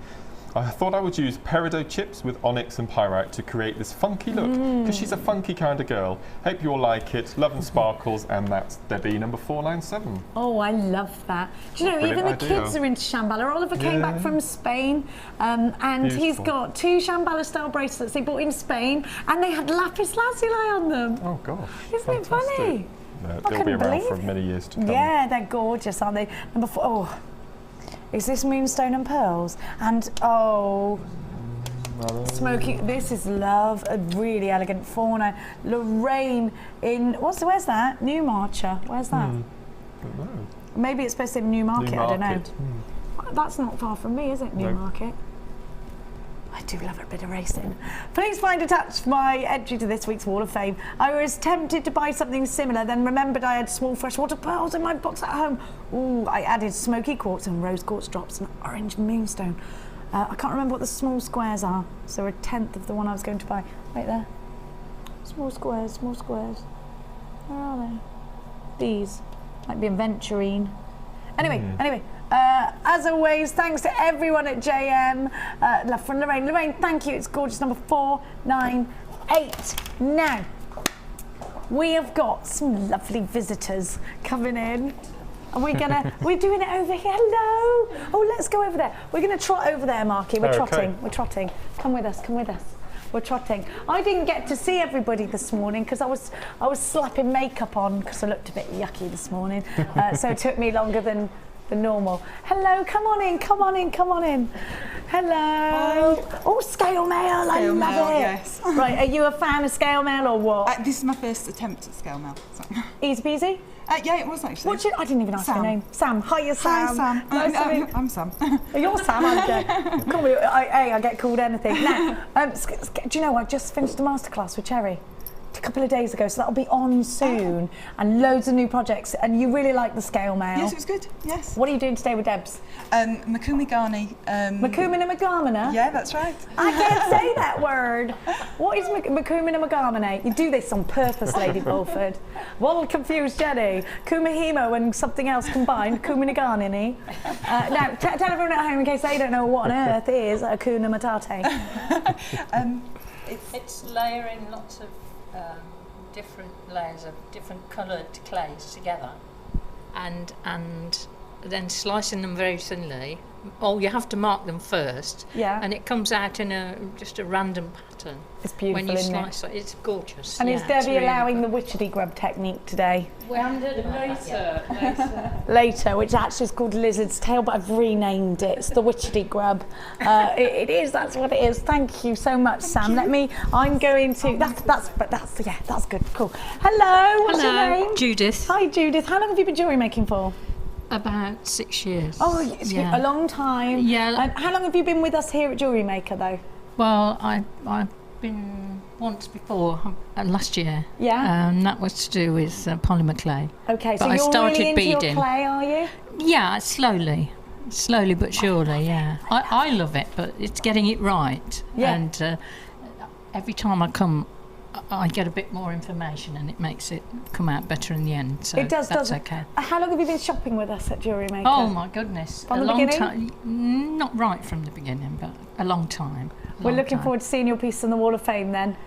I thought I would use peridot chips with onyx and pyrite to create this funky look, because she's a funky kind of girl. Hope you all like it. Love and sparkles." And that's Debbie, number 497. Oh, I love that. Do you know, even the kids are into Shambhala. Oliver came back from Spain, and Beautiful. he's got 2 Shambhala style bracelets they bought in Spain, and they had lapis lazuli on them. Oh gosh. Isn't it funny? They'll be around for many years to come. Yeah, they're gorgeous, aren't they? Number 4. Oh. Is this moonstone and pearls? And smoky. This is love. A really elegant fauna. Lorraine in where's that? Newmarket. Where's that? Don't know. Maybe it's supposed to be Newmarket. I don't know. Newmarket. That's not far from me, is it? Newmarket. I do love a bit of racing. Please find attached my entry to this week's Wall of Fame. I was tempted to buy something similar, then remembered I had small freshwater pearls in my box at home. Ooh, I added smoky quartz and rose quartz drops and orange moonstone. I can't remember what the small squares are, so a tenth of the one I was going to buy. Right there. Small squares, small squares. Where are they? These. Might be aventurine. Anyway. As always, thanks to everyone at JM. Love from Lorraine. Lorraine, thank you. It's gorgeous. Number 498. Now, we have got some lovely visitors coming in. And we're doing it over here. Hello. Oh, let's go over there. We're going to trot over there, Marky. We're trotting. Okay. We're trotting. Come with us. We're trotting. I didn't get to see everybody this morning because I was slapping makeup on because I looked a bit yucky this morning. So it took me longer than normal. Hello, come on in. Hello. Hi. Oh, scale mail, I love it. Yes. Right, are you a fan of scale mail or what? This is my first attempt at scale mail. So. Easy peasy? Yeah, it was actually. I didn't even ask your Sam. name. Sam. Hiya, Sam. Hi, Sam. Nice to meet- I'm Sam. You're Sam. Call me. I get called anything. Now, do you know I just finished a masterclass with Cherry a couple of days ago, so that'll be on soon, and loads of new projects. And you really like the scale mail. Yes, it was good. Yes. What are you doing today with Debs? Makumigani. Makumina Magamana? Yeah, that's right. I can't say that word. What is Makumina Magamana? You do this on purpose, Lady Bulford. What'll confuse Jenny? Kumihimo and something else combined, Kuminagani. Now, tell everyone at home, in case they don't know what on earth is a Kuna Matate. It's layering lots of different layers of different coloured clays together, and then slicing them very thinly. Oh, you have to mark them first. Yeah. And it comes out in just a random pattern. It's beautiful, when you isn't slice it? It's gorgeous. And yeah, is Debbie allowing the witchetty grub technique today? Later, which actually is called Lizard's Tail, but I've renamed it. It's the witchetty grub. It is. That's what it is. Thank you so much, Sam. I'm going to. That's good. Cool. Hello. What's your name? Judith. Hi, Judith. How long have you been jewellery making for? About 6 years. Oh, it's a long time. Yeah. How long have you been with us here at Jewellery Maker, though? Well, I've been once before, last year. Yeah. That was to do with polymer clay. Okay, so but I you're started really into beading. your clay, are you? Yeah, slowly but surely. Yeah, I love it, but it's getting it right. Yeah. And every time I come, I get a bit more information, and it makes it come out better in the end. So It does, that's doesn't okay. How long have you been shopping with us at Jewellery Maker? Oh my goodness, From a the long beginning? time. Not right from the beginning, but a long time. We're looking forward to seeing your piece on the Wall of Fame then. Do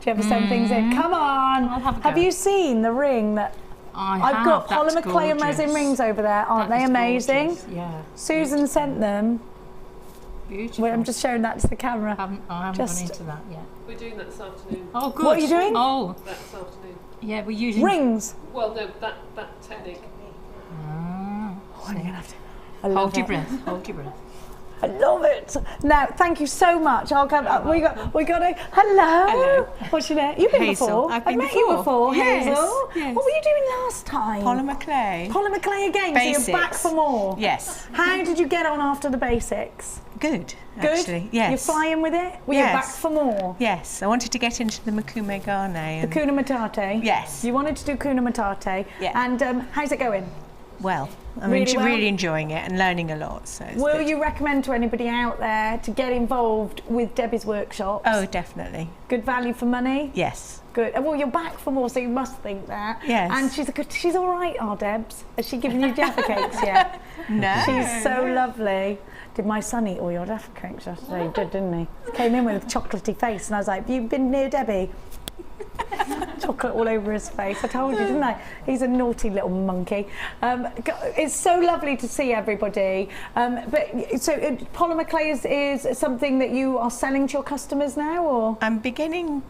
you ever send things in? Come on! I'll have a go. Have you seen the ring that I've got? That's Polymer clay and resin gorgeous. rings over there, aren't That they is amazing? gorgeous, yeah. Susan sent them. Beautiful. Wait, I'm just showing that to the camera. I haven't gone into that yet. We're doing that this afternoon. Oh, good. What are you doing? Oh, That this afternoon. yeah, we're using Rings. Well, no, that technique. I'm gonna have to. Hold your breath. Hold your breath. I love it. Now, thank you so much. I'll come. We got a. Hello. What's your name? You've been Hazel. before. I've been met you before. before, Yes, Hazel. yes. What were you doing last time? Polymer clay. Polymer clay again. Basics. So you're back for more. Yes. How did you get on after the basics? Good. Good. Actually, yes. You're flying with it. Were you Yes. back for more? Yes. I wanted to get into the Makume Gane. The Kuna Matate. Yes. You wanted to do Kuna Matate. Yeah. And how's it going? Well, I'm Really well? really enjoying it and learning a lot. So it's Will good. you recommend to anybody out there to get involved with Debbie's workshops? Oh, definitely. Good value for money? Yes. Good. Well, you're back for more, so you must think that. Yes. And she's all right, our Debs. Has she given you Jaffa cakes yet? No. She's so lovely. Did my son eat all your Jaffa cakes yesterday? He did, didn't he? Came in with a chocolatey face, and I was like, have you been near Debbie? Chocolate all over his face. I told you, didn't I? He's a naughty little monkey. It's so lovely to see everybody. Polymer clay is something that you are selling to your customers now, or? I'm beginning.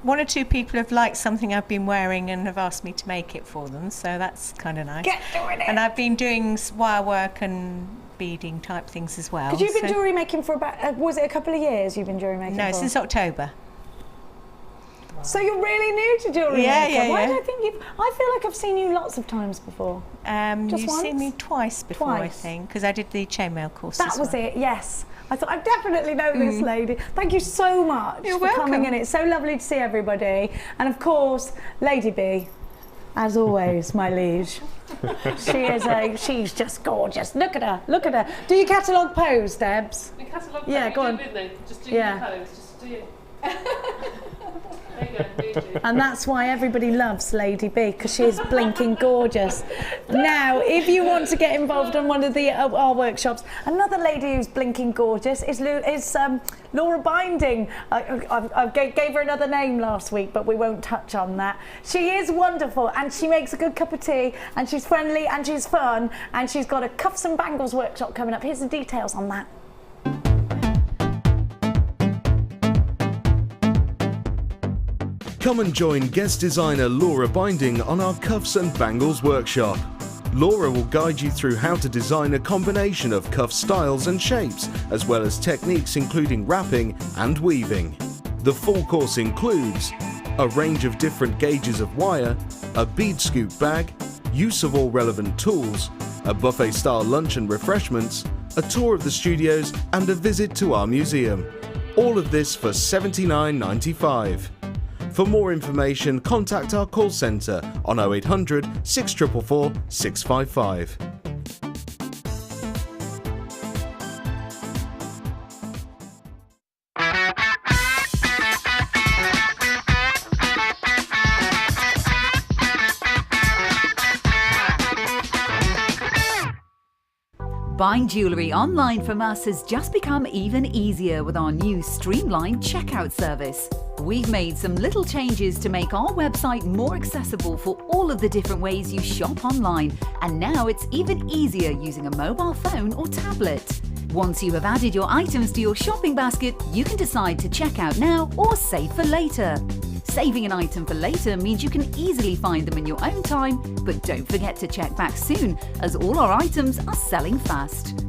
One or two people have liked something I've been wearing and have asked me to make it for them, so that's kind of nice. Get doing it. And I've been doing wire work and beading type things as well. Because you've been jewellery making for about, was it a couple of years you've been jewellery making No, for? since October. So you're really new to jewellery making? Yeah. Why do I think I feel like I've seen you lots of times before. You've once? seen me twice before, I Twice. think, because I did the chainmail course That as was well. it, yes. I thought, I definitely know this lady. Thank you so much You're for coming welcome. in. It's so lovely to see everybody. And of course, Lady B, as always, my liege. She's just gorgeous. Look at her. Do your catalogue pose, Debs? The catalogue Yeah, go on. Just do Yeah. your pose. Just do it. There you go, do. And that's why everybody loves Lady B, because she's blinking gorgeous. Now, if you want to get involved in one of our workshops, another lady who's blinking gorgeous is Laura Binding. I gave her another name last week, but we won't touch on that. She is wonderful, and she makes a good cup of tea, and she's friendly, and she's fun, and she's got a cuffs and bangles workshop coming up. Here's the details on that. Come and join guest designer Laura Binding on our Cuffs and Bangles workshop. Laura will guide you through how to design a combination of cuff styles and shapes, as well as techniques including wrapping and weaving. The full course includes a range of different gauges of wire, a bead scoop bag, use of all relevant tools, a buffet-style lunch and refreshments, a tour of the studios and a visit to our museum. All of this for $79.95. For more information, contact our call centre on 0800 644 655. Buying jewellery online from us has just become even easier with our new streamlined checkout service. We've made some little changes to make our website more accessible for all of the different ways you shop online, and now it's even easier using a mobile phone or tablet. Once you have added your items to your shopping basket, you can decide to check out now or save for later. Saving an item for later means you can easily find them in your own time, but don't forget to check back soon, as all our items are selling fast.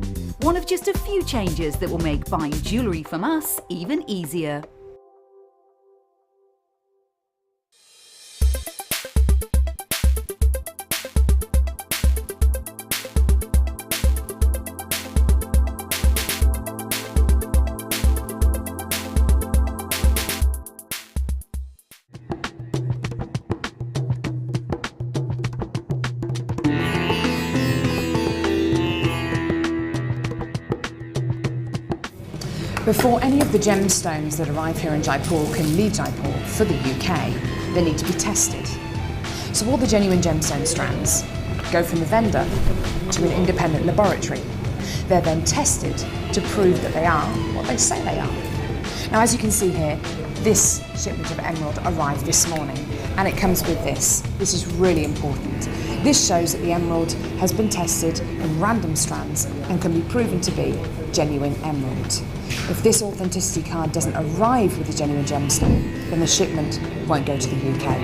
One of just a few changes that will make buying jewellery from us even easier. Before any of the gemstones that arrive here in Jaipur can leave Jaipur for the UK, they need to be tested. So all the genuine gemstone strands go from the vendor to an independent laboratory. They're then tested to prove that they are what they say they are. Now, as you can see here, this shipment of emerald arrived this morning, and it comes with this. This is really important. This shows that the emerald has been tested in random strands and can be proven to be genuine emerald. If this authenticity card doesn't arrive with a genuine gemstone, then the shipment won't go to the UK.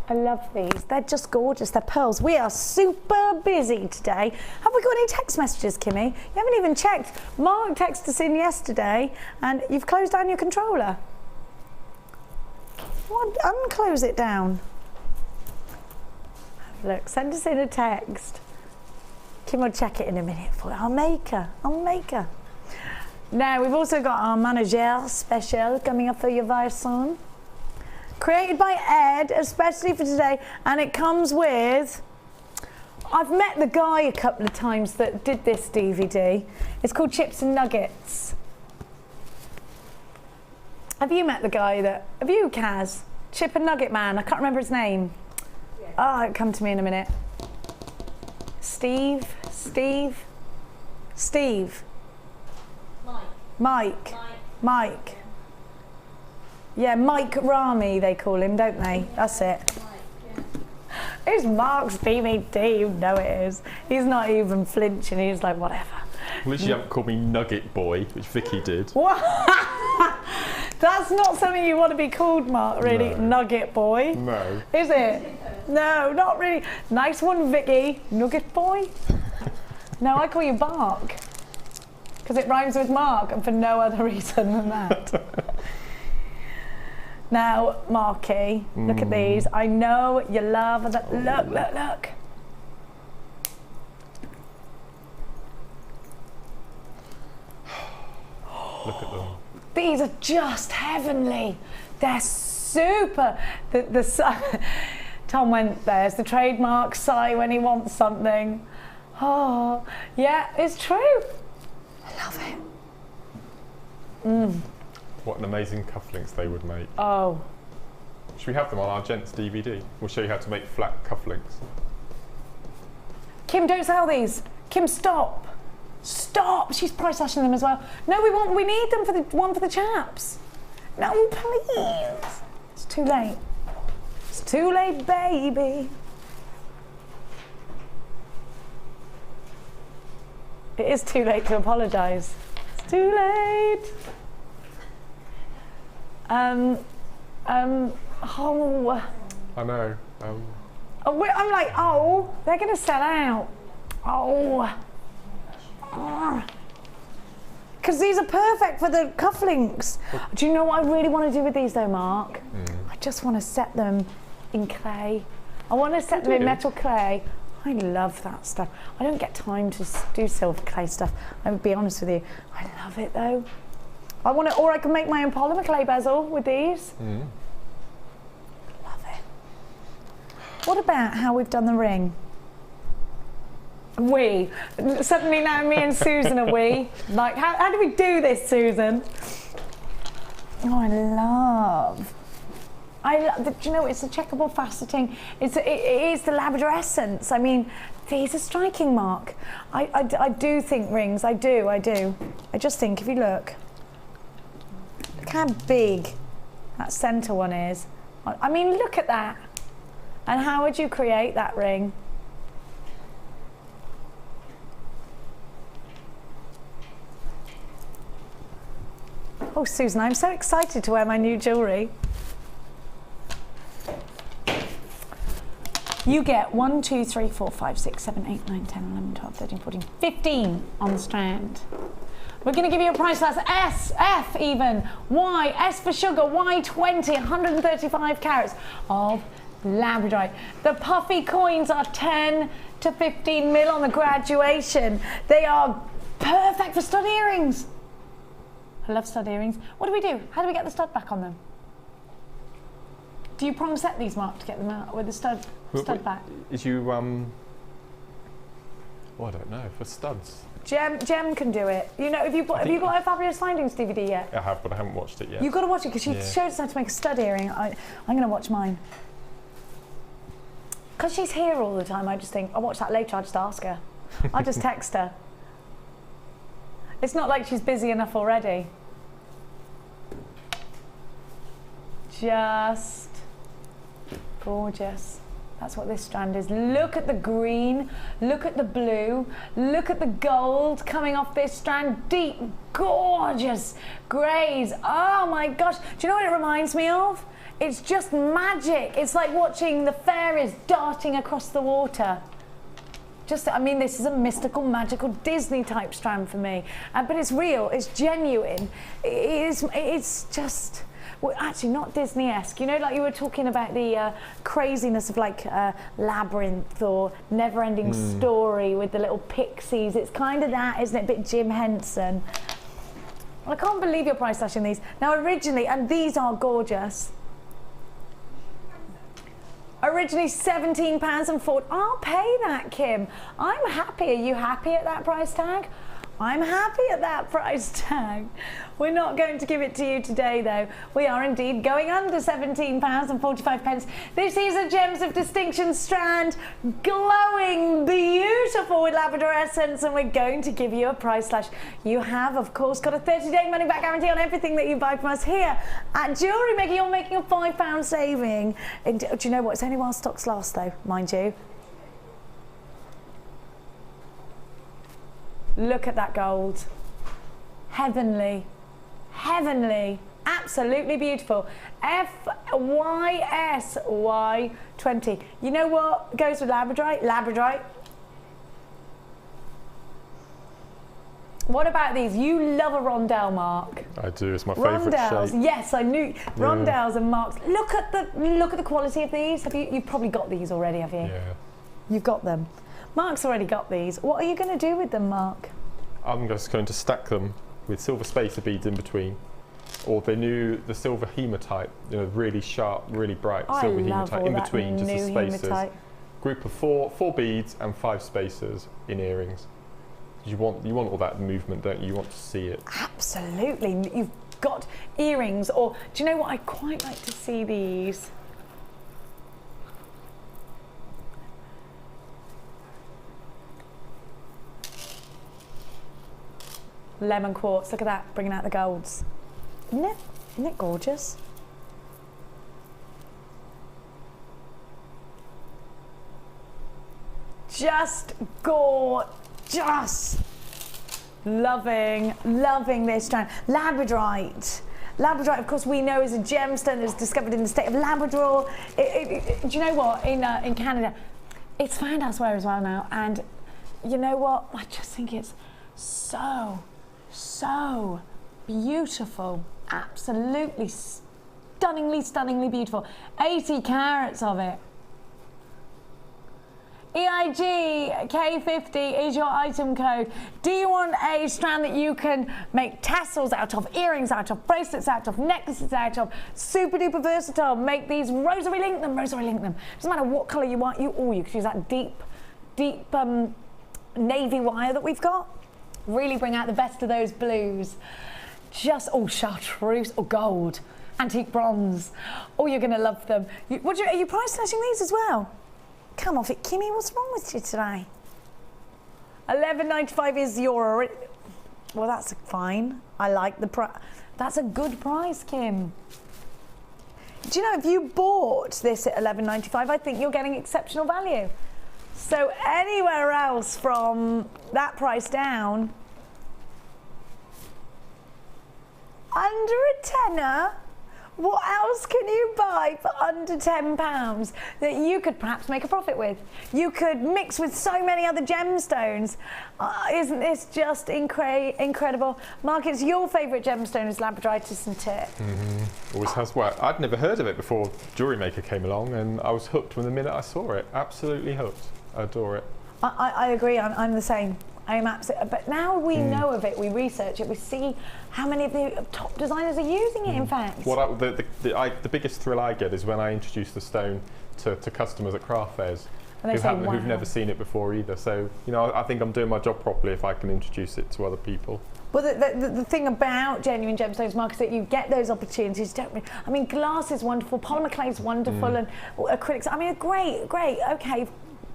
I love these. They're just gorgeous. They're pearls. We are super busy today. Have we got any text messages, Kimmy? You haven't even checked. Mark texted us in yesterday and you've closed down your controller. What? Unclose it down. Look, send us in a text. Kim will check it in a minute for you. I'll make her. Now, we've also got our manager special coming up for you very soon. Created by Ed, especially for today, and it comes with... I've met the guy a couple of times that did this DVD. It's called Chips and Nuggets. Have you met the guy that... Have you, Kaz? Chip and Nugget Man, I can't remember his name. Yeah. Oh, it'll come to me in a minute. Steve? Mike. Yeah, Macrame they call him, don't they? That's it. It's Mark's DVD, you know it is. He's not even flinching, he's like, whatever. At least you haven't called me Nugget Boy, which Vicky did. What? That's not something you want to be called, Mark, really. No. Nugget Boy. No. Is it? No, not really. Nice one, Vicky. Nugget Boy? No, I call you Bark. Because it rhymes with Mark, and for no other reason than that. Now, Marky, look at these. I know you love that. Look. Look at them. These are just heavenly. They're super. Tom went, there's the trademark sigh when he wants something. Oh, yeah, it's true. I love it. What an amazing cufflinks they would make. Oh. Should we have them on our Gents DVD? We'll show you how to make flat cufflinks. Kim, don't sell these. Kim, stop. Stop. She's price slashing them as well. No, we need them for the one for the chaps. No, please. It's too late. It's too late, baby. It is too late to apologise. It's too late. I know. I'm like, oh, they're going to sell out. Oh. Because these are perfect for the cufflinks. Do you know what I really want to do with these though, Mark? I just want to set them in clay. I want to set them in metal clay. I love that stuff. I don't get time to do silver clay stuff. I'll be honest with you. I love it though. I want to, or I can make my own polymer clay bezel with these. Love it. What about how we've done the ring? Suddenly now me and Susan are we. Like, how do we do this, Susan? Oh, I love, do you know, it's a checkable faceting. It is the Labrador essence. I mean, these are striking, Mark. I do think rings, I do. I just think, if you look how big that centre one is. I mean, look at that. And how would you create that ring? Oh, Susan, I'm so excited to wear my new jewellery. You get 1, 2, 3, 4, 5, 6, 7, 8, 9, 10, 11, 12, 13, 14, 15 on the strand. We're going to give you a price that's S, F even, Y, S for sugar, Y20, 135 carats of Labradorite. The puffy coins are 10 to 15 mil on the graduation. They are perfect for stud earrings. I love stud earrings. What do we do? How do we get the stud back on them? Do you prong set these, Mark, to get them out with the stud back? Is you, well, I don't know, for studs. Gem can do it. You know, have you got a Fabulous Findings DVD yet? I have, but I haven't watched it yet. You've got to watch it because she showed us how to make a stud earring. I'm going to watch mine. Because she's here all the time, I just think, I'll watch that later, I'll just ask her. I'll just text her. It's not like she's busy enough already. Just gorgeous. That's what this strand is. Look at the green, look at the blue, look at the gold coming off this strand. Deep, gorgeous greys. Oh my gosh. Do you know what it reminds me of? It's just magic. It's like watching the fairies darting across the water. I mean, this is a mystical, magical Disney type strand for me. But it's real, it's genuine. It's just, well, actually not Disney-esque. You know, like you were talking about the craziness of like Labyrinth or Never-Ending Story with the little pixies. It's kind of that, isn't it? A bit Jim Henson. I can't believe you're price slashing these. Now originally, and these are gorgeous. Originally £17.40. I'll pay that, Kim. I'm happy. Are you happy at that price tag? I'm happy at that price tag. We're not going to give it to you today, though. We are indeed going under £17.45. This is a Gems of Distinction strand, glowing, beautiful with Labrador essence, and we're going to give you a price slash. You have, of course, got a 30-day money-back guarantee on everything that you buy from us here at Jewellery Maker. You're making a £5 saving. And do you know what? It's only while stocks last, though, mind you. Look at that gold. Heavenly. Heavenly. Absolutely beautiful. FYSY20. You know what goes with Labradorite? Labradorite. What about these? You love a Rondelle, Mark. I do. It's my favourite shape. Yes, I knew. Rondelle's and Marks. Look at the quality of these. You've probably got these already, have you? Yeah. You've got them. Mark's already got these. What are you going to do with them, Mark? I'm just going to stack them with silver spacer beads in between, or the silver hematite, you know, really sharp, really bright silver hematite in between, just the spacers. Hematite. Group of four beads and 5 spacers in earrings. You want all that movement, don't you? You want to see it. Absolutely. You've got earrings, or do you know what? I quite like to see these. Lemon quartz, look at that, bringing out the golds. Isn't it gorgeous? Just gorgeous. Loving this strand. Labradorite. Labradorite, of course, we know is a gemstone that was discovered in the state of Labrador. Do you know what? In Canada, it's found elsewhere as well now. And you know what? I just think it's so beautiful. Absolutely stunningly beautiful. 80 carats of it. EIG K50 is your item code. Do you want a strand that you can make tassels out of, earrings out of, bracelets out of, necklaces out of? Super duper versatile. Make these rosary link them. Doesn't matter what colour you want. You could use that deep navy wire that we've got. Really bring out the best of those blues. Just chartreuse or gold, antique bronze. Oh, you're going to love them. Are you price slashing these as well? Come off it, Kimmy. What's wrong with you today? $11.95 is your. Well, that's fine. I like the price. That's a good price, Kim. Do you know, if you bought this at $11.95, I think you're getting exceptional value. So anywhere else from that price down, under a tenner. What else can you buy for under £10 that you could perhaps make a profit with? You could mix with so many other gemstones. Isn't this just incredible? Mark, it's your favourite gemstone is Labradorite, isn't it? Always has. Well, I'd never heard of it before Jewellery Maker came along, and I was hooked from the minute I saw it. Absolutely hooked. I adore it. I agree. I'm the same. I'm absolutely. But now we know of it, we research it, we see how many of the top designers are using it. In fact, the biggest thrill I get is when I introduce the stone to customers at craft fairs who've never seen it before either. So I think I'm doing my job properly if I can introduce it to other people. Well, the thing about genuine gemstones, Mark, is that you get those opportunities, don't we? I mean, glass is wonderful, polymer clay is wonderful, and acrylics. I mean, great. Okay,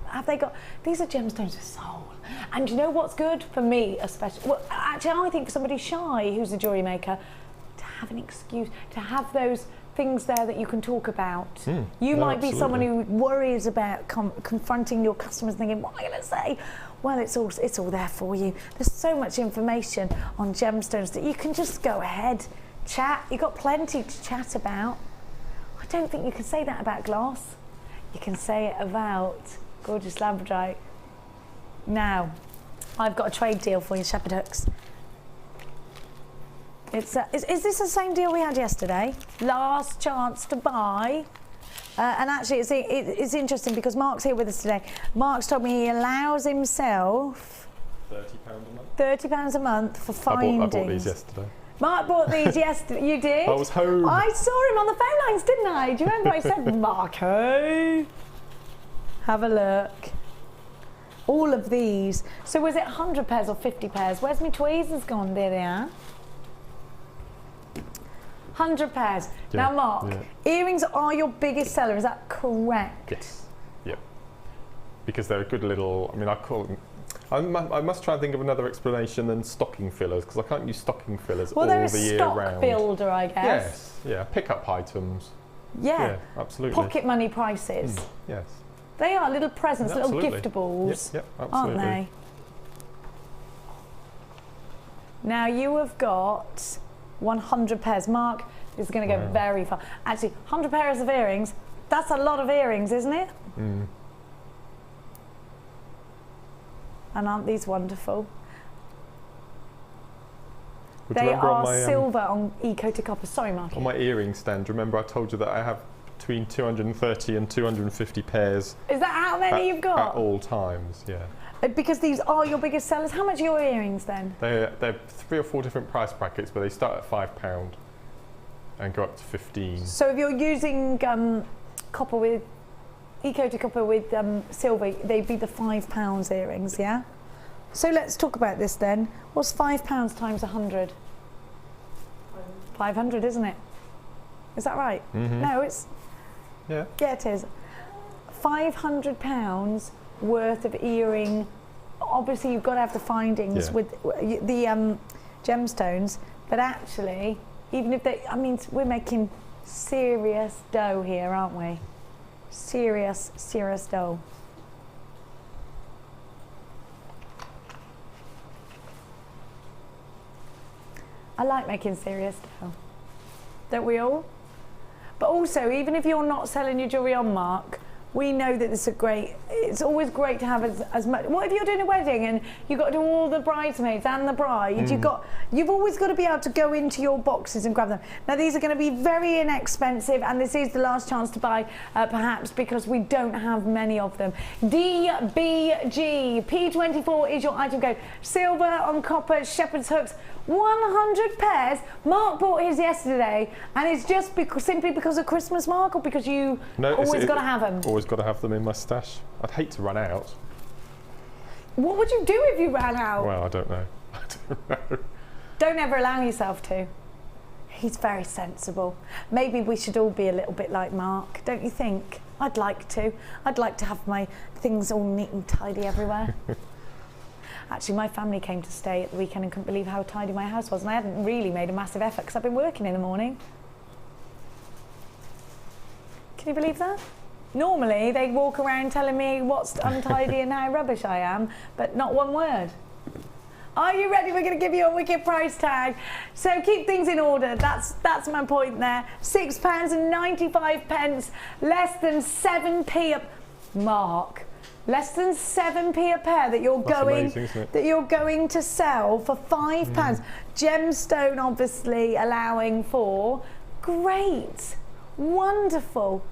have they got? These are gemstones with soul. And you know what's good for me, especially? Well, actually, I think for somebody shy who's a jewellery maker, to have an excuse, to have those things there that you can talk about. You might be someone who worries about confronting your customers, thinking, "What am I going to say?" Well, it's all there for you. There's so much information on gemstones that you can just go ahead, chat. You've got plenty to chat about. I don't think you can say that about glass. You can say it about gorgeous Labradorite. Now, I've got a trade deal for you, shepherd hooks. It's is this the same deal we had yesterday? Last chance to buy. And actually, it's interesting because Mark's here with us today. Mark's told me he allows himself £30 a month. £30 a month for findings. I bought these yesterday. Mark bought these yesterday. You did? I was home. I saw him on the phone lines, didn't I? Do you remember I said, Marco? Have a look. All of these. So was it 100 pairs or 50 pairs? Where's my tweezers gone? There they are. 100 pairs. Yeah, now, Mark, earrings are your biggest seller, is that correct? Yes. Yep. Because they're a good little, I mean, I call them, I must try and think of another explanation than stocking fillers, because I can't use stocking fillers all the year round. Well, they're a stock builder, I guess. Yes, yeah, pick-up items. Yeah, absolutely. Pocket money prices. Yes. They are little presents, absolutely. little giftables, yep, absolutely. aren't they? Now, you have got 100 pairs. Mark is going to go very far. Actually, 100 pairs of earrings, that's a lot of earrings, isn't it? And aren't these wonderful? They are silver on eco-to copper. Sorry, Mark. On my earring stand, remember I told you that I have between 230 and 250 pairs. Is that how many you've got? At all times, yeah. Because these are your biggest sellers. How much are your earrings then? They're 3 or 4 different price brackets, but they start at £5 and go up to 15. So if you're using copper with eco-to copper with silver, they'd be the £5 earrings, yeah? So let's talk about this then. What's £5 times 100? 500, isn't it? Is that right? No, it's... Yeah, it is. £500 worth of earring. Obviously, you've got to have the findings with the gemstones, but actually, even if they, I mean, we're making serious dough here, aren't we? Serious dough. I like making serious dough. Don't we all? But also, even if you're not selling your jewellery on Mark, we know that it's always great to have as much. What if you're doing a wedding and you've got to do all the bridesmaids and the bride? You've always got to be able to go into your boxes and grab them. Now these are going to be very inexpensive, and this is the last chance to buy, perhaps, because we don't have many of them. DBG P24 is your item code. Silver on copper shepherd's hooks. 100 pairs. Mark bought his yesterday, and it's just simply because of Christmas, Mark, or because you always got to have them? Always got to have them in my stash. I'd hate to run out. What would you do if you ran out? Well, I don't know. I don't know. Don't ever allow yourself to. He's very sensible. Maybe we should all be a little bit like Mark, don't you think? I'd like to. I'd like to have my things all neat and tidy everywhere. Actually, my family came to stay at the weekend and couldn't believe how tidy my house was, and I hadn't really made a massive effort because I've been working in the morning. Can you believe that? Normally, they walk around telling me what's untidy and how rubbish I am, but not one word. Are you ready? We're going to give you a wicked price tag. So keep things in order. That's my point there. £6.95, less than 7p Mark. Less than 7p a pair that you're going to sell for £5. Gemstone obviously allowing for great, wonderful.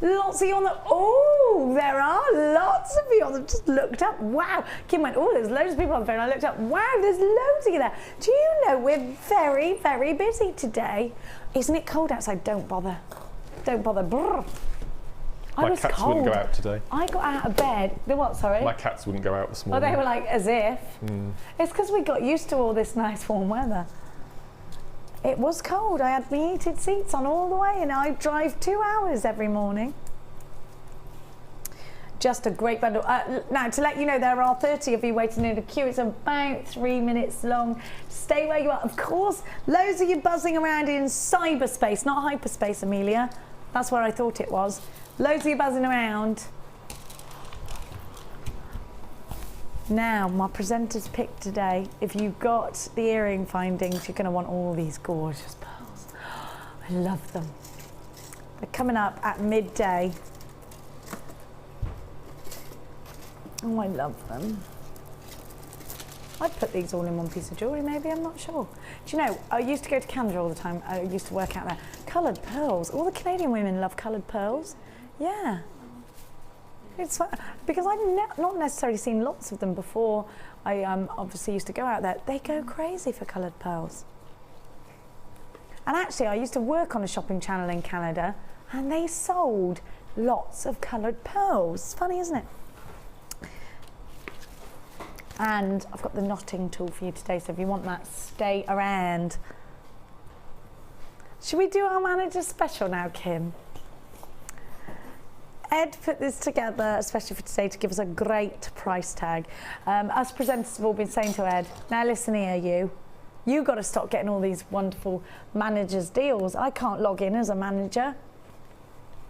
Lots of you on the, oh, there are lots of you on the, just looked up, wow. Kim went, oh, there's loads of people on the phone. I looked up, wow, there's loads of you there. Do you know we're very, very busy today? Isn't it cold outside? Don't bother. Don't bother. Brr. My cats wouldn't go out today. I got out of bed. The what, sorry? My cats wouldn't go out this morning. Oh, they were like, as if. It's because we got used to all this nice warm weather. It was cold. I had my heated seats on all the way, and I drive 2 hours every morning. Just a great bundle. Now, to let you know, there are 30 of you waiting in a queue. It's about 3 minutes long. Stay where you are. Of course, loads of you buzzing around in cyberspace, not hyperspace, Amelia. That's where I thought it was. Loads of you buzzing around. Now, my presenter's pick today. If you've got the earring findings, you're going to want all these gorgeous pearls. I love them. They're coming up at midday. Oh, I love them. I'd put these all in one piece of jewellery, maybe, I'm not sure. Do you know, I used to go to Canada all the time. I used to work out there. Coloured pearls. All the Canadian women love coloured pearls. Yeah. It's because I've not necessarily seen lots of them before. I obviously used to go out there. They go crazy for coloured pearls. And actually, I used to work on a shopping channel in Canada, and they sold lots of coloured pearls. It's funny, isn't it? And I've got the knotting tool for you today, so if you want that, stay around. Should we do our manager special now, Kim? Ed put this together, especially for today, to give us a great price tag. Us presenters have all been saying to Ed, now listen here, you got to stop getting all these wonderful managers deals. I can't log in as a manager.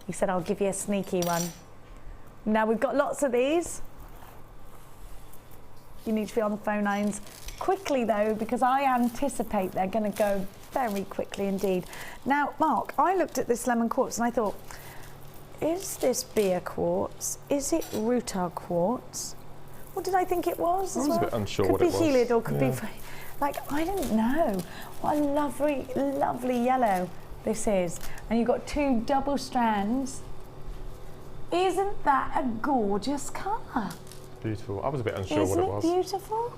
He said, I'll give you a sneaky one. Now we've got lots of these. You need to be on the phone lines quickly though, because I anticipate they're going to go very quickly indeed. Now, Mark, I looked at this lemon quartz and I thought, is this beer quartz? Is it Rutar quartz? What did I think it was? I was a bit unsure what it was. Could be Helid or could be, like, I don't know. What a lovely, lovely yellow this is. And you've got 2 double strands. Isn't that a gorgeous colour? Beautiful. I was a bit unsure what it was. Isn't it beautiful?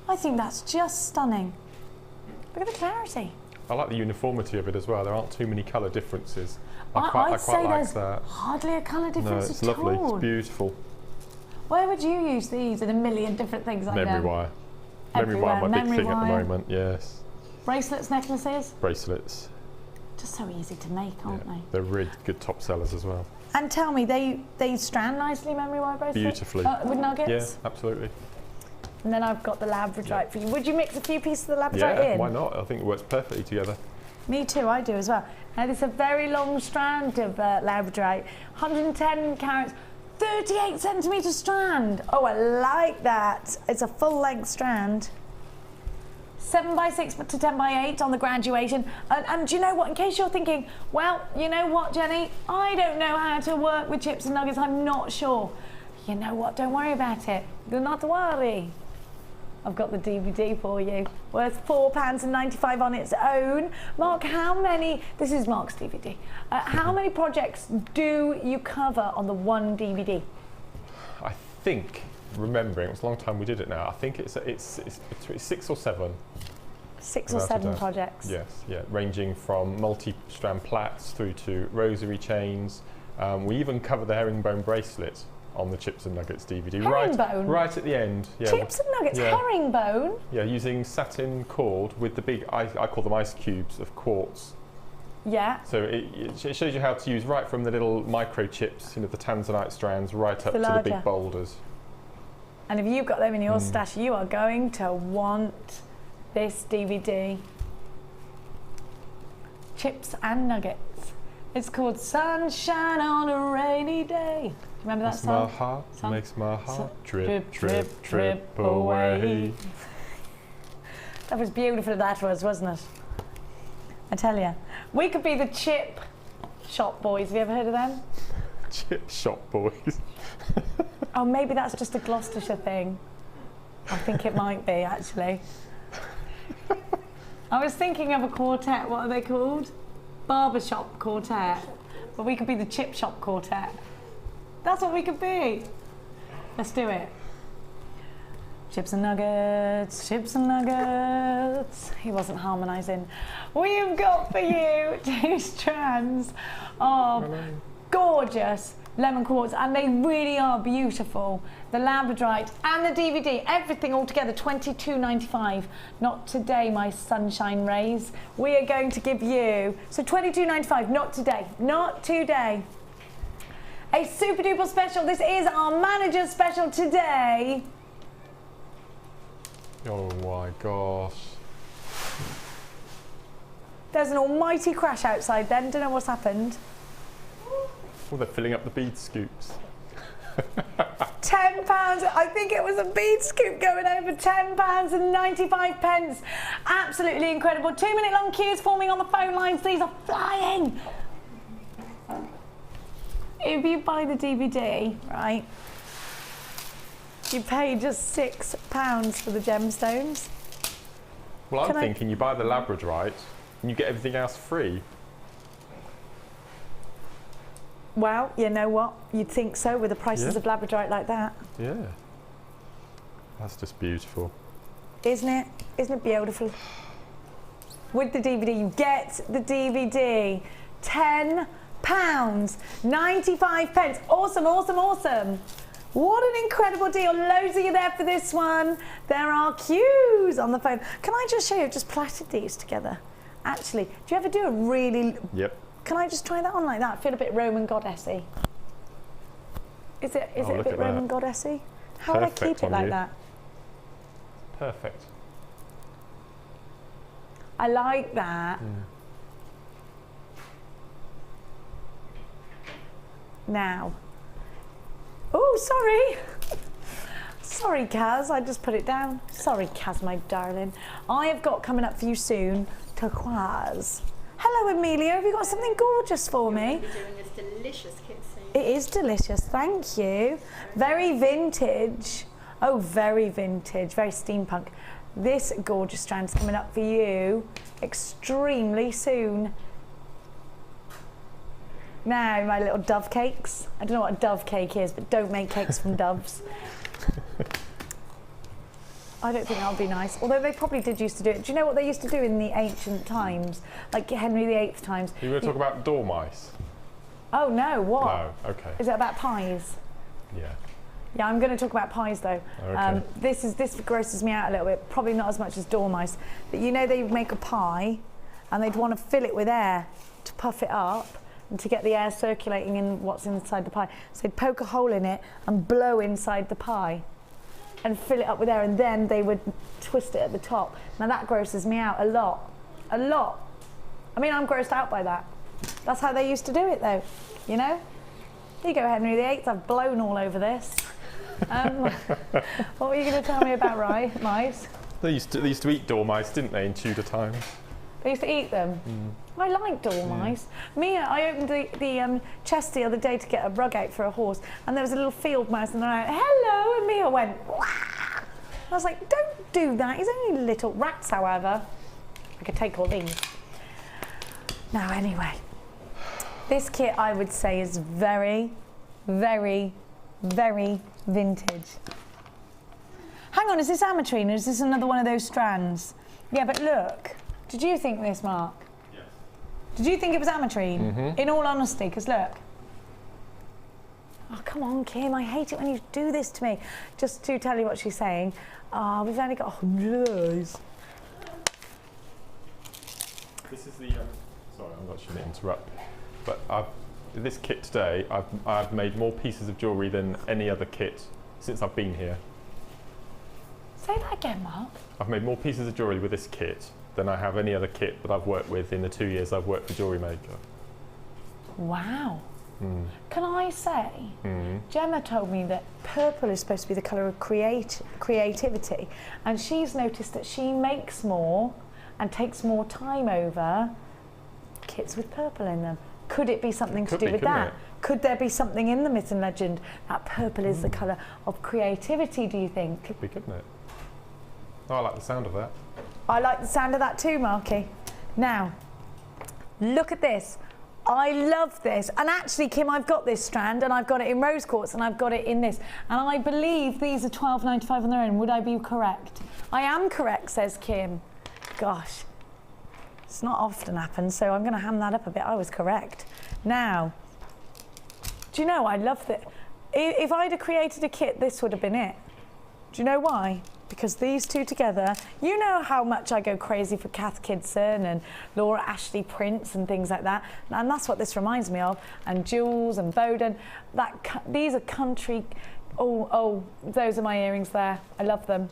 I think that's just stunning. Look at the clarity. I like the uniformity of it as well. There aren't too many colour differences. I quite like that. Hardly a colour difference at all. No, it's lovely. It's beautiful. Where would you use these in a million different things? Memory wire. Memory wire, my big thing at the moment. Yes. Bracelets, necklaces. Bracelets. Just so easy to make, aren't they? They're really good top sellers as well. And tell me, they strand nicely, memory wire bracelets? Beautifully. With nuggets? Yeah, absolutely. And then I've got the Labradorite for you. Would you mix a few pieces of the Labradorite in? Yeah, why not? I think it works perfectly together. Me too, I do as well. Now this is a very long strand of Labradorite, 110 carats, 38 centimetre strand. Oh, I like that. It's a full length strand. 7x6 to 10x8 on the graduation. And do you know what? In case you're thinking, well, you know what, Jenny? I don't know how to work with chips and nuggets. I'm not sure. You know what? Don't worry about it. Do not worry. I've got the DVD for you. Worth £4.95 on its own. Mark, how many? This is Mark's DVD. How many projects do you cover on the one DVD? I think, remembering, it was a long time we did it now. I think it's between 6 or 7. 6 or 7 projects. Yes, yeah, ranging from multi-strand plaits through to rosary chains. We even cover the herringbone bracelet on the Chips and Nuggets DVD. Herringbone? Right at the end. Yeah. Chips and Nuggets, herringbone? Yeah, using satin cord with the big, I call them ice cubes of quartz. Yeah. So it shows you how to use right from the little microchips, you know, the tanzanite strands, right up to the big boulders. And if you've got them in your stash, you are going to want this DVD. Chips and Nuggets. It's called Sunshine on a Rainy Day. Remember that song? My heart makes my heart drip, drip, drip away. That was beautiful, that was, wasn't it? I tell you. We could be the chip shop boys. Have you ever heard of them? Chip shop boys. Oh, maybe that's just a Gloucestershire thing. I think it might be, actually. I was thinking of a quartet. What are they called? Barbershop quartet. But we could be the chip shop quartet. That's what we could be. Let's do it. Chips and nuggets, chips and nuggets. He wasn't harmonising. We've got for you 2 strands of gorgeous lemon quartz, and they really are beautiful. The Labradorite and the DVD, everything all together, £22.95. Not today, my sunshine rays. We are going to give you, so £22.95, not today, not today. A super duper special. This is our manager's special today. Oh my gosh. There's an almighty crash outside then. Don't know what's happened. Oh, they're filling up the bead scoops. £10. I think it was a bead scoop going over. £10.95. Absolutely incredible. 2-minute long queues forming on the phone lines. These are flying. If you buy the DVD, right, you pay just £6 for the gemstones. Well, I'm thinking you buy the Labradorite and you get everything else free. Well, you know what? You'd think so with the prices of Labradorite like that. Yeah. That's just beautiful. Isn't it? Isn't it beautiful? With the DVD, you get the DVD. £10.95. Awesome, awesome, awesome. What an incredible deal. Loads of you there for this one. There are queues on the phone. Can I just show you? I've just plaited these together. Actually, do you ever do a really... Yep. Can I just try that on like that? I feel a bit Roman goddessy. Is it a bit Roman goddessy? How would I keep it like that? Perfect. I like that. Now. Oh, sorry. Sorry, Kaz, I just put it down. Sorry, Kaz, my darling. I have got coming up for you soon, turquoise. Hello, Amelia. Have you got something gorgeous for me? You're doing this delicious kit scene. It is delicious, thank you. Very vintage. Oh, very vintage, very steampunk. This gorgeous strand's coming up for you extremely soon. Now, my little dove cakes. I don't know what a dove cake is, but don't make cakes from doves. I don't think that would be nice. Although they probably did used to do it. Do you know what they used to do in the ancient times? Like Henry VIII times? You were talking about dormice? Oh no, what? No, okay. Is it about pies? Yeah. Yeah, I'm going to talk about pies though. Okay. This grosses me out a little bit. Probably not as much as dormice. But you know they would make a pie and they'd want to fill it with air to puff it up and to get the air circulating in what's inside the pie. So they'd poke a hole in it and blow inside the pie and fill it up with air, and then they would twist it at the top. Now that grosses me out a lot. A lot. I mean, I'm grossed out by that. That's how they used to do it though, you know? There you go, Henry VIII, I've blown all over this. What were you going to tell me about mice? They used to eat dormice, didn't they, in Tudor times? They used to eat them. I like dormice. Mia, I opened the chest the other day to get a rug out for a horse, and there was a little field mouse, and I went, hello, and Mia went, wah! I was like, don't do that. He's only little. Rats, however, I could take all these. Now, anyway, this kit I would say is very, very, very vintage. Hang on, is this ametrine or is this another one of those strands? Yeah, but look. Did you think this, Mark? Yes. Did you think it was ametrine? Mm-hmm. In all honesty, because look. Oh, come on, Kim, I hate it when you do this to me. Just to tell you what she's saying, we've only got 100 eyes. This is the, sorry, I'm not sure to interrupt, but this kit today, I've made more pieces of jewellery than any other kit since I've been here. Say that again, Mark. I've made more pieces of jewellery with this kit than I have any other kit that I've worked with in the 2 years I've worked for Jewellery Maker. Wow. Can I say, Gemma told me that purple is supposed to be the colour of creativity, and she's noticed that she makes more and takes more time over kits with purple in them. Could it be something to do with that? Could there be something in the myth and legend that purple is the colour of creativity, do you think? Could be, couldn't it? Oh, I like the sound of that. I like the sound of that too, Marky. Now, look at this. I love this. And actually, Kim, I've got this strand and I've got it in rose quartz and I've got it in this. And I believe these are $12.95 on their own. Would I be correct? I am correct, says Kim. Gosh, it's not often happens, so I'm going to ham that up a bit. I was correct. Now, do you know, I love that. If I'd have created a kit, this would have been it. Do you know why? Because these two together, you know how much I go crazy for Kath Kidson and Laura Ashley prints and things like that. And that's what this reminds me of. And Jules and Bowden. These are country, oh, those are my earrings there. I love them.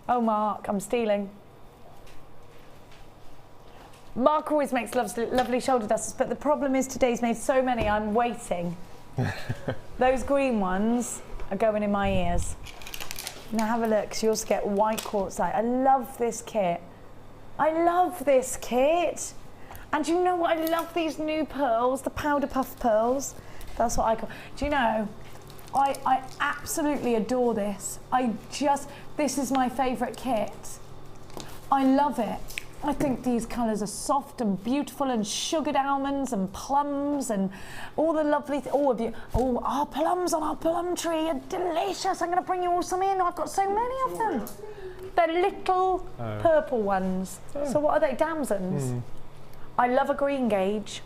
Oh, Mark, I'm stealing. Mark always makes lovely shoulder dusters, but the problem is today's made so many, I'm waiting. Those green ones are going in my ears. Now have a look, because you also get white quartzite. I love this kit. I love this kit. And you know what? I love these new pearls, the powder puff pearls. That's what I call. Do you know? I absolutely adore this. This is my favourite kit. I love it. I think these colours are soft and beautiful, and sugared almonds and plums and all the lovely, our plums on our plum tree are delicious. I'm going to bring you all some in. I've got so many of them. They're little purple ones. So what are they, damsons? I love a green gauge,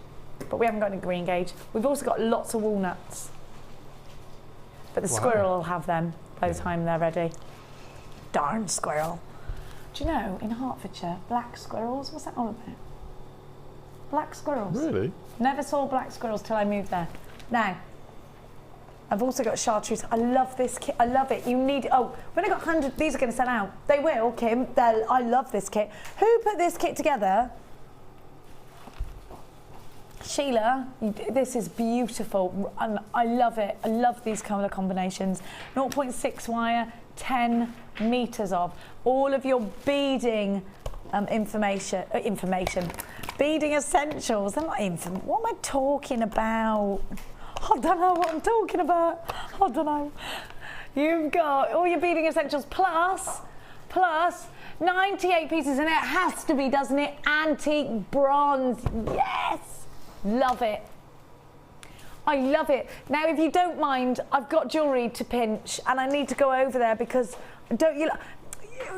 but we haven't got any green gauge. We've also got lots of walnuts. But the squirrel will have them by the time they're ready. Darn squirrel. Do you know, in Hertfordshire, black squirrels, what's that all about? Black squirrels. Really? Never saw black squirrels till I moved there. Now, I've also got chartreuse. I love this kit. I love it. You need, we've only got 100. These are going to sell out. They will, Kim. I love this kit. Who put this kit together? Sheila, this is beautiful. And I love it. I love these colour combinations. 0.6 wire, 10 meters of. All of your beading information. Beading essentials. They're not what am I talking about? I don't know what I'm talking about. I don't know. You've got all your beading essentials plus 98 pieces, and it has to be, doesn't it? Antique bronze. Yes. Love it. I love it. Now, if you don't mind, I've got jewellery to pinch and I need to go over there because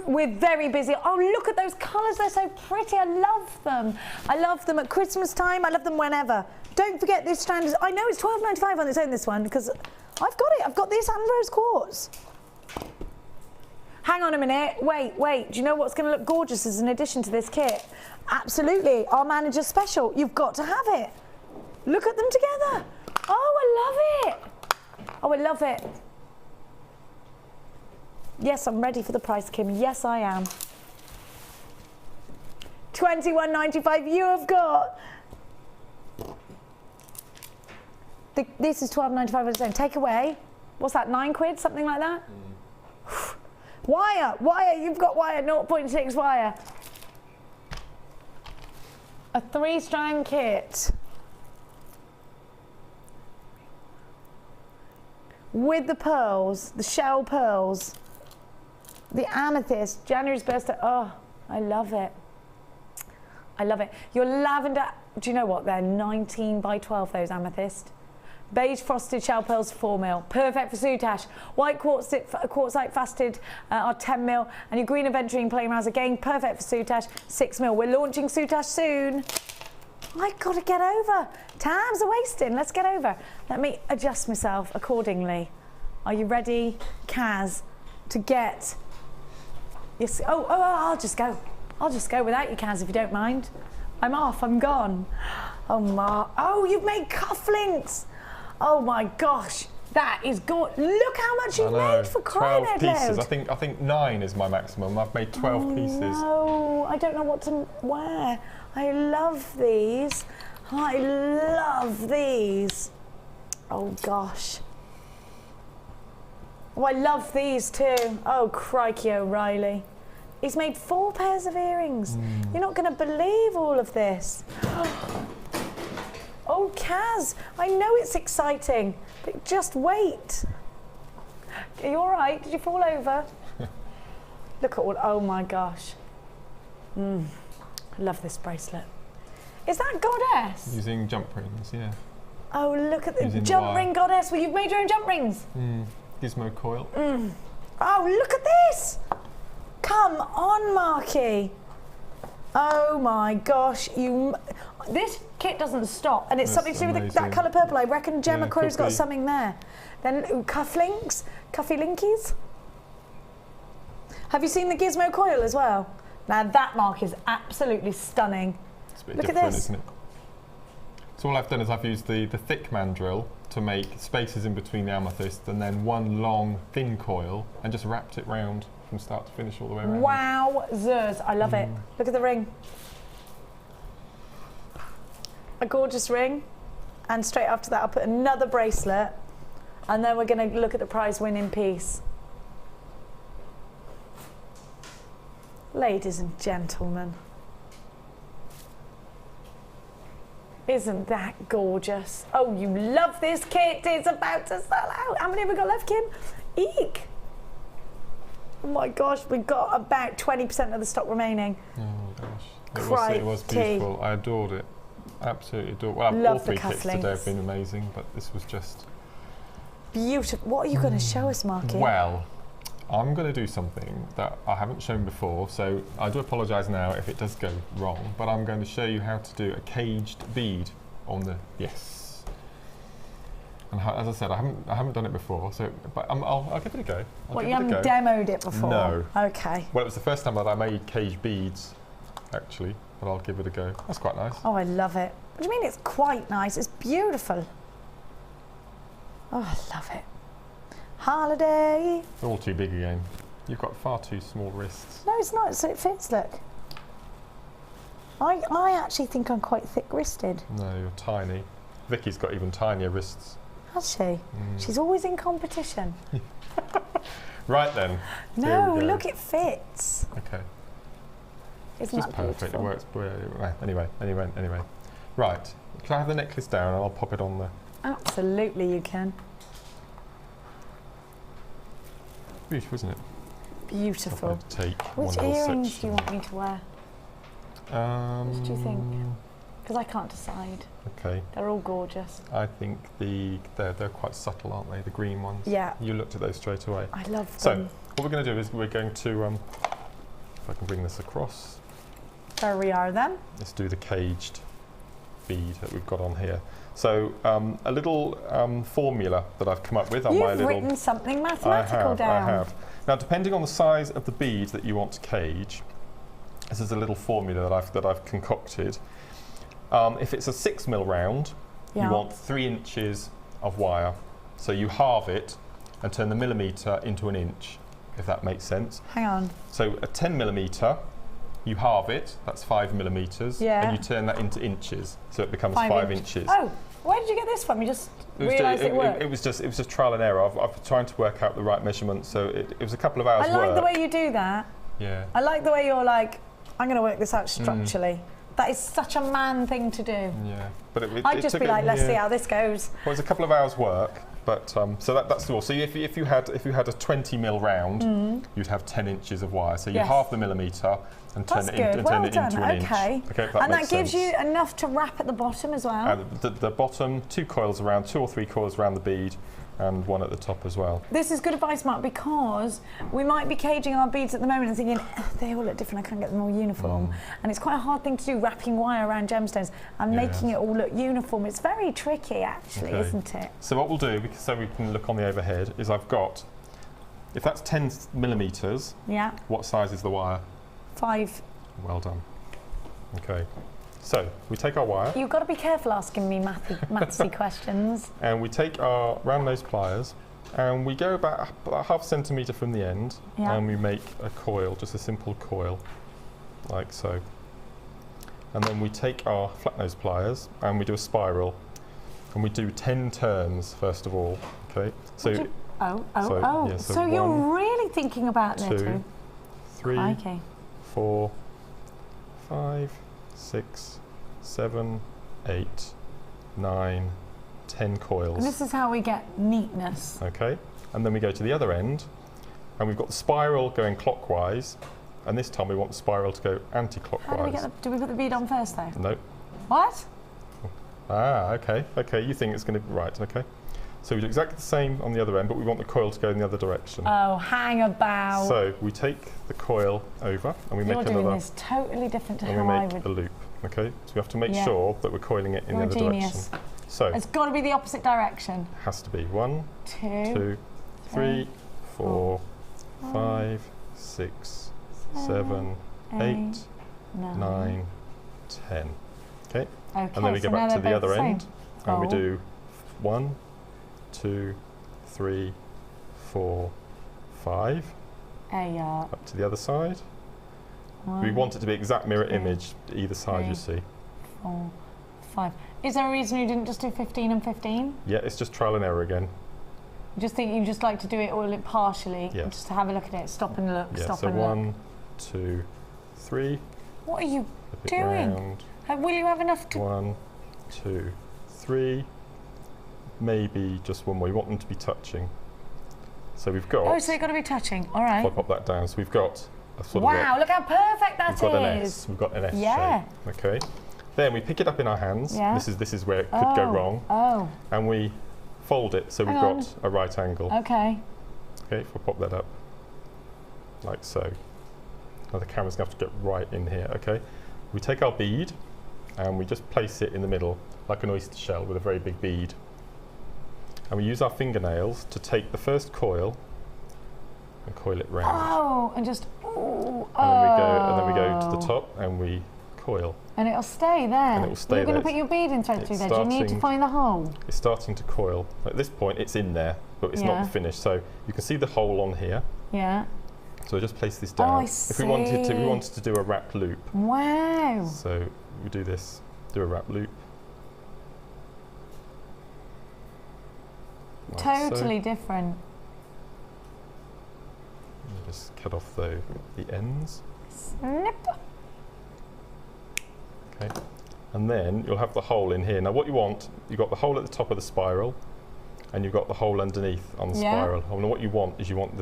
we're very busy. Oh, look at those colours. They're so pretty. I love them. I love them at Christmas time. I love them whenever. Don't forget this strand is, I know it's $12.95 on its own, this one, because I've got it. I've got this and rose quartz. Hang on a minute. Wait. Do you know what's going to look gorgeous as an addition to this kit? Absolutely. Our manager special. You've got to have it. Look at them together. Oh, I love it. Oh, I love it. Yes, I'm ready for the price, Kim. Yes, I am. $21.95. You have got. This is $12.95 on its own. Take away. What's that? £9? Something like that. Wire, you've got wire, 0.6 wire. A 3-strand kit. With the pearls, the shell pearls, the amethyst, January's birthday. Oh, I love it. I love it. Your lavender, do you know what? They're 19 by 12, those amethyst. Beige frosted shell pearls, 4mm. Perfect for Soutache. White quartzite faceted are 10mm. And your green aventurine plain rounds, again, perfect for Soutache, 6mm. We're launching Soutache soon. I've got to get over. Times are wasting. Let's get over. Let me adjust myself accordingly. Are you ready, Kaz, to get... Yes. Oh, I'll just go. I'll just go without you, Kaz, if you don't mind. I'm off. I'm gone. Oh, oh, you've made cufflinks. Oh my gosh, that is good. Look how much you've made, for crying out loud. 12 pieces. I think 9 is my maximum. I've made 12 pieces. No, I don't know what to wear. I love these. I love these. Oh gosh. Oh, I love these too. Oh crikey, O'Reilly. He's made 4 pairs of earrings. You're not going to believe all of this. Oh, Kaz, I know it's exciting, but just wait. Are you all right? Did you fall over? Look at all, oh my gosh. I love this bracelet. Is that goddess? Using jump rings, yeah. Oh, look at the jump ring goddess. Well, you've made your own jump rings. Gizmo coil. Oh, look at this. Come on, Marky. Oh my gosh, this kit doesn't stop, and it's something to do with that colour purple. I reckon Gemma Crow's got something there. Then cufflinks, cuffy linkies. Have you seen the gizmo coil as well? Now that mark is absolutely stunning. It's a bit Look different, at this. isn't it? So all I've done is I've used the thick mandrel to make spaces in between the amethyst, and then one long thin coil, and just wrapped it round from start to finish all the way around. Wowzers, I love it. Look at the ring. A gorgeous ring. And straight after that I'll put another bracelet, and then we're going to look at the prize winning piece. Ladies and gentlemen. Isn't that gorgeous? Oh, you love this kit. It's about to sell out. How many have we got left, Kim? Eek. Oh my gosh, we've got about 20% of the stock remaining. Oh gosh. It was beautiful. I adored it. Absolutely adored it. Well, all 3 kits today have been amazing, but this was just... beautiful. What are you going to show us, Marky? Well, I'm going to do something that I haven't shown before, so I do apologise now if it does go wrong, but I'm going to show you how to do a caged bead on the... Yes. And as I said, I haven't done it before, so but I'll give it a go. What, you haven't demoed it before? No. Okay. Well, it was the first time that I made caged beads, actually, but I'll give it a go. That's quite nice. Oh, I love it. What do you mean it's quite nice? It's beautiful. Oh, I love it. Holiday. They're all too big again. You've got far too small wrists. No, it's not. So it fits, look. I actually think I'm quite thick-wristed. No, you're tiny. Vicky's got even tinier wrists. Has she? She's always in competition. Right then. No, look, it fits. Okay. Isn't it's that perfect. beautiful? It works. Anyway. Right. Can I have the necklace down and I'll pop it on there? Absolutely, you can. Beautiful, isn't it? Beautiful. Take Which earrings do you want me to wear? Which do you think? Because I can't decide. Okay. They're all gorgeous. I think they're quite subtle, aren't they? The green ones. Yeah. You looked at those straight away. I love them. So what we're going to do is we're going to, if I can bring this across. There we are then. Let's do the caged bead that we've got on here. So a little formula that I've come up with on my little... You've written something mathematical down. I have. Now, depending on the size of the bead that you want to cage, this is a little formula that I've concocted. If it's a 6mm round, you want 3 inches of wire. So you halve it and turn the millimetre into an inch, if that makes sense. Hang on. So a 10mm you halve it, that's 5 millimetres, Yeah. and you turn that into inches, so it becomes 5 5 inch. inches. Oh, where did you get this from? You just realised it worked? It was just trial and error. I've trying to work out the right measurement, so it was a couple of hours I like work. the way you do that. Yeah. I like the way you're like, I'm going to work this out structurally. That is such a man thing to do. Yeah, but I'd just be like, let's see how this goes. Well, it's a couple of hours work, but so that's all. So if you had a 20 mil round, you'd have 10 inches of wire. So you halve the millimetre and turn it into an inch. Okay, and that gives you enough to wrap at the bottom as well. The bottom, 2 coils around, 2 or 3 coils around the bead, and 1 at the top as well. This is good advice, Mark, because we might be caging our beads at the moment and thinking, they all look different, I can't get them all uniform. And it's quite a hard thing to do, wrapping wire around gemstones and making it all look uniform. It's very tricky, actually, isn't it? So what we'll do, so we can look on the overhead, is I've got, if that's 10 millimetres, what size is the wire? 5. Well done. Okay. So we take our wire. You've got to be careful asking me mathsy questions. And we take our round nose pliers and we go about ½ centimetre from the end and we make a coil, just a simple coil, like so. And then we take our flat nose pliers and we do a spiral and we do 10 turns first of all. Okay. So So you're really thinking about 2, 3, okay. 4, 5, 6, 7, 8, 9, 10 coils. And this is how we get neatness. Okay, and then we go to the other end, and we've got the spiral going clockwise, and this time we want the spiral to go anti-clockwise. Do we put the bead on first though? No. What? Ah, okay, you think it's going to be right, okay. So we do exactly the same on the other end, but we want the coil to go in the other direction. Oh, hang about. So we take the coil over and we make another. You're doing this totally different to how I would. And we make a loop, okay? So we have to make sure that we're coiling it in the other direction. So it's got to be the opposite direction. Has to be 1, 2, 3, 4, 5, 6, 7, 8, 9, 10. Okay? And then we go back to the other end and we do 1, 2, 3, 4, 5. Up to the other side. We want it to be exact mirror image either side, you see. 4, 5. Is there a reason you didn't just do 15 and 15? Yeah, it's just trial and error again. You just think you just like to do it all partially, just to have a look at it, stop and look, stop and look. 1, 2, 3. What are you doing? Will you have enough to... 1, 2, 3. Maybe just one more. You want them to be touching. So we've got... Oh, so you've got to be touching. All right. If I pop that down. So we've got a sort of... Wow, look how perfect that is. We've got an S. We've got an S shape. Okay. Then we pick it up in our hands. Yeah. This is where it could go wrong. Oh. And we fold it so we've got a right angle. Okay. Okay, if I pop that up. Like so. Now the camera's going to have to get right in here. Okay. We take our bead and we just place it in the middle like an oyster shell with a very big bead. And we use our fingernails to take the first coil and coil it round. Oh, and just ooh. And then we go to the top and we coil. And it'll stay there. And it will stay there. You're going to put your beading thread through there. Do you need to find the hole? It's starting to coil. At this point, it's in there, but it's not finished. So you can see the hole on here. Yeah. So I just place this down. Oh, I see. If we wanted to do a wrapped loop. Wow. So we do this. Do a wrapped loop. Like totally different. Just cut off the ends. Snip. Okay, and then you'll have the hole in here. Now what you want, you've got the hole at the top of the spiral and you've got the hole underneath on the spiral. And what you want is you want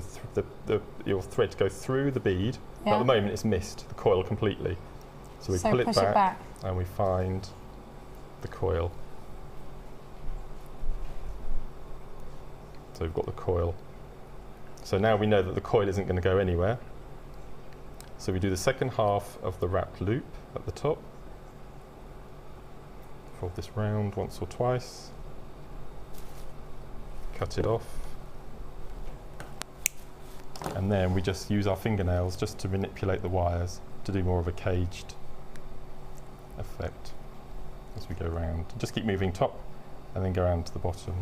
your thread to go through the bead. Now at the moment it's missed the coil completely. So we pull it back and we find the coil. So we've got the coil. So now we know that the coil isn't going to go anywhere. So we do the second half of the wrapped loop at the top. Fold this round once or twice. Cut it off. And then we just use our fingernails just to manipulate the wires to do more of a caged effect as we go around. Just keep moving top and then go around to the bottom.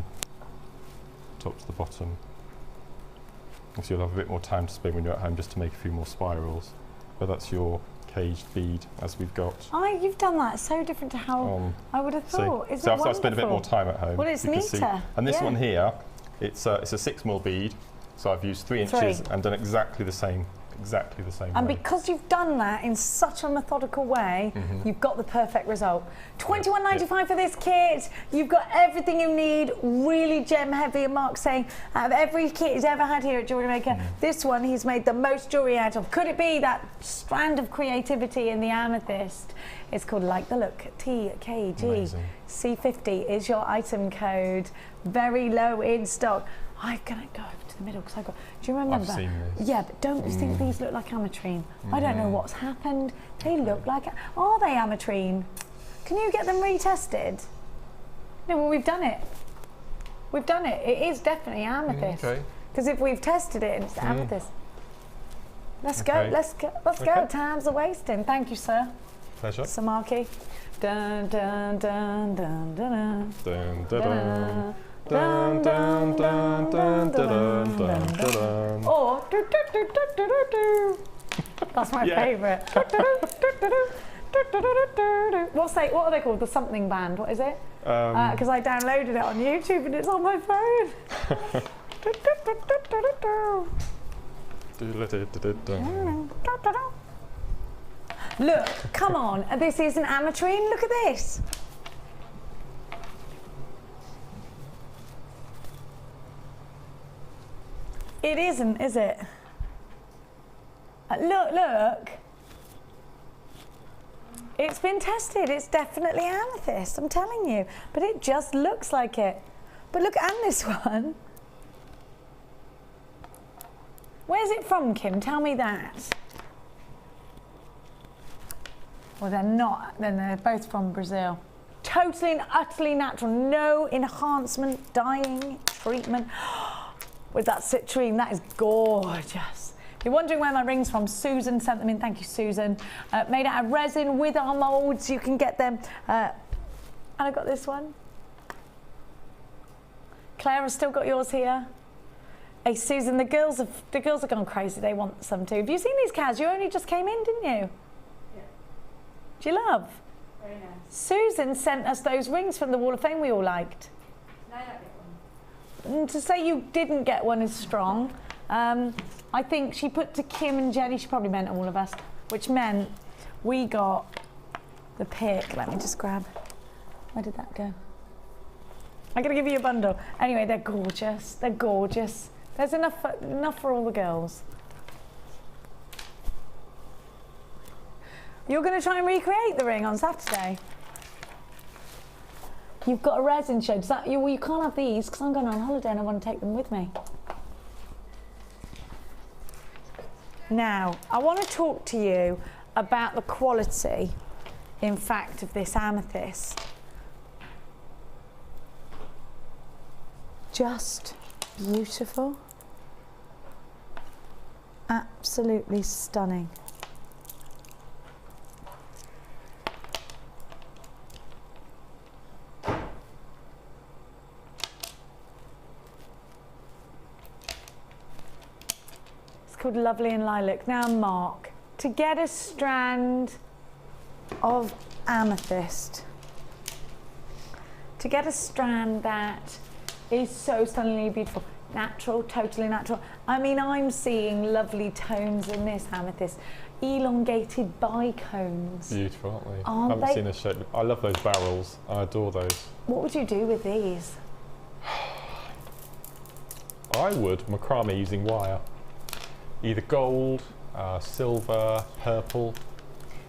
Top to the bottom. So you'll have a bit more time to spend when you're at home just to make a few more spirals. But that's your caged bead as we've got. Oh, you've done that so different to how I would have thought. Isn't so it I've spent a bit more time at home. Well, it's neater. And this one here, it's a 6mm bead, so I've used 3 inches and done exactly the same and way. because you've done that in such a methodical way, you've got the perfect result. $21.95 for this kit. You've got everything you need, really gem heavy. And Mark's saying, out of every kit he's ever had here at Jewellery Maker, this one he's made the most jewellery out of. Could it be that strand of creativity in the amethyst? It's called Like the Look, TKG. C50 is your item code. Very low in stock. I'm going to go over to the middle because I've got... Do you remember? I've seen this. Yeah, but don't you think these look like ametrine? I don't know what's happened. They look like... Are they ametrine? Can you get them retested? No, well, we've done it. We've done it. It is definitely amethyst. Because if we've tested it and it's amethyst. Let's go. Let's go. Time's a wasting. Thank you, sir. Pleasure. Samarki. Dun, dun, dun, dun, dun, dun, dun, dun. Dun, dun, dun, dun, dun, dun, dun. Or do, do, do, do, do, do, do. That's my favourite. What are they called? The something band. What is it? Because I downloaded it on YouTube and it's on my phone. Look, come on. This isn't ametrine. Look at this. It isn't, is it? Look. It's been tested. It's definitely amethyst, I'm telling you. But it just looks like it. But look, and this one. Where's it from, Kim? Tell me that. Well, they're not. Then they're both from Brazil. Totally and utterly natural. No enhancement, dyeing, treatment. With that citrine, that is gorgeous. If you're wondering where my ring's from, Susan sent them in. Thank you, Susan. Made out of resin with our moulds. You can get them. And I got this one. Claire has still got yours here. Hey, Susan, the girls have gone crazy. They want some too. Have you seen these cows? You only just came in, didn't you? Yeah. Do you love? Very nice. Susan sent us those rings from the Wall of Fame we all liked. No, I don't get one. To say you didn't get one is strong. I think she put to Kim and Jenny, she probably meant all of us, which meant we got the pick. Let me just grab, where did that go? I'm gonna give you a bundle. Anyway, they're gorgeous, they're gorgeous. There's enough for all the girls. You're gonna try and recreate the ring on Saturday? You've got a resin show. Does that, you can't have these because I'm going on holiday and I want to take them with me. Now, I want to talk to you about the quality, in fact, of this amethyst. Just beautiful. Absolutely stunning. Called Lovely in Lilac. Now, Mark, to get a strand of amethyst, to get a strand that is so stunningly beautiful, natural, totally natural. I mean, I'm seeing lovely tones in this amethyst, elongated bicones. Beautiful, aren't they? Aren't I haven't they? seen a shape. I love those barrels. I adore those. What would you do with these? I would macrame using wire. Either gold, silver, purple.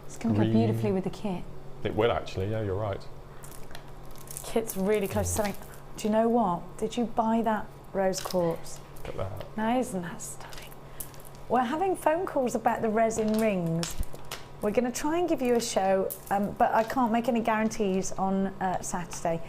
It's going to go beautifully with the kit. It will actually, yeah, you're right. Kit's really close to selling. Do you know what? Did you buy that rose quartz? Look at that. No, isn't that stunning? We're having phone calls about the resin rings. We're going to try and give you a show, but I can't make any guarantees on Saturday.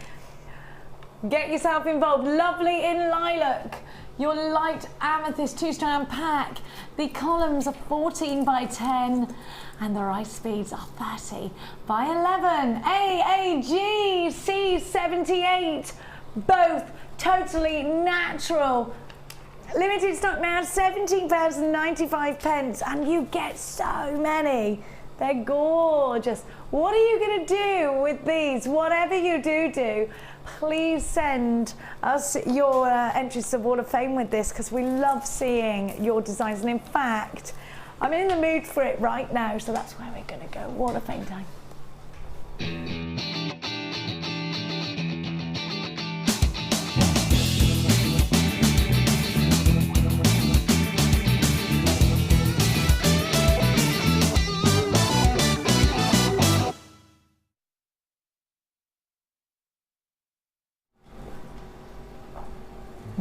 Get yourself involved. Lovely in Lilac. Your light amethyst 2-strand pack. The columns are 14 by 10 and the rice beads are 30 by 11. AAG C78. Both totally natural. Limited stock now, £17.95, and you get so many. They're gorgeous. What are you going to do with these? Whatever you do, please send us your entries to the Wall of Fame with this, because we love seeing your designs. And in fact, I'm in the mood for it right now, so that's where we're going to go. Wall of Fame time.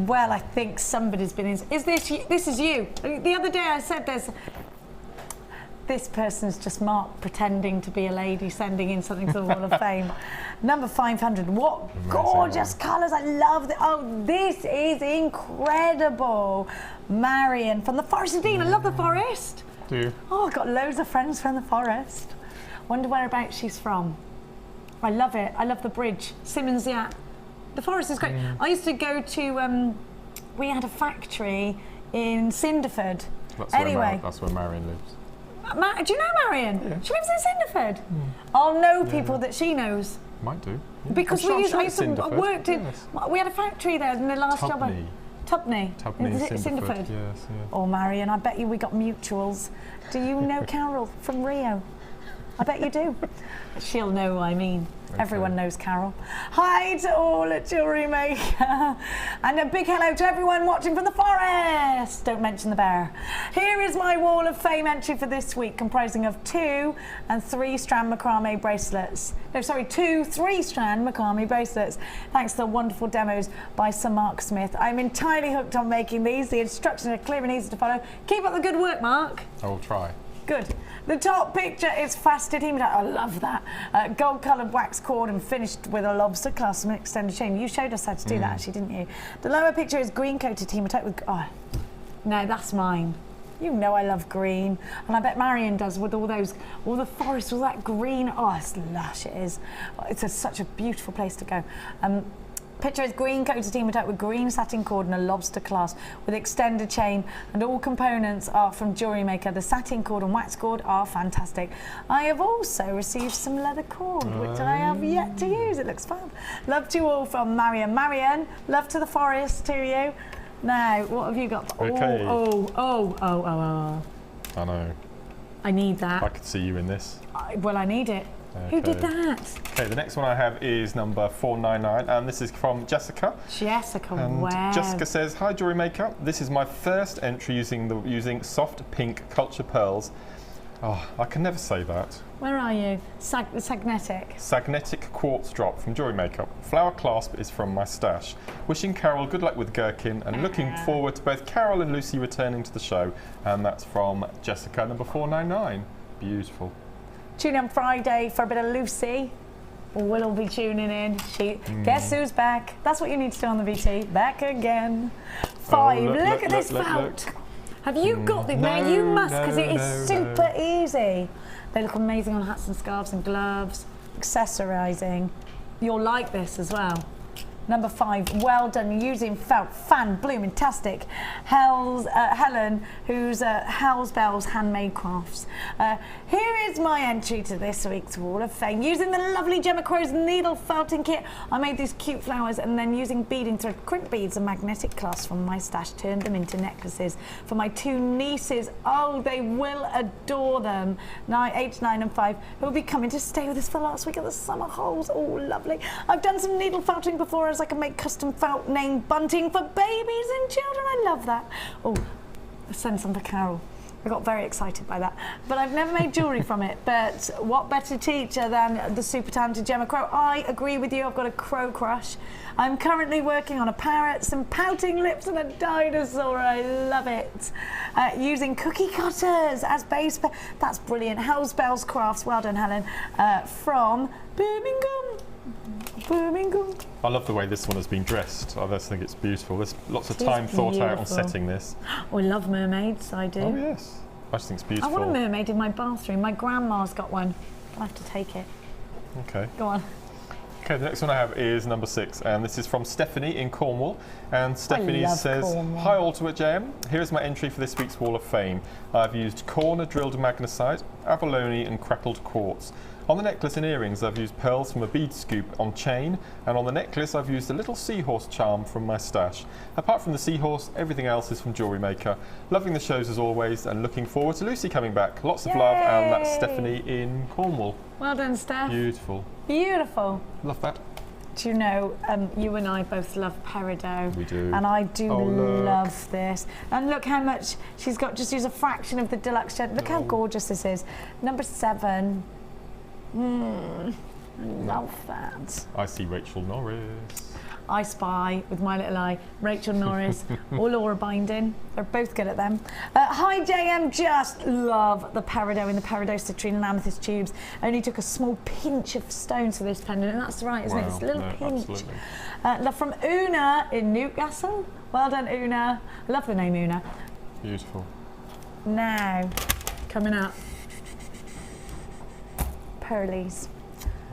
Well, I think somebody's been in. Is this you? This is you. The other day I said this person's just Mark pretending to be a lady sending in something to the Wall of Fame. Number 500. What gorgeous colours. I love it. Oh, this is incredible. Marion from the Forest of Dean. I love the forest. Do you? Oh, I've got loads of friends from the forest. Wonder whereabouts she's from. I love it. I love the bridge. Simmons Yap. The forest is great. I used to go to, we had a factory in Cinderford. That's where Marion lives. Do you know Marion? Yeah. She lives in Cinderford. I'll know people that she knows. Might do. Yeah. Because we used to work in, we had a factory there in the last job. Tubney. Cinderford. Yes, yeah. Oh, Marion, I bet you we got mutuals. Do you know Carol from Rio? I bet you do. She'll know what I mean. Okay. Everyone knows Carol. Hi to all at Jewellery Maker. And a big hello to everyone watching from the forest. Don't mention the bear. Here is my Wall of Fame entry for this week, comprising of 2 and 3 strand macrame bracelets. No, sorry, 2 3-strand macrame bracelets. Thanks to the wonderful demos by Sir Mark Smith. I'm entirely hooked on making these. The instructions are clear and easy to follow. Keep up the good work, Mark. I will try. Good. The top picture is faceted hematite. I love that. Gold-coloured wax cord and finished with a lobster clasp and extended chain. You showed us how to do that, actually, didn't you? The lower picture is green-coated hematite with... Oh, no, that's mine. You know I love green. And I bet Marion does with all the forest, all that green. Oh, it's lush, it is. It's such a beautiful place to go. Picture is green coated hematite with green satin cord and a lobster clasp with extended chain, and all components are from Jewellery Maker. The satin cord and wax cord are fantastic. I have also received some leather cord, which I have yet to use. It looks fab. Love to you all from Marion. Marion, love to the forest to you. Now, what have you got? Okay. Oh. I know. I need that. I could see you in this. Well, I need it. Okay. Who did that? Okay, the next one I have is number 499, and this is from Jessica. And wow. Jessica says, "Hi, Jewellery Maker. This is my first entry using soft pink culture pearls." Oh, I can never say that. Where are you? Sagnetic. Sagnetic quartz drop from Jewellery Maker. Flower clasp is from my stash. Wishing Carol good luck with Gherkin and looking forward to both Carol and Lucy returning to the show. And that's from Jessica, number 499. Beautiful. Tune in Friday for a bit of Lucy. We'll be tuning in. Guess who's back? That's what you need to do on the VT. Back again. 5. Look at this felt. Have you got it? Now you must, because it is super easy. They look amazing on hats and scarves and gloves. Accessorising. You'll like this as well. Number 5, well done, using felt, fan, blooming-tastic. Helen, who's Hell's Bells Handmade Crafts. Here is my entry to this week's Wall of Fame. Using the lovely Gemma Crow's needle felting kit, I made these cute flowers, and then using beading thread, crimp beads and magnetic clasps from my stash, turned them into necklaces for my 2 nieces. Oh, they will adore them. 8, 9 and 5, who will be coming to stay with us for last week at the summer holes. Oh, lovely. I've done some needle felting before, as I can make custom felt name bunting for babies and children. I love that. Oh, I'll send some for Carol. I got very excited by that. But I've never made jewellery from it. But what better teacher than the super talented Gemma Crow? I agree with you. I've got a crow crush. I'm currently working on a parrot, some pouting lips and a dinosaur. I love it. Using cookie cutters as base. That's brilliant. Hell's Bells Crafts. Well done, Helen. From Birmingham. I love the way this one has been dressed. I just think it's beautiful. There's lots of time thought out on setting this. Oh, I love mermaids, I do. Oh, yes. I just think it's beautiful. I want a mermaid in my bathroom. My grandma's got one. I'll have to take it. Okay. Go on. Okay, the next one I have is number 6, and this is from Stephanie in Cornwall. And Stephanie says, Cornwall. "Hi Ultimate Gem, here is my entry for this week's Wall of Fame. I've used corner drilled magnesite, abalone and crackled quartz. On the necklace and earrings I've used pearls from a bead scoop on chain, and on the necklace I've used a little seahorse charm from my stash. Apart from the seahorse, everything else is from Jewellery Maker. Loving the shows as always and looking forward to Lucy coming back. Lots of love," and that's Stephanie in Cornwall. Well done, Steph. Beautiful. Beautiful. Love that. Do you know, you and I both love peridot. We do. And I do look. love this. And look how much she's got, just use a fraction of the deluxe shed. Look how gorgeous this is. Number 7. I love that. I see Rachel Norris. I spy with my little eye Rachel Norris or Laura Binding. They're both good at them. Hi JM, just love the peridot in the peridot citrine and amethyst tubes. Only took a small pinch of stones for this pendant, and that's right, isn't it? It's a little pinch. Absolutely. Love from Una in Newcastle. Well done, Una. I love the name Una. Beautiful. Now, coming up, pearlies.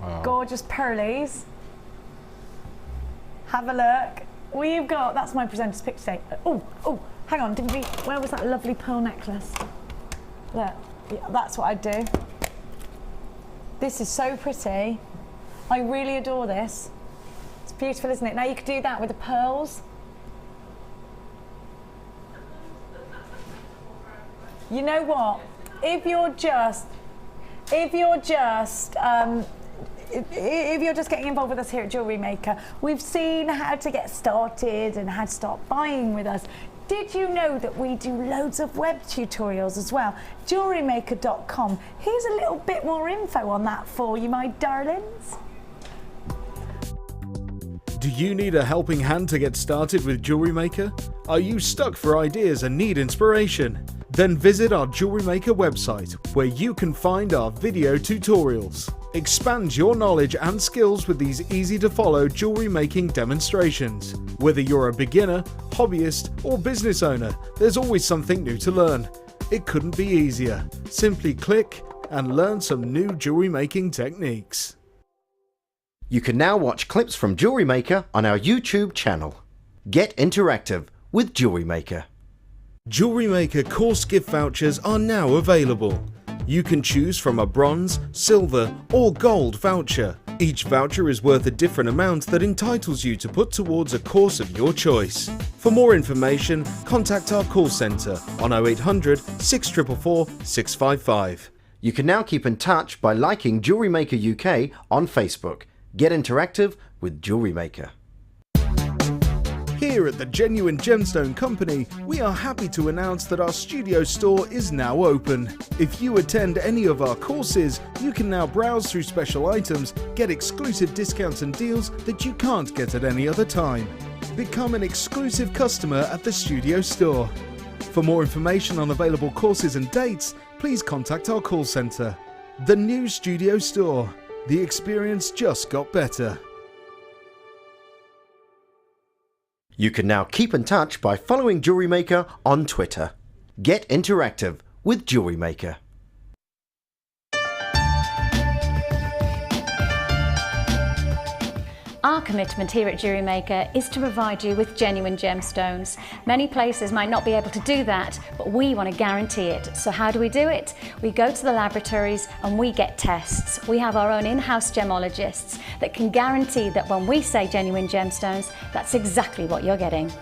Wow. Gorgeous pearlies. Have a look. We've got, that's my presenter's pick today. Oh, hang on, didn't we, where was that lovely pearl necklace? Look, yeah, that's what I'd do. This is so pretty. I really adore this. It's beautiful, isn't it? Now you could do that with the pearls. You know what? If you're just getting involved with us here at Jewellery Maker, we've seen how to get started and how to start buying with us. Did you know that we do loads of web tutorials as well? JewelleryMaker.com. Here's a little bit more info on that for you, my darlings. Do you need a helping hand to get started with Jewellery Maker? Are you stuck for ideas and need inspiration? Then visit our Jewellery Maker website, where you can find our video tutorials. Expand your knowledge and skills with these easy-to-follow jewellery making demonstrations. Whether you're a beginner, hobbyist, or business owner, there's always something new to learn. It couldn't be easier. Simply click and learn some new jewellery making techniques. You can now watch clips from Jewellery Maker on our YouTube channel. Get interactive with Jewellery Maker. Jewellery Maker course gift vouchers are now available. You can choose from a bronze, silver or gold voucher. Each voucher is worth a different amount that entitles you to put towards a course of your choice. For more information, contact our call centre on 0800 644 655. You can now keep in touch by liking Jewellery Maker UK on Facebook. Get interactive with Jewellery Maker. Here at the Genuine Gemstone Company, we are happy to announce that our studio store is now open. If you attend any of our courses, you can now browse through special items, get exclusive discounts and deals that you can't get at any other time. Become an exclusive customer at the studio store. For more information on available courses and dates, please contact our call centre. The new studio store. The experience just got better. You can now keep in touch by following Jewellery Maker on Twitter. Get interactive with Jewellery Maker. Our commitment here at Jewellery Maker is to provide you with genuine gemstones. Many places might not be able to do that, but we want to guarantee it. So how do we do it? We go to the laboratories and we get tests. We have our own in-house gemologists that can guarantee that when we say genuine gemstones, that's exactly what you're getting.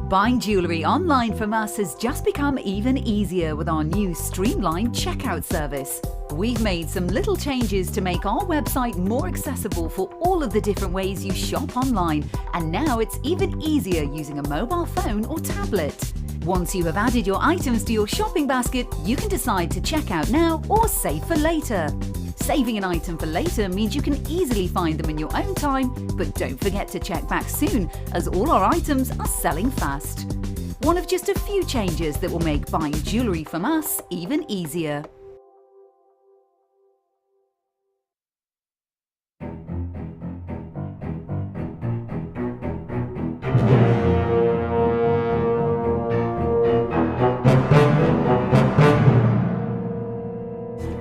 Buying jewellery online from us has just become even easier with our new streamlined checkout service. We've made some little changes to make our website more accessible for all of the different ways you shop online, and now it's even easier using a mobile phone or tablet. Once you have added your items to your shopping basket, you can decide to check out now or save for later. Saving an item for later means you can easily find them in your own time, but don't forget to check back soon, as all our items are selling fast. One of just a few changes that will make buying jewellery from us even easier.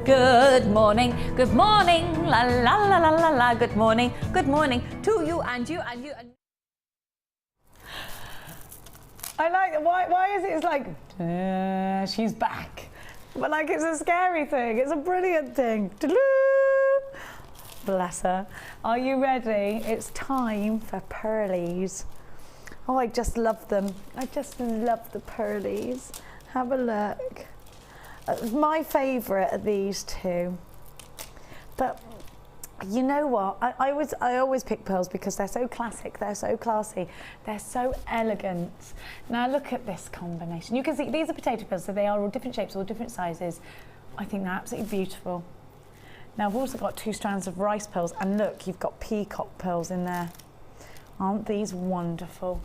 Good morning, la la la la la la. Good morning to you and you and you. And I like it. Why is it? It's like she's back, but like it's a scary thing. It's a brilliant thing. Bless her. Are you ready? It's time for pearlies. Oh, I just love them. I just love the pearlies. Have a look. My favourite are these two. But you know what? I always pick pearls because they're so classic, they're so classy, they're so elegant. Now look at this combination. You can see these are potato pearls, so they are all different shapes, all different sizes. I think they're absolutely beautiful. Now I've also got 2 strands of rice pearls, and look, you've got peacock pearls in there. Aren't these wonderful?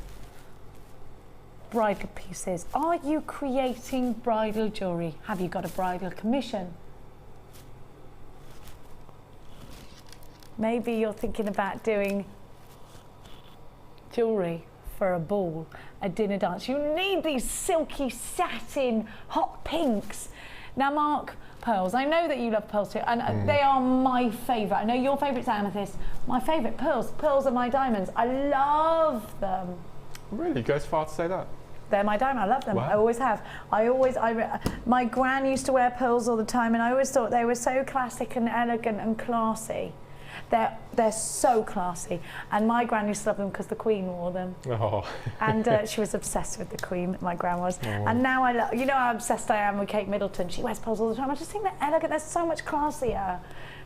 Bridal pieces. Are you creating bridal jewellery? Have you got a bridal commission? Maybe you're thinking about doing jewellery for a ball, a dinner dance. You need these silky satin hot pinks. Now Mark, pearls. I know that you love pearls too, and they are my favourite. I know your favourite's amethyst. My favourite, pearls. Pearls are my diamonds. I love them. Really? You go as far to say that? They're my diamond. I love them. Wow. I always have. My gran used to wear pearls all the time, and I always thought they were so classic and elegant and classy. They're so classy, and my gran used to love them because the Queen wore them. Oh. And she was obsessed with the Queen. My gran was. Oh. And now I love. You know how obsessed I am with Kate Middleton. She wears pearls all the time. I just think they're elegant. They're so much classier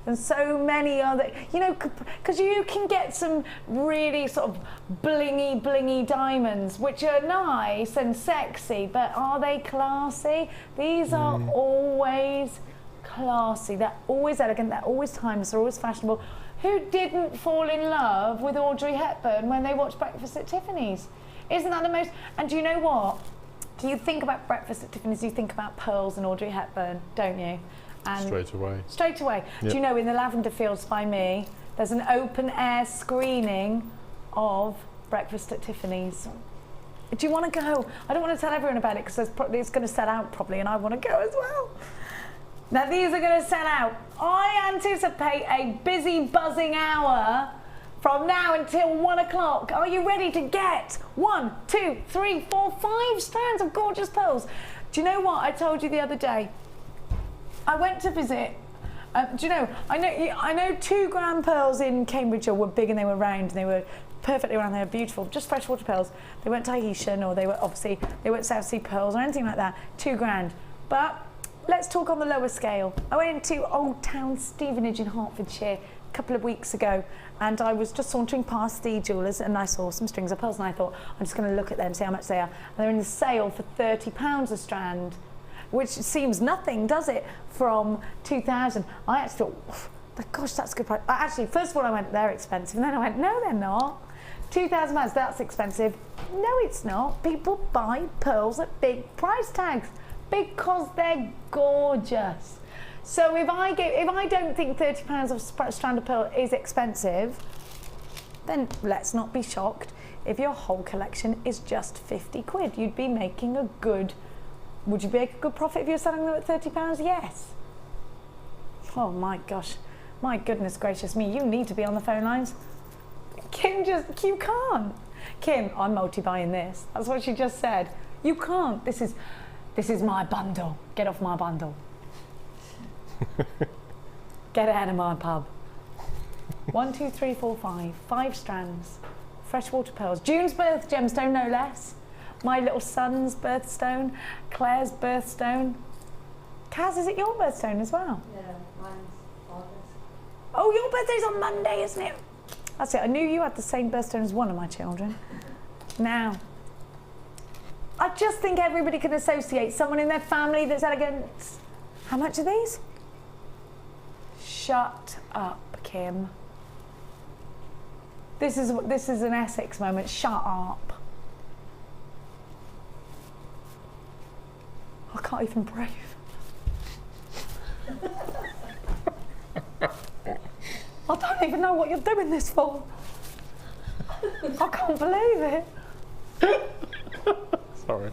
than so many other, you know, because you can get some really sort of blingy diamonds, which are nice and sexy, but are they classy? These are always classy. They're always elegant. They're always timeless. They're always fashionable. Who didn't fall in love with Audrey Hepburn when they watched Breakfast at Tiffany's? Isn't that the most? And do you know what? Do you think about Breakfast at Tiffany's? You think about pearls and Audrey Hepburn, don't you? And straight away. Yep. Do you know in the Lavender Fields by me, there's an open air screening of Breakfast at Tiffany's. Do you want to go? I don't want to tell everyone about it because it's going to sell out probably, and I want to go as well. Now these are going to sell out. I anticipate a busy buzzing hour from now until 1 o'clock. Are you ready to get 1, 2, 3, 4, 5 strands of gorgeous pearls? Do you know what I told you the other day? I went to visit, do you know, I know 2 gram pearls in Cambridge were big and they were round and they were perfectly round, they were beautiful, just freshwater pearls. They weren't Tahitian, or they weren't South Sea pearls or anything like that, 2 grand. But let's talk on the lower scale. I went into Old Town Stevenage in Hertfordshire a couple of weeks ago, and I was just sauntering past the jewellers and I saw some strings of pearls, and I thought, I'm just going to look at them, see how much they are. And they're in the sale for £30 a strand, which seems nothing, does it, from 2000. I actually thought, gosh, that's a good price. Actually, first of all, I went, they're expensive, and then I went, no, they're not. £2,000, that's expensive. No, it's not. People buy pearls at big price tags because they're gorgeous. So if I don't think £30 of strand of pearl is expensive, then let's not be shocked if your whole collection is just 50 quid. You'd be making a good. Would you make a good profit if you're selling them at £30? Yes. Oh my gosh. My goodness gracious me. You need to be on the phone lines. Kim you can't. Kim, I'm multi-buying this. That's what she just said. You can't. This is my bundle. Get off my bundle. Get out of my pub. 1, 2, 3, 4, 5. 5 strands. Freshwater pearls. June's birth gemstone, no less. My little son's birthstone, Claire's birthstone. Kaz, is it your birthstone as well? Yeah, mine's August. Oh, your birthday's on Monday, isn't it? That's it. I knew you had the same birthstone as one of my children. Now, I just think everybody can associate someone in their family that's elegant. How much are these? Shut up, Kim. This is an Essex moment. Shut up. I can't even breathe. I don't even know what you're doing this for. I can't believe it. Sorry.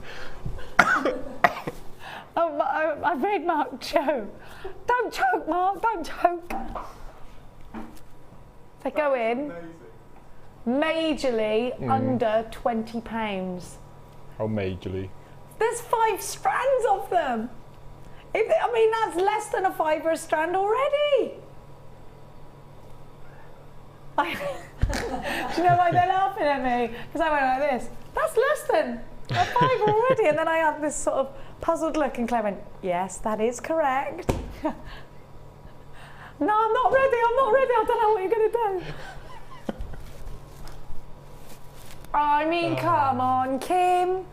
Oh, I've made Mark choke. Don't choke, Mark, don't choke. They go in majorly under £20. How majorly? There's 5 strands of them. I mean, that's less than a £5 a strand already. Do you know why they're laughing at me? Because I went like this. That's less than a 5 already. And then I had this sort of puzzled look, and Claire went, yes, that is correct. No, I'm not ready. I'm not ready. I don't know what you're going to do. I mean, come on, Kim.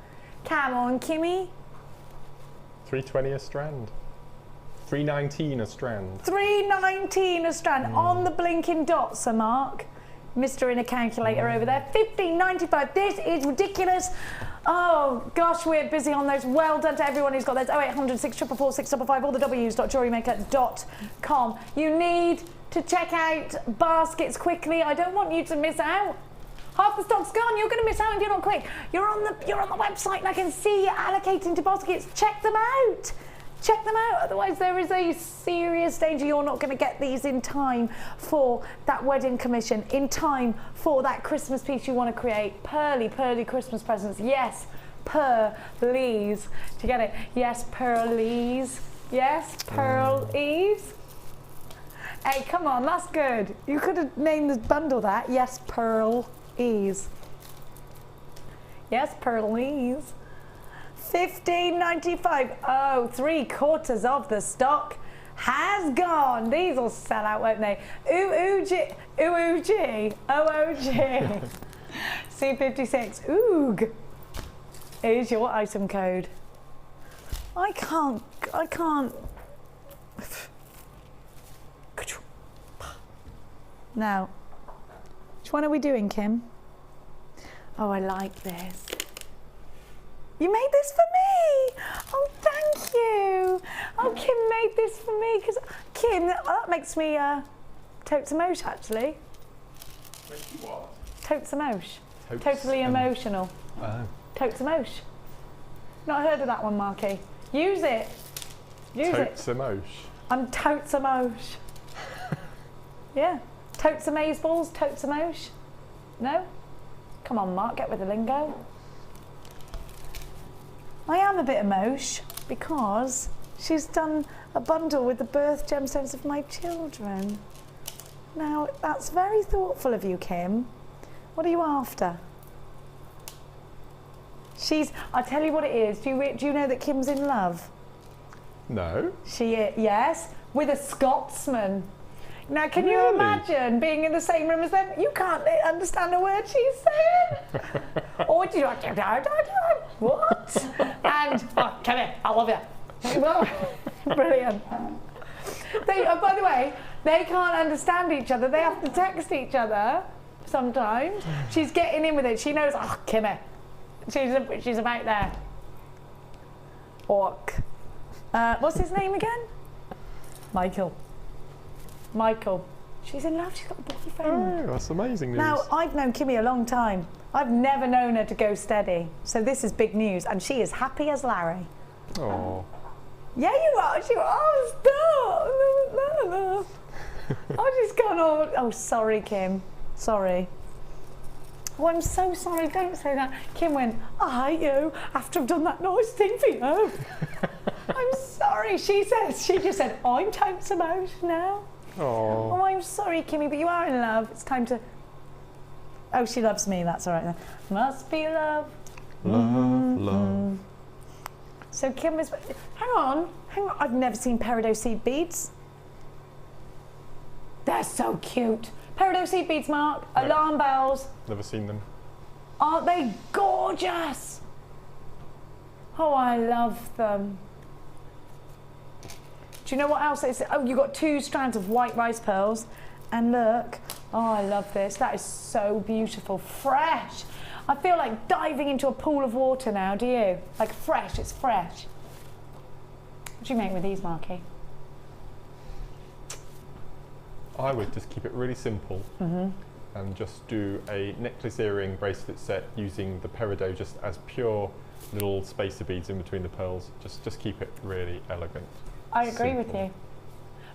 Come on, Kimmy. $3.20 a strand. $3.19 a strand. $3.19 a strand on the blinking dot, Sir Mark. Mr. in a calculator over there. $15.95. This is ridiculous. Oh gosh, we're busy on those. Well done to everyone who's got those. 0800 644 655, all the w's.jewellerymaker.com. You need to check out baskets quickly. I don't want you to miss out. Half the stock's gone. You're going to miss out if you're not quick. You're on the website, and I can see you allocating to baskets. Check them out. Check them out, otherwise there is a serious danger you're not going to get these in time for that wedding commission, in time for that Christmas piece you want to create. Pearly, pearly Christmas presents. Yes, pearlies. Do you get it? Yes, pearlies. Yes, pearlies. Hey, come on, that's good. You could have named the bundle that. Yes, pearlies. Yes, pearlies. $15.95. Oh, 3/4 of the stock has gone. These will sell out, won't they? OOG. C56. Oog is your item code. I can't. Now, which one are we doing, Kim? Oh, I like this. You made this for me! Oh, thank you! Oh, Kim made this for me, because Kim, that makes me totes emotion, actually. Makes you what? Totes emotion. Totally emotional. Oh. Totes emotion. Not heard of that one, Marky. Use it. Use totes it. emotion. I'm totes emotion. Yeah. Totes amaze balls, totes emotion. No? Come on, Mark, get with the lingo. I am a bit emosh because she's done a bundle with the birth gemstones of my children. Now, that's very thoughtful of you, Kim. What are you after? I'll tell you what it is. Do you know that Kim's in love? No. She is, yes, with a Scotsman. Now, can you imagine being in the same room as them? You can't understand a word she's saying. Or do you what? And, come here, I love you. Well, brilliant. By the way, they can't understand each other. They have to text each other sometimes. She's getting in with it. She knows, Kimmy. She's about there. Orc. What's his name again? Michael. She's in love, she's got a boyfriend. Oh, that's amazing news. Now, I've known Kimmy a long time. I've never known her to go steady. So this is big news, and she is happy as Larry. Oh. Yeah, you are. Stop. I've just gone on. Oh, sorry, Kim. Sorry. Oh, I'm so sorry. Don't say that. Kim went, I hate you after I've done that nice thing for you. I'm sorry. She just said, I'm totes emotion now. Oh. Oh, I'm sorry, Kimmy, but you are in love. It's time to... Oh, she loves me. That's all right then. Must be love. Love. So Kim was... Hang on. I've never seen peridot seed beads. They're so cute. Peridot seed beads, Mark. No. Alarm bells. Never seen them. Aren't they gorgeous? Oh, I love them. Do you know what else it is? Oh, you've got 2 strands of white rice pearls. And look, oh, I love this. That is so beautiful. Fresh. I feel like diving into a pool of water now, do you? Like fresh, it's fresh. What do you make with these, Marky? I would just keep it really simple and just do a necklace, earring, bracelet set using the peridot just as pure little spacer beads in between the pearls. Just keep it really elegant. I agree with you.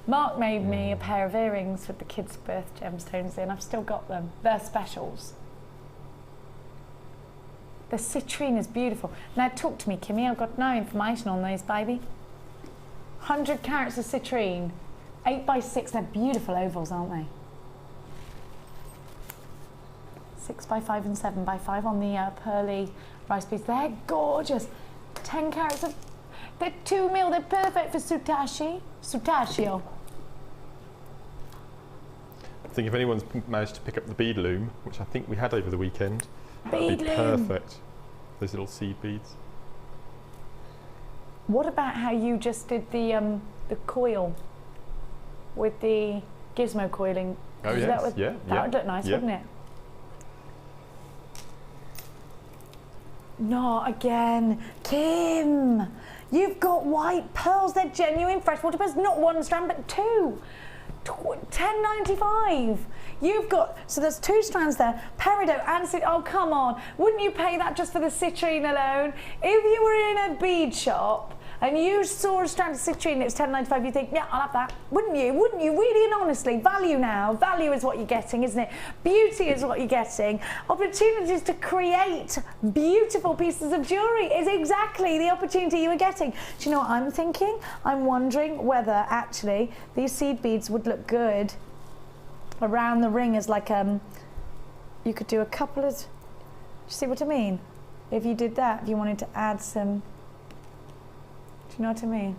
Mark made me a pair of earrings with the kids' birth gemstones in. I've still got them. They're specials. The citrine is beautiful. Now talk to me, Kimmy. I've got no information on those, baby. 100 carats of citrine. 8x6. They're beautiful ovals, aren't they? 6x5 and 7x5 on the pearly rice beads. They're gorgeous. 10 carats of... They're 2 mil. They're perfect for Soutache. Soutachio. I think if anyone's managed to pick up the bead loom, which I think we had over the weekend, that'd be perfect. Those little seed beads. What about how you just did the coil with the gizmo coiling? Oh yes, that would look nice, wouldn't it? Not again, Kim. You've got white pearls. They're genuine freshwater pearls. Not 1 strand, but 2. $10.95. You've got, so there's 2 strands there, peridot and citrine. Oh, come on. Wouldn't you pay that just for the citrine alone? If you were in a bead shop and you saw a strand of citrine and it was $10.95, you'd think, yeah, I'll have that. Wouldn't you? Wouldn't you? Really and honestly, value now. Value is what you're getting, isn't it? Beauty is what you're getting. Opportunities to create beautiful pieces of jewellery is exactly the opportunity you were getting. Do you know what I'm thinking? I'm wondering whether actually these seed beads would look good around the ring as like you could do a couple of, see what I mean? If you did that, if you wanted to add some, do you know what I mean?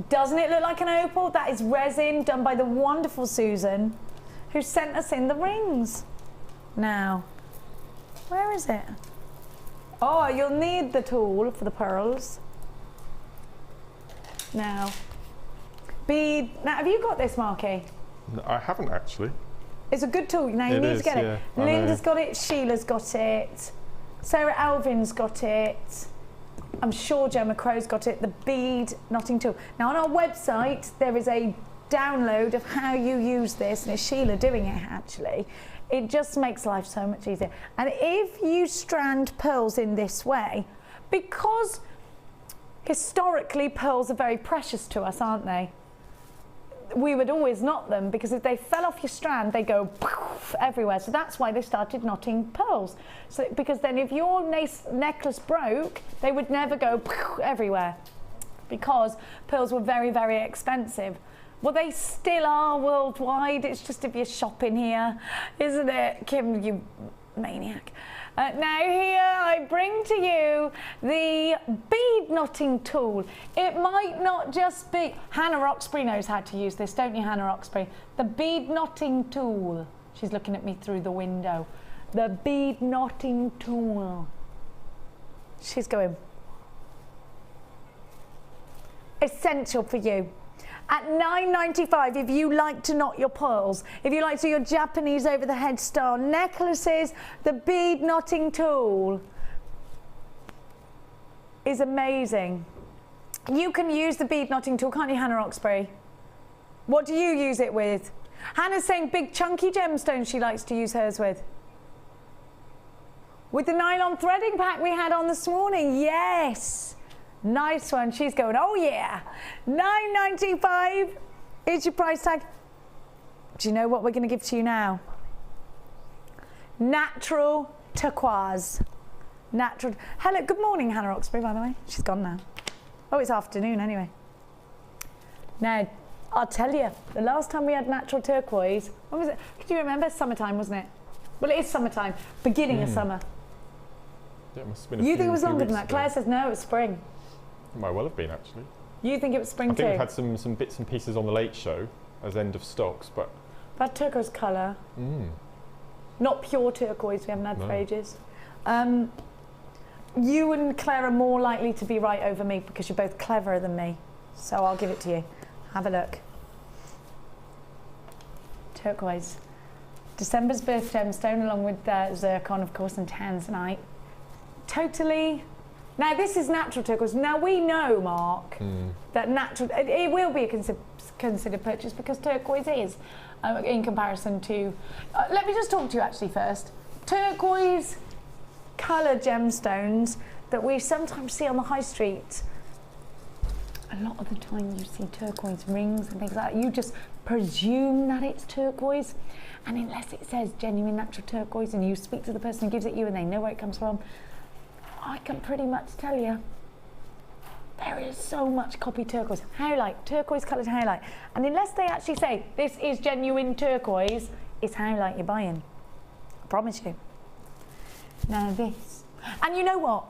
Doesn't it look like an opal? That is resin done by the wonderful Susan, who sent us in the rings. Now, where is it? Oh, you'll need the tool for the pearls. Now, bead. Now, have you got this, Marky? No, I haven't actually. It's a good tool. Now you need to get it. Linda's got it. Sheila's got it. Sarah Alvin's got it. I'm sure Joe McCrow's got it. The bead knotting tool. Now on our website there is a download of how you use this, and it's Sheila doing it actually. It just makes life so much easier. And if you strand pearls in this way, because historically pearls are very precious to us, aren't they? We would always knot them, because if they fell off your strand, they go everywhere. So that's why they started knotting pearls. So because then if your necklace broke, they would never go everywhere, because pearls were very, very expensive. Well, they still are worldwide. It's just if you're shopping here, isn't it, Kim, you maniac? Now here I bring to you the bead knotting tool. It might not just be... Hannah Roxbury knows how to use this, don't you, Hannah Roxbury? The bead knotting tool. She's looking at me through the window. The bead knotting tool. She's going... Essential for you. At $9.95, if you like to knot your pearls, if you like to do your Japanese over the head style necklaces, the bead knotting tool is amazing. You can use the bead knotting tool, can't you, Hannah Roxbury? What do you use it with? Hannah's saying big chunky gemstones she likes to use hers with. With the nylon threading pack we had on this morning, yes. Nice one. She's going, oh yeah. $9.95 is your price tag. Do you know what we're going to give to you now? Natural turquoise. Natural. Hello, good morning, Hannah Roxbury, by the way. She's gone now. Oh, it's afternoon anyway. Now, I'll tell you, the last time we had natural turquoise, when was it? Could you remember? Summertime, wasn't it? Well, it is summertime. Beginning of summer. Yeah, it must have been you think it was longer than that? Claire says no, it was spring. It might well have been, actually. You think it was spring too? I think we've had some bits and pieces on the Late Show as end of stocks, but... That turquoise colour. Not pure turquoise, we haven't had for ages. You and Claire are more likely to be right over me because you're both cleverer than me. So I'll give it to you. Have a look. Turquoise. December's birth gemstone, along with zircon, of course, and tanzanite. Totally... Now, this is natural turquoise. Now, we know, Mark, that natural... It will be a considered purchase because turquoise is, in comparison to... let me just talk to you, actually, first. Turquoise coloured gemstones, that we sometimes see on the high street. A lot of the time you see turquoise rings and things like that. You just presume that it's turquoise, and unless it says genuine natural turquoise and you speak to the person who gives it you and they know where it comes from, I can pretty much tell you there is so much copy turquoise, highlight, turquoise coloured highlight, and unless they actually say this is genuine turquoise, it's highlight you're buying. I promise you. Now this, and you know what?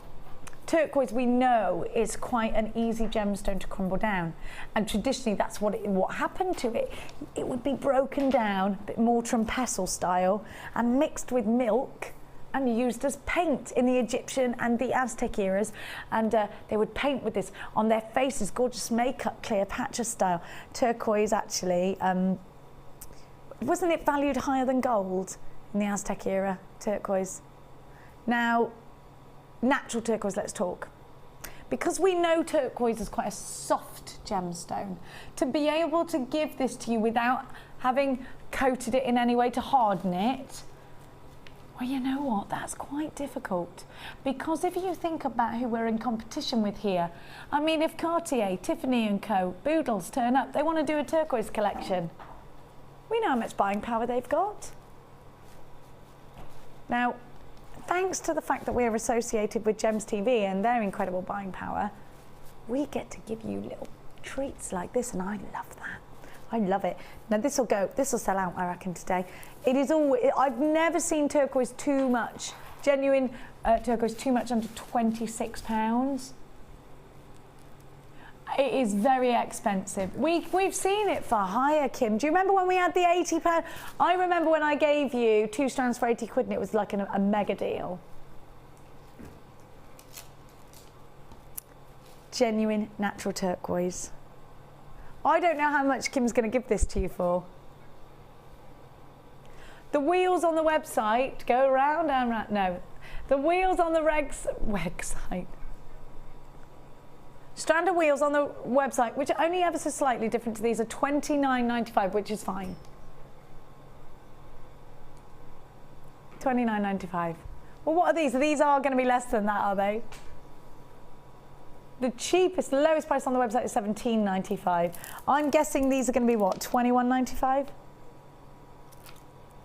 Turquoise, we know, is quite an easy gemstone to crumble down, and traditionally that's what happened to it. It would be broken down, a bit mortar and pestle style, and mixed with milk and used as paint in the Egyptian and the Aztec eras, and they would paint with this on their faces, gorgeous makeup, Cleopatra style. Turquoise actually, wasn't it valued higher than gold in the Aztec era, turquoise? Now, natural turquoise, let's talk. Because we know turquoise is quite a soft gemstone, to be able to give this to you without having coated it in any way to harden it, well, you know what, that's quite difficult. Because if you think about who we're in competition with here, I mean, if Cartier, Tiffany & Co, Boodles turn up, they want to do a turquoise collection. We know how much buying power they've got. Now, thanks to the fact that we're associated with Gems TV and their incredible buying power, we get to give you little treats like this, and I love that. I love it. Now this will sell out, I reckon, today. It is all, I've never seen turquoise too much, genuine turquoise too much under £26. It is very expensive. We've seen it for higher, Kim. Do you remember when we had the £80? I remember when I gave you 2 strands for 80 quid and it was like a mega deal. Genuine natural turquoise. I don't know how much Kim's going to give this to you for. The wheels on the website go round and round. No, the wheels on the website. Strand of wheels on the website, which are only ever so slightly different to these, are $29.95, which is fine. $29.95. Well, what are these? These are going to be less than that, are they? The cheapest, the lowest price on the website is $17.95. I'm guessing these are going to be what, $21.95?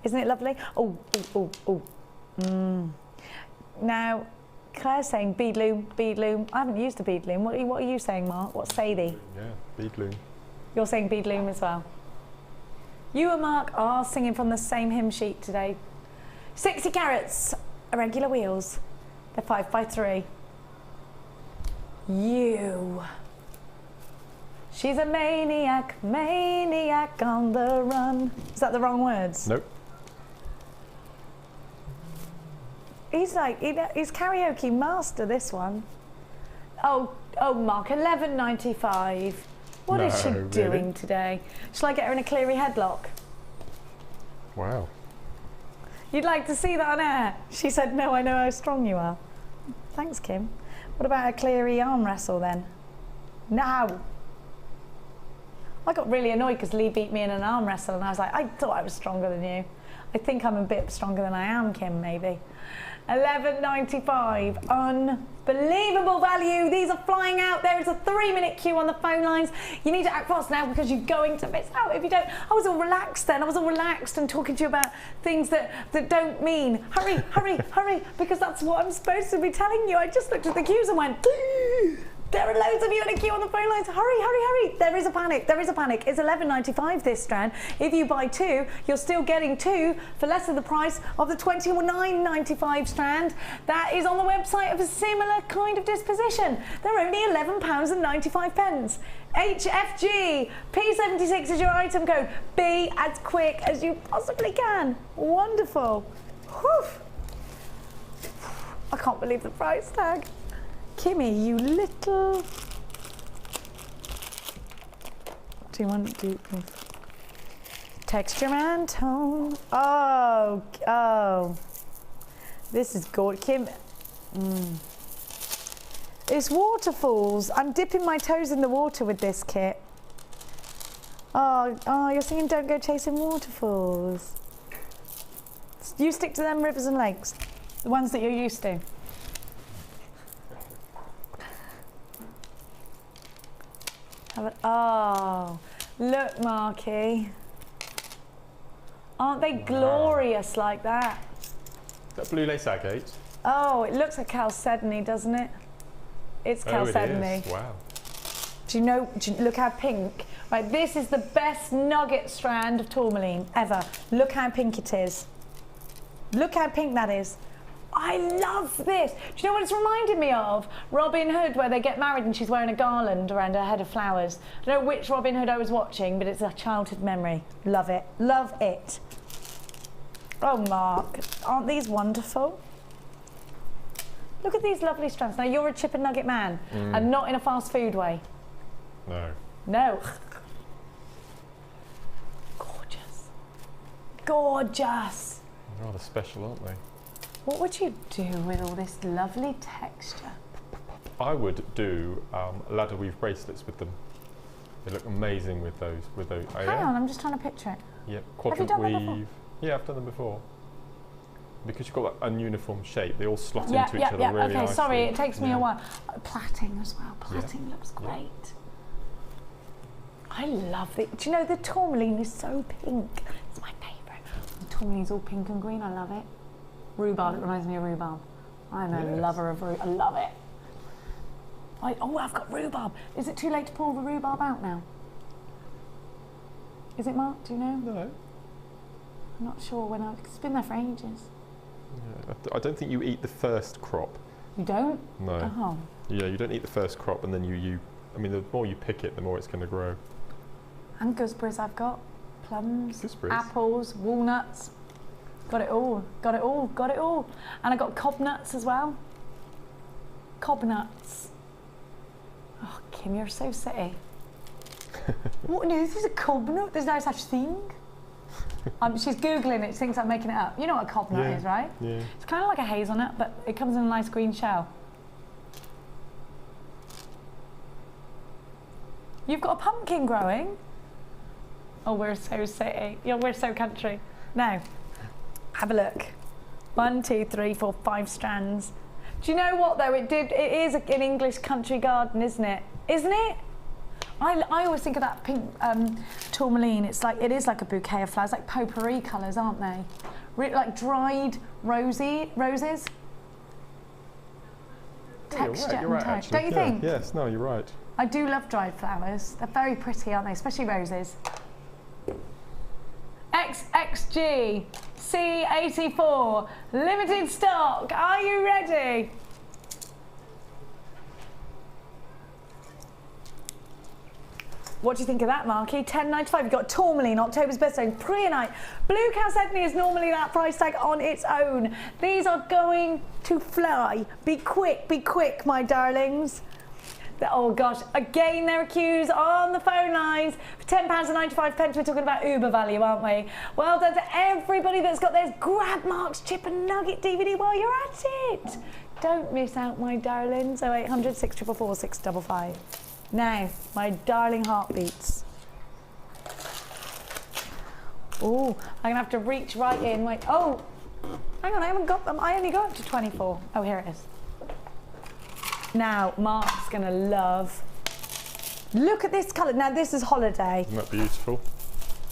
Isn't it lovely? Oh, oh, oh, oh. Now, Claire's saying bead loom, bead loom. I haven't used a bead loom. What are you saying, Mark? What's Sadie? Yeah, bead loom. You're saying bead loom as well. You and Mark are singing from the same hymn sheet today. 60 carats, irregular wheels. They're 5x3. You. She's a maniac, maniac on the run. Is that the wrong words? Nope. He's like, he's karaoke master, this one. Oh, Mark, $11.95. What is she doing today? Shall I get her in a Cleary headlock? Wow. You'd like to see that on air? She said, no, I know how strong you are. Thanks, Kim. What about a Cleary arm wrestle then? No. I got really annoyed because Lee beat me in an arm wrestle and I was like, I thought I was stronger than you. I think I'm a bit stronger than I am, Kim, maybe. $11.95, unbelievable value. These are flying out. There is a 3-minute queue on the phone lines. You need to act fast now because you're going to miss out if you don't. I was all relaxed then. I was all relaxed and talking to you about things that don't mean. Hurry, hurry, hurry, because that's what I'm supposed to be telling you. I just looked at the queues and went, there are loads of you in a queue on the phone lines. Hurry, hurry, hurry. There is a panic. There is a panic. It's $11.95 this strand. If you buy 2, you're still getting 2 for less than the price of the $29.95 strand. That is on the website of a similar kind of disposition. They're only £11.95. HFG. P76 is your item code. Be as quick as you possibly can. Wonderful. Whew. I can't believe the price tag. Kimmy, you little... Do you want to do texture and tone? Oh, this is gorgeous. Kim, it's waterfalls. I'm dipping my toes in the water with this kit. Oh, you're singing Don't Go Chasing Waterfalls. You stick to them rivers and lakes, the ones that you're used to. Oh, look, Marky. Aren't they glorious like that? Is that blue lace agate? Oh, it looks like chalcedony, doesn't it? It's chalcedony. It is. Wow. Do you know, look how pink. Right, this is the best nugget strand of tourmaline ever. Look how pink it is. Look how pink that is. I love this. Do you know what it's reminded me of? Robin Hood, where they get married and she's wearing a garland around her head of flowers. I don't know which Robin Hood I was watching, but it's a childhood memory. Love it. Love it. Oh, Mark, aren't these wonderful? Look at these lovely strands. Now, you're a chip and nugget man, and not in a fast food way. No. No. Gorgeous. Gorgeous. They're rather special, aren't they? What would you do with all this lovely texture? I would do ladder weave bracelets with them. They look amazing with those. Hang on, I'm just trying to picture it. Yep, Have you quadrant done that before? weave. Yeah, I've done them before. Because you've got that ununiform shape, they all slot into each other really okay, nicely. sorry, it takes me a while. Plaiting as well. Plaiting looks great. I love it. Do you know the tourmaline is so pink? It's my favourite. The tourmaline's all pink and green. I love it. Rhubarb. It reminds me of rhubarb. I'm a lover of rhubarb. I love it. I've got rhubarb. Is it too late to pull the rhubarb out now? Is it, Mark? Do you know? No. I'm not sure it's been there for ages. Yeah, I don't think you eat the first crop. You don't? No. Oh. Yeah, you don't eat the first crop, and then I mean, the more you pick it, the more it's going to grow. And gooseberries I've got. Plums, Gooseberries? apples, walnuts. Got it all. Got it all. Got it all. And I got cob nuts as well. Cob nuts. Oh, Kim, you're so city. What? No, this is a cob nut. There's no such thing. She's Googling it. She thinks I'm making it up. You know what a cob nut is, right? Yeah. It's kind of like a hazelnut, but it comes in a nice green shell. You've got a pumpkin growing? Oh, we're so city. Yeah, we're so country. Now, have a look. 1, 2, 3, 4, 5 strands. Do you know what though? It is an English country garden, isn't it? Isn't it? I always think of that pink tourmaline. It is like a bouquet of flowers, like potpourri colours, aren't they? Like dried roses. Texture you're right, and actually. don't you think? Yes, no, you're right. I do love dried flowers. They're very pretty, aren't they? Especially roses. XXG C84 limited stock. Are you ready? What do you think of that, Marky? $10.95. You've got tourmaline, October's best selling, preonite. Blue chalcedony is normally that price tag on its own. These are going to fly. Be quick, my darlings. Oh gosh, again there are queues on the phone lines. For £10.95, we're talking about Uber value, aren't we? Well done to everybody that's got theirs. Grab Mark's Chip and Nugget DVD while you're at it. Don't miss out, my darlings. 0800 644 655. Now, my darling heartbeats. Oh, I'm gonna have to reach right in. Wait, oh, hang on, I haven't got them. I only got up to 24. Oh, here it is. Now, Mark's gonna love. Look at this colour. Now, this is holiday. Isn't that beautiful?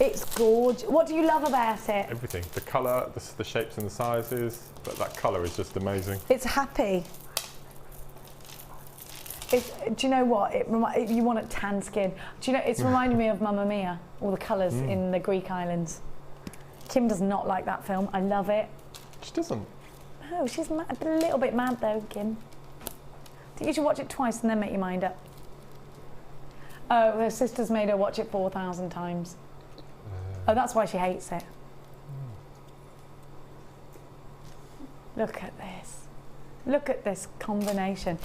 It's gorgeous. What do you love about it? Everything. The colour, the shapes and the sizes. That colour is just amazing. It's happy. Do you know what? You want a tan skin. Do you know? It's reminding me of Mamma Mia. All the colours in the Greek islands. Kim does not like that film. I love it. She doesn't. No, she's mad, a little bit mad though, Kim. I think you should watch it twice and then make your mind up. Oh, her sister's made her watch it 4,000 times. Oh, that's why she hates it. Look at this. Look at this combination.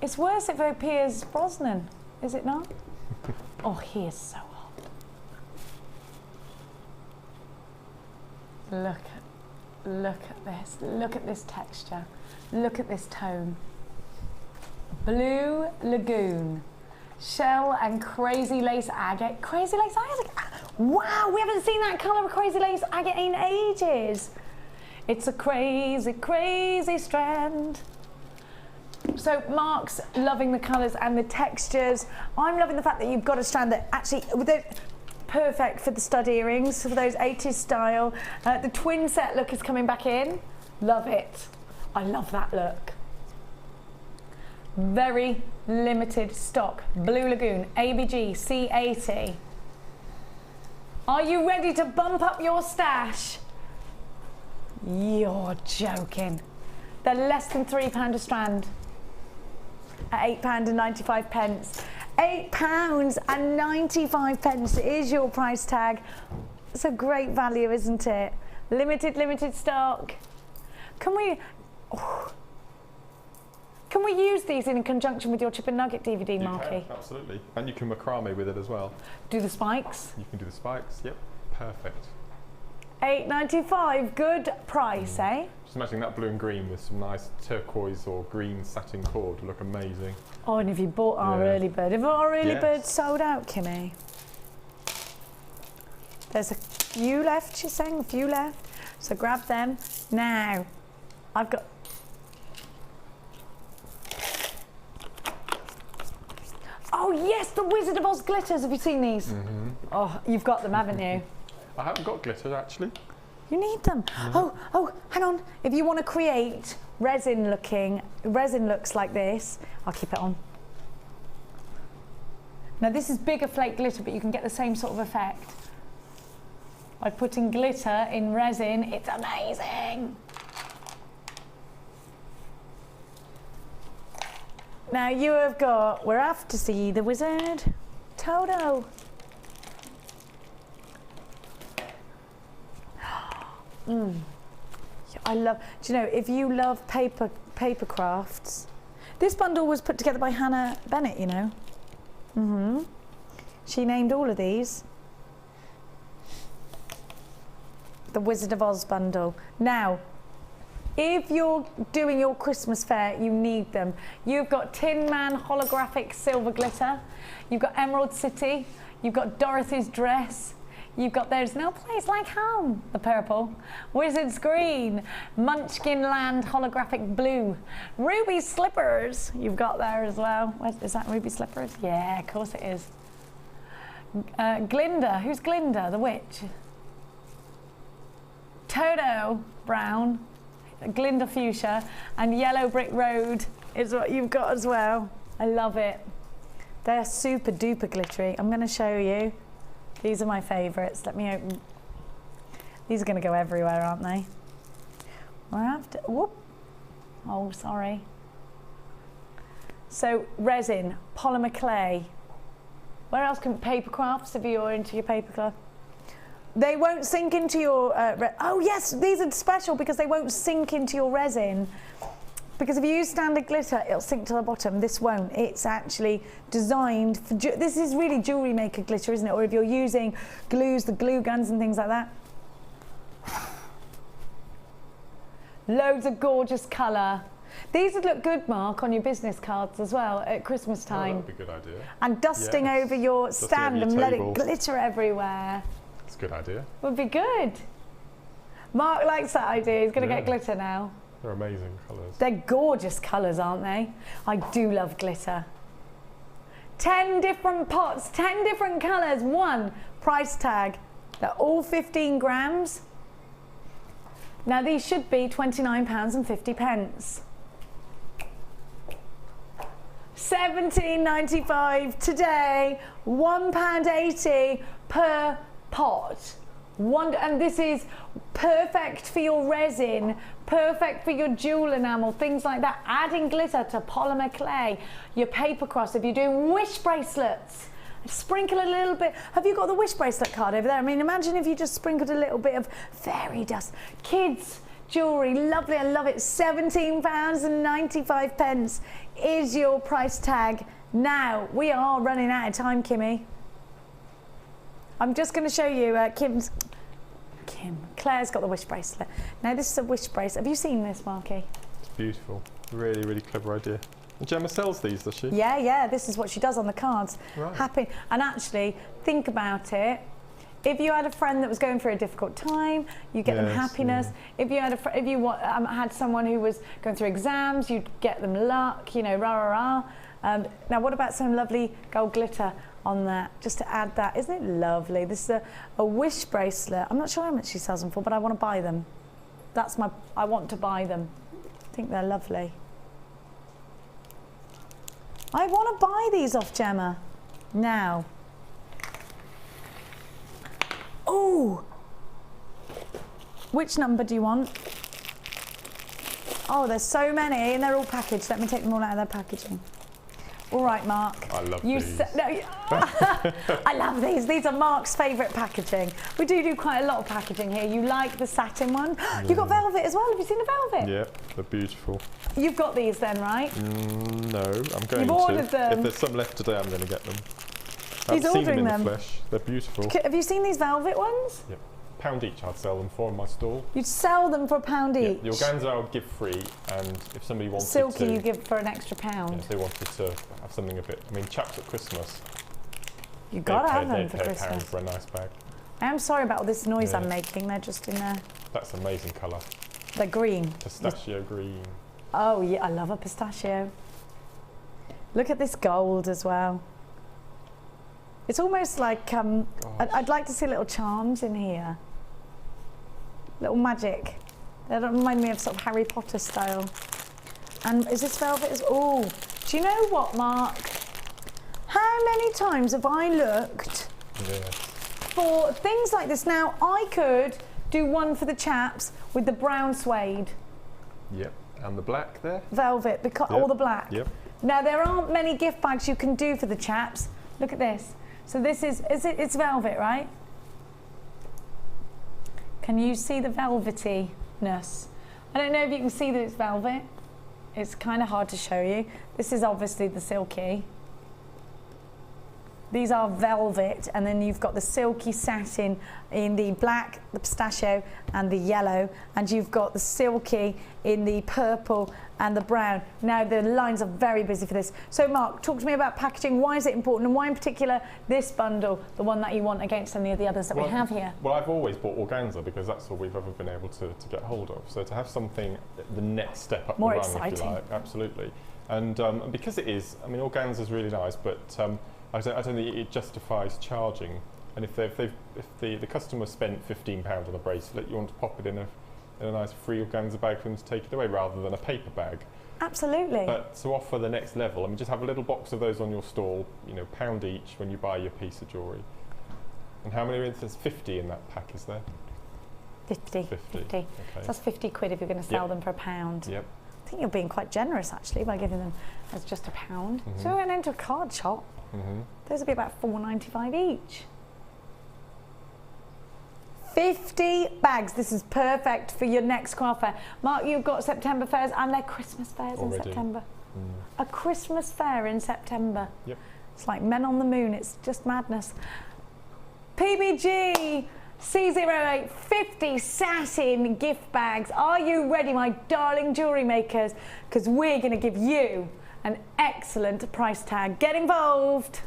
It's worse if it appears Brosnan, is it not? Oh, he is so hot. Look at this. Look at this texture. Look at this tone. Blue Lagoon. Shell and Crazy Lace Agate. Crazy Lace Agate. Wow, we haven't seen that colour of Crazy Lace Agate in ages. It's a crazy, crazy strand. So Mark's loving the colours and the textures. I'm loving the fact that you've got a strand that actually, perfect for the stud earrings, for those 80s style. The twin set look is coming back in. Love it. I love that look. Very limited stock. Blue Lagoon, ABG, C80. Are you ready to bump up your stash? You're joking. They're less than £3 a strand at £8.95. £8.95 is your price tag. It's a great value, isn't it? Limited stock. Can we use these in conjunction with your Chip and Nugget DVD, Marky? Absolutely. And you can macrame with it as well. Do the spikes? You can do the spikes, yep. Perfect. £8.95, good price, eh? Just imagining that blue and green with some nice turquoise or green satin cord would look amazing. Oh, and if you bought our early bird, if our early bird sold out, Kimmy? There's a few left, she's saying, a few left. So grab them. Now, I've got... Oh yes, the Wizard of Oz glitters. Have you seen these? Mm-hmm. Oh, you've got them, haven't you? I haven't got glitter, actually. You need them. Mm-hmm. Oh, hang on. If you want to create resin looks like this, I'll keep it on. Now this is bigger flake glitter, but you can get the same sort of effect. By putting glitter in resin, it's amazing. Now you have got, we're off to see the wizard, Toto. I love, do you know, if you love paper crafts, this bundle was put together by Hannah Bennett, you know. She named all of these the Wizard of Oz bundle. Now, if you're doing your Christmas fair, you need them. You've got Tin Man holographic silver glitter. You've got Emerald City. You've got Dorothy's dress. You've got There's No Place Like Home, the purple. Wizard's green. Munchkin Land holographic blue. Ruby slippers, you've got there as well. Is that Ruby slippers? Yeah, of course it is. Glinda, who's Glinda, the witch? Toto, brown. Glinda fuchsia, and Yellow Brick Road is what you've got as well. I love it. They're super duper glittery. I'm going to show you. These are my favourites. Let me open. These are going to go everywhere, aren't they? I have to. Whoop. Oh, sorry. So resin, polymer clay. Where else can paper crafts? If you're into your paper craft. They won't sink into your, oh yes, these are special because they won't sink into your resin. Because if you use standard glitter, it'll sink to the bottom. This won't. It's actually designed for, this is really Jewellery Maker glitter, isn't it? Or if you're using glues, the glue guns and things like that. Loads of gorgeous colour. These would look good, Mark, on your business cards as well at Christmas time. Oh, that would be a good idea. And dusting over your stand and let it glitter everywhere. It's a good idea. Would be good. Mark likes that idea. He's going to get glitter now. They're amazing colours. They're gorgeous colours, aren't they? I do love glitter. 10 different pots, 10 different colours, one price tag. They're all 15 grams. Now these should be £29.50. £17.95 today, £1.80 per pot. And this is perfect for your resin, perfect for your jewel enamel, things like that. Adding glitter to polymer clay, your paper cross. If you're doing wish bracelets, sprinkle a little bit. Have you got the wish bracelet card over there? I mean, imagine if you just sprinkled a little bit of fairy dust. Kids jewellery, lovely, I love it. £17.95 is your price tag. Now, we are running out of time, Kimmy. I'm just going to show you Claire's got the wish bracelet. Now this is a wish bracelet. Have you seen this, Marky? It's beautiful. Really, really clever idea. And Gemma sells these, does she? Yeah, this is what she does on the cards. Right. Happy. And actually, think about it. If you had a friend that was going through a difficult time, you get them happiness. If you had had someone who was going through exams, you'd get them luck. You know, rah rah rah. Now, what about some lovely gold glitter on that? Just to add that, isn't it lovely? This is a wish bracelet. I'm not sure how much she sells them for, but I want to buy them. I want to buy them. I think they're lovely. I want to buy these off Gemma now. Oh, which number do you want? Oh, there's so many and they're all packaged. Let me take them all out of their packaging. All right, Mark. I love these. I love these. These are Mark's favourite packaging. We do quite a lot of packaging here. You like the satin one? Yeah. You've got velvet as well. Have you seen the velvet? Yeah, they're beautiful. You've got these then, right? No, I'm going You've ordered them. If there's some left today, I'm going to get them. He's I've seen them in ordering the flesh. They're beautiful. Have you seen these velvet ones? Yep. £1 each I'd sell them for in my stall. You'd sell them for £1 each? The organza I would give free, and if somebody wanted Silky you give for an extra £1. Yeah, if they wanted to have something a bit, I mean, chaps at Christmas. You've got to have them for Christmas. Christmas. £1 for a nice bag. I am sorry about all this noise I'm making. They're just in there. That's amazing colour. They're green. Pistachio green. Oh yeah, I love a pistachio. Look at this gold as well. It's almost like, I'd like to see little charms in here. Little magic. They don't remind me of sort of Harry Potter style. And is this velvet as, oh, do you know what, Mark? How many times have I looked for things like this? Now, I could do one for the chaps with the brown suede. Yep, and the black there. Velvet, because all the black. Yep. Now, there aren't many gift bags you can do for the chaps. Look at this. So this it's velvet, right? Can you see the velvetyness? I don't know if you can see that it's velvet. It's kind of hard to show you. This is obviously the silky. These are velvet, and then you've got the silky satin in the black, the pistachio, and the yellow, and you've got the silky in the purple and the brown. Now, the lines are very busy for this. So, Mark, talk to me about packaging. Why is it important, and why in particular this bundle, the one that you want against any of the others that we have here? Well, I've always bought organza because that's all we've ever been able to get hold of. So to have something, the next step up More the rung, exciting. if you like, absolutely. And because it is, I mean, organza is really nice, but I don't think it justifies charging. And if the customer spent £15 on a bracelet, you want to pop it in a nice free organza bag for them to take it away rather than a paper bag. Absolutely. But to offer the next level, I mean, just have a little box of those on your stall, you know, £1 each when you buy your piece of jewellery. And how many, there's 50 in that pack, is there? 50. 50. Okay. So that's 50 quid if you're going to sell them for £1. Yep. I think you're being quite generous actually by giving them as just £1. So we went into a card shop. Those would be about £4.95 each. 50 bags. This is perfect for your next craft fair. Mark, you've got September fairs and they're Christmas fairs in September. A Christmas fair in September. Yep. It's like men on the moon. It's just madness. PBG C08 50 satin gift bags. Are you ready, my darling jewellery makers? Because we're going to give you an excellent price tag. Get involved.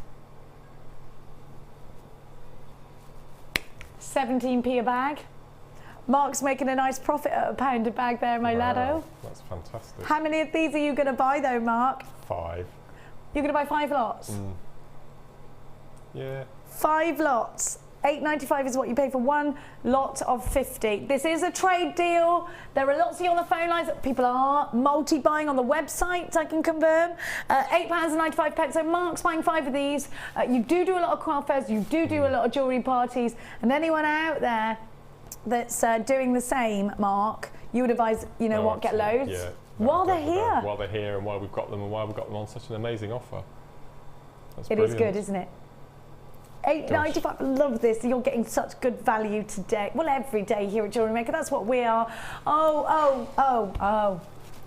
17p a bag. Mark's making a nice profit at £1 a bag there, my laddo. That's fantastic. How many of these are you going to buy though, Mark? 5. You're going to buy 5 lots? Yeah. 5 lots. £8.95 is what you pay for one lot of 50. This is a trade deal. There are lots of you on the phone lines. People are multi-buying on the website, I can confirm. £8.95. So Mark's buying 5 of these. You do a lot of craft fairs. You do a lot of jewellery parties. And anyone out there that's doing the same, Mark, you would advise, you know what, get loads. Yeah. While they're here. While they're here and while we've got them and while we've got them on such an amazing offer. That's It is good, isn't it? £8.95. I love this. You're getting such good value today. Well, every day here at Jewellery Maker. That's what we are. Oh.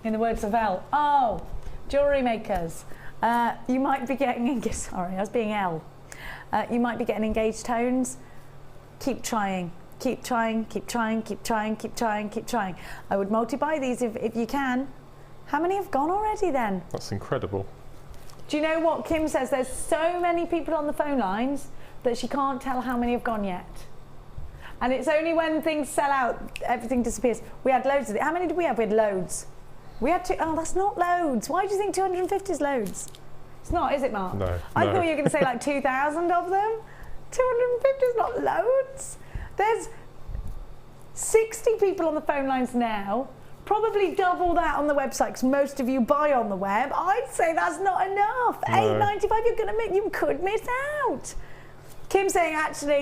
In the words of Elle. Oh, Jewellery Makers. You might be getting sorry, I was being Elle. You might be getting engaged tones. Keep trying. Keep trying. Keep trying. Keep trying. Keep trying. Keep trying. I would multi-buy these if you can. How many have gone already then? That's incredible. Do you know what Kim says? There's so many people on the phone lines that she can't tell how many have gone yet. And it's only when things sell out, everything disappears. We had loads of it. How many did we have? We had loads. We had oh, that's not loads. Why do you think 250 is loads? It's not, is it, Mark? No. I thought you were going to say like 2,000 of them. 250 is not loads. There's 60 people on the phone lines now. Probably double that on the website because most of you buy on the web. I'd say that's not enough. No. $8.95, you could miss out. Kim's saying actually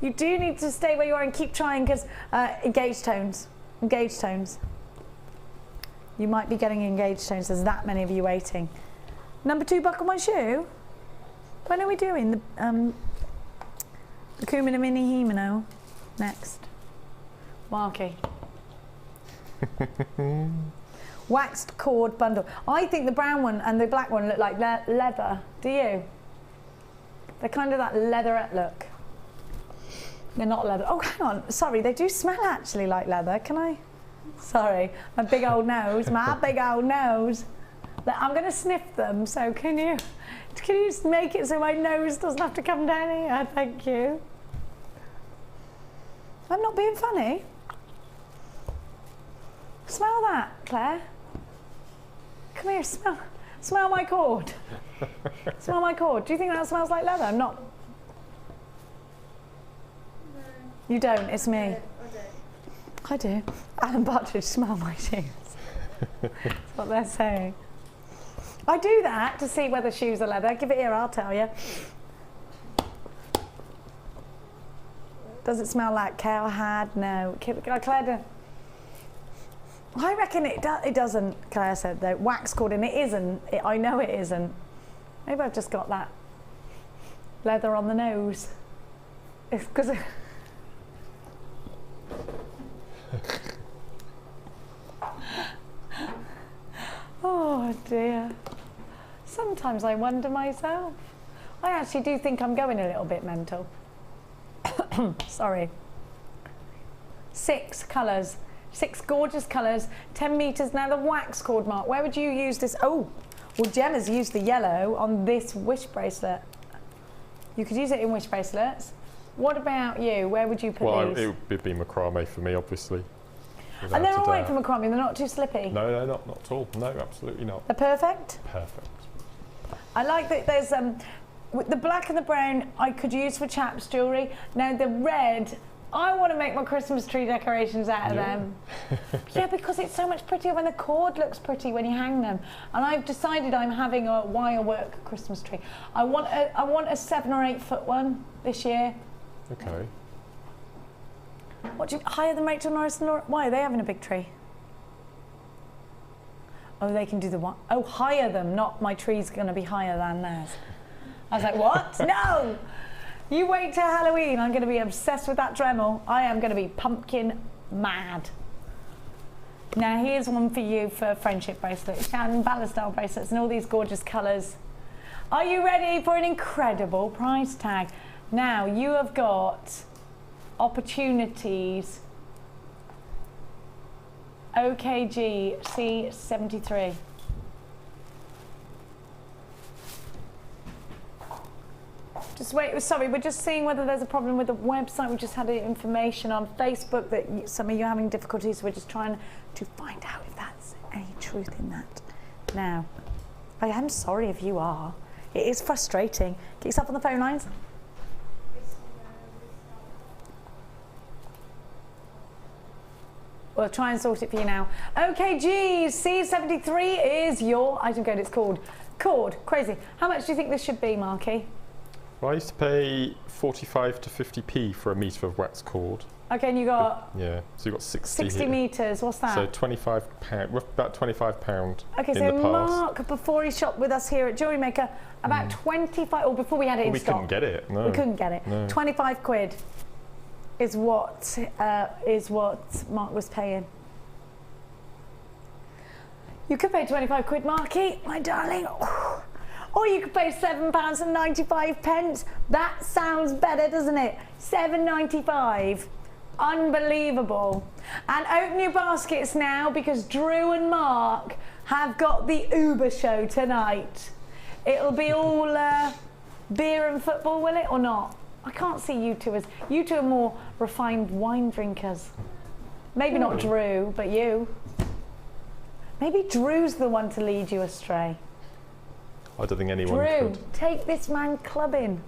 you do need to stay where you are and keep trying because engaged tones. You might be getting engaged tones. There's that many of you waiting. Number 2, buckle my shoe. When are we doing the Kumihimo next? Marky. Waxed cord bundle. I think the brown one and the black one look like leather. Do you? They're kind of that leatherette look. They're not leather. Oh, hang on. Sorry, they do smell actually like leather. Can I? Sorry, my big old nose. My big old nose. I'm going to sniff them. So can you make it so my nose doesn't have to come down here? Thank you. I'm not being funny. Smell that, Claire. Come here, smell my cord. Smell my cord. Do you think that smells like leather? I'm not. No. You don't, it's me. No, I do. Alan Partridge, smell my shoes. That's what they're saying. I do that to see whether shoes are leather. Give it here, I'll tell you. Does it smell like cowhide? No. Claire, I reckon it doesn't, Claire said though. Wax cord, and it isn't. I know it isn't. Maybe I've just got that leather on the nose. It's because oh dear. Sometimes I wonder myself. I actually do think I'm going a little bit mental. Sorry. 6 colours. 6 gorgeous colours, 10 metres. Now the wax cord, Mark, where would you use this? Oh, well, Gemma's used the yellow on this wish bracelet. You could use it in wish bracelets. What about you? Where would you put these? It would be macrame for me, obviously. And they're all right for macrame, they're not too slippy? No, not at all. No, absolutely not. They're perfect? Perfect. I like that there's, with the black and the brown, I could use for chaps' jewellery. Now the red, I want to make my Christmas tree decorations out of them. Yeah, because it's so much prettier when the cord looks pretty when you hang them. And I've decided I'm having a wire work Christmas tree. I want a 7 or 8 foot one this year. Okay. What do you higher than Rachel Norris and Laura? Why are they having a big tree? Oh, they can do the one. Oh, higher them, not my tree's going to be higher than theirs. I was like, what? No! You wait till Halloween, I'm going to be obsessed with that Dremel. I am going to be pumpkin mad. Now here's one for you for friendship bracelets, Shannon Ballard style bracelets and all these gorgeous colours. Are you ready for an incredible price tag? Now you have got opportunities. OKG C73. Just wait, sorry, we're just seeing whether there's a problem with the website. We just had information on Facebook that some of you are having difficulties. We're just trying to find out if that's any truth in that. Now, I am sorry if you are. It is frustrating. Get yourself on the phone lines. We'll try and sort it for you now. OKG C73 is your item code. It's called cord. Crazy. How much do you think this should be, Marky? Well, I used to pay 45 to 50p for a metre of wax cord. Okay, and you got... Yeah, so you got 60 here. metres, what's that? So £25, about £25 okay, in so the past. Mark, before he shopped with us here at Jewellery Maker, about 25, or before we had it in stock. We couldn't get it, no. We couldn't get it. No. 25 quid is what Mark was paying. You could pay 25 quid, Marky, my darling. Or you could pay £7.95. That sounds better, doesn't it? £7.95. Unbelievable. And open your baskets now because Drew and Mark have got the Uber show tonight. It'll be all beer and football, will it, or not? I can't see you two as, you two are more refined wine drinkers. Maybe not Drew, but you. Maybe Drew's the one to lead you astray. I don't think anyone Drew, could. take this man clubbing.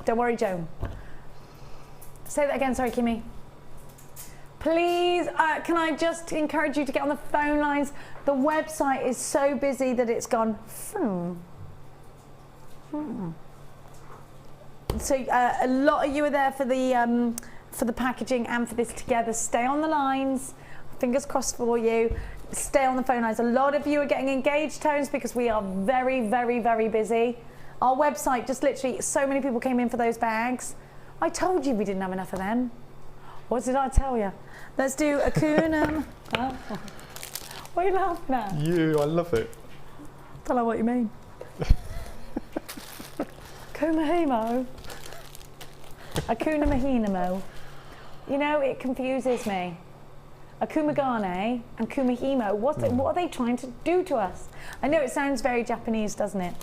Don't worry, Joan. Say that again, sorry, Kimmy. Please, can I just encourage you to get on the phone lines? The website is so busy that it's gone. So a lot of you are there for the packaging and for this together. Stay on the lines. Fingers crossed for you. Stay on the phone lines. A lot of you are getting engaged tones because we are very, very, very busy. Our website, just literally, so many people came in for those bags. I told you we didn't have enough of them. What did I tell you? Let's do a Kunam. What are you laughing at? You, I love it. Don't know what you mean. Kumihimo. A Kumihimo. You know, it confuses me. A Kumigane and Kumihimo. What are they trying to do to us? I know it sounds very Japanese, doesn't it?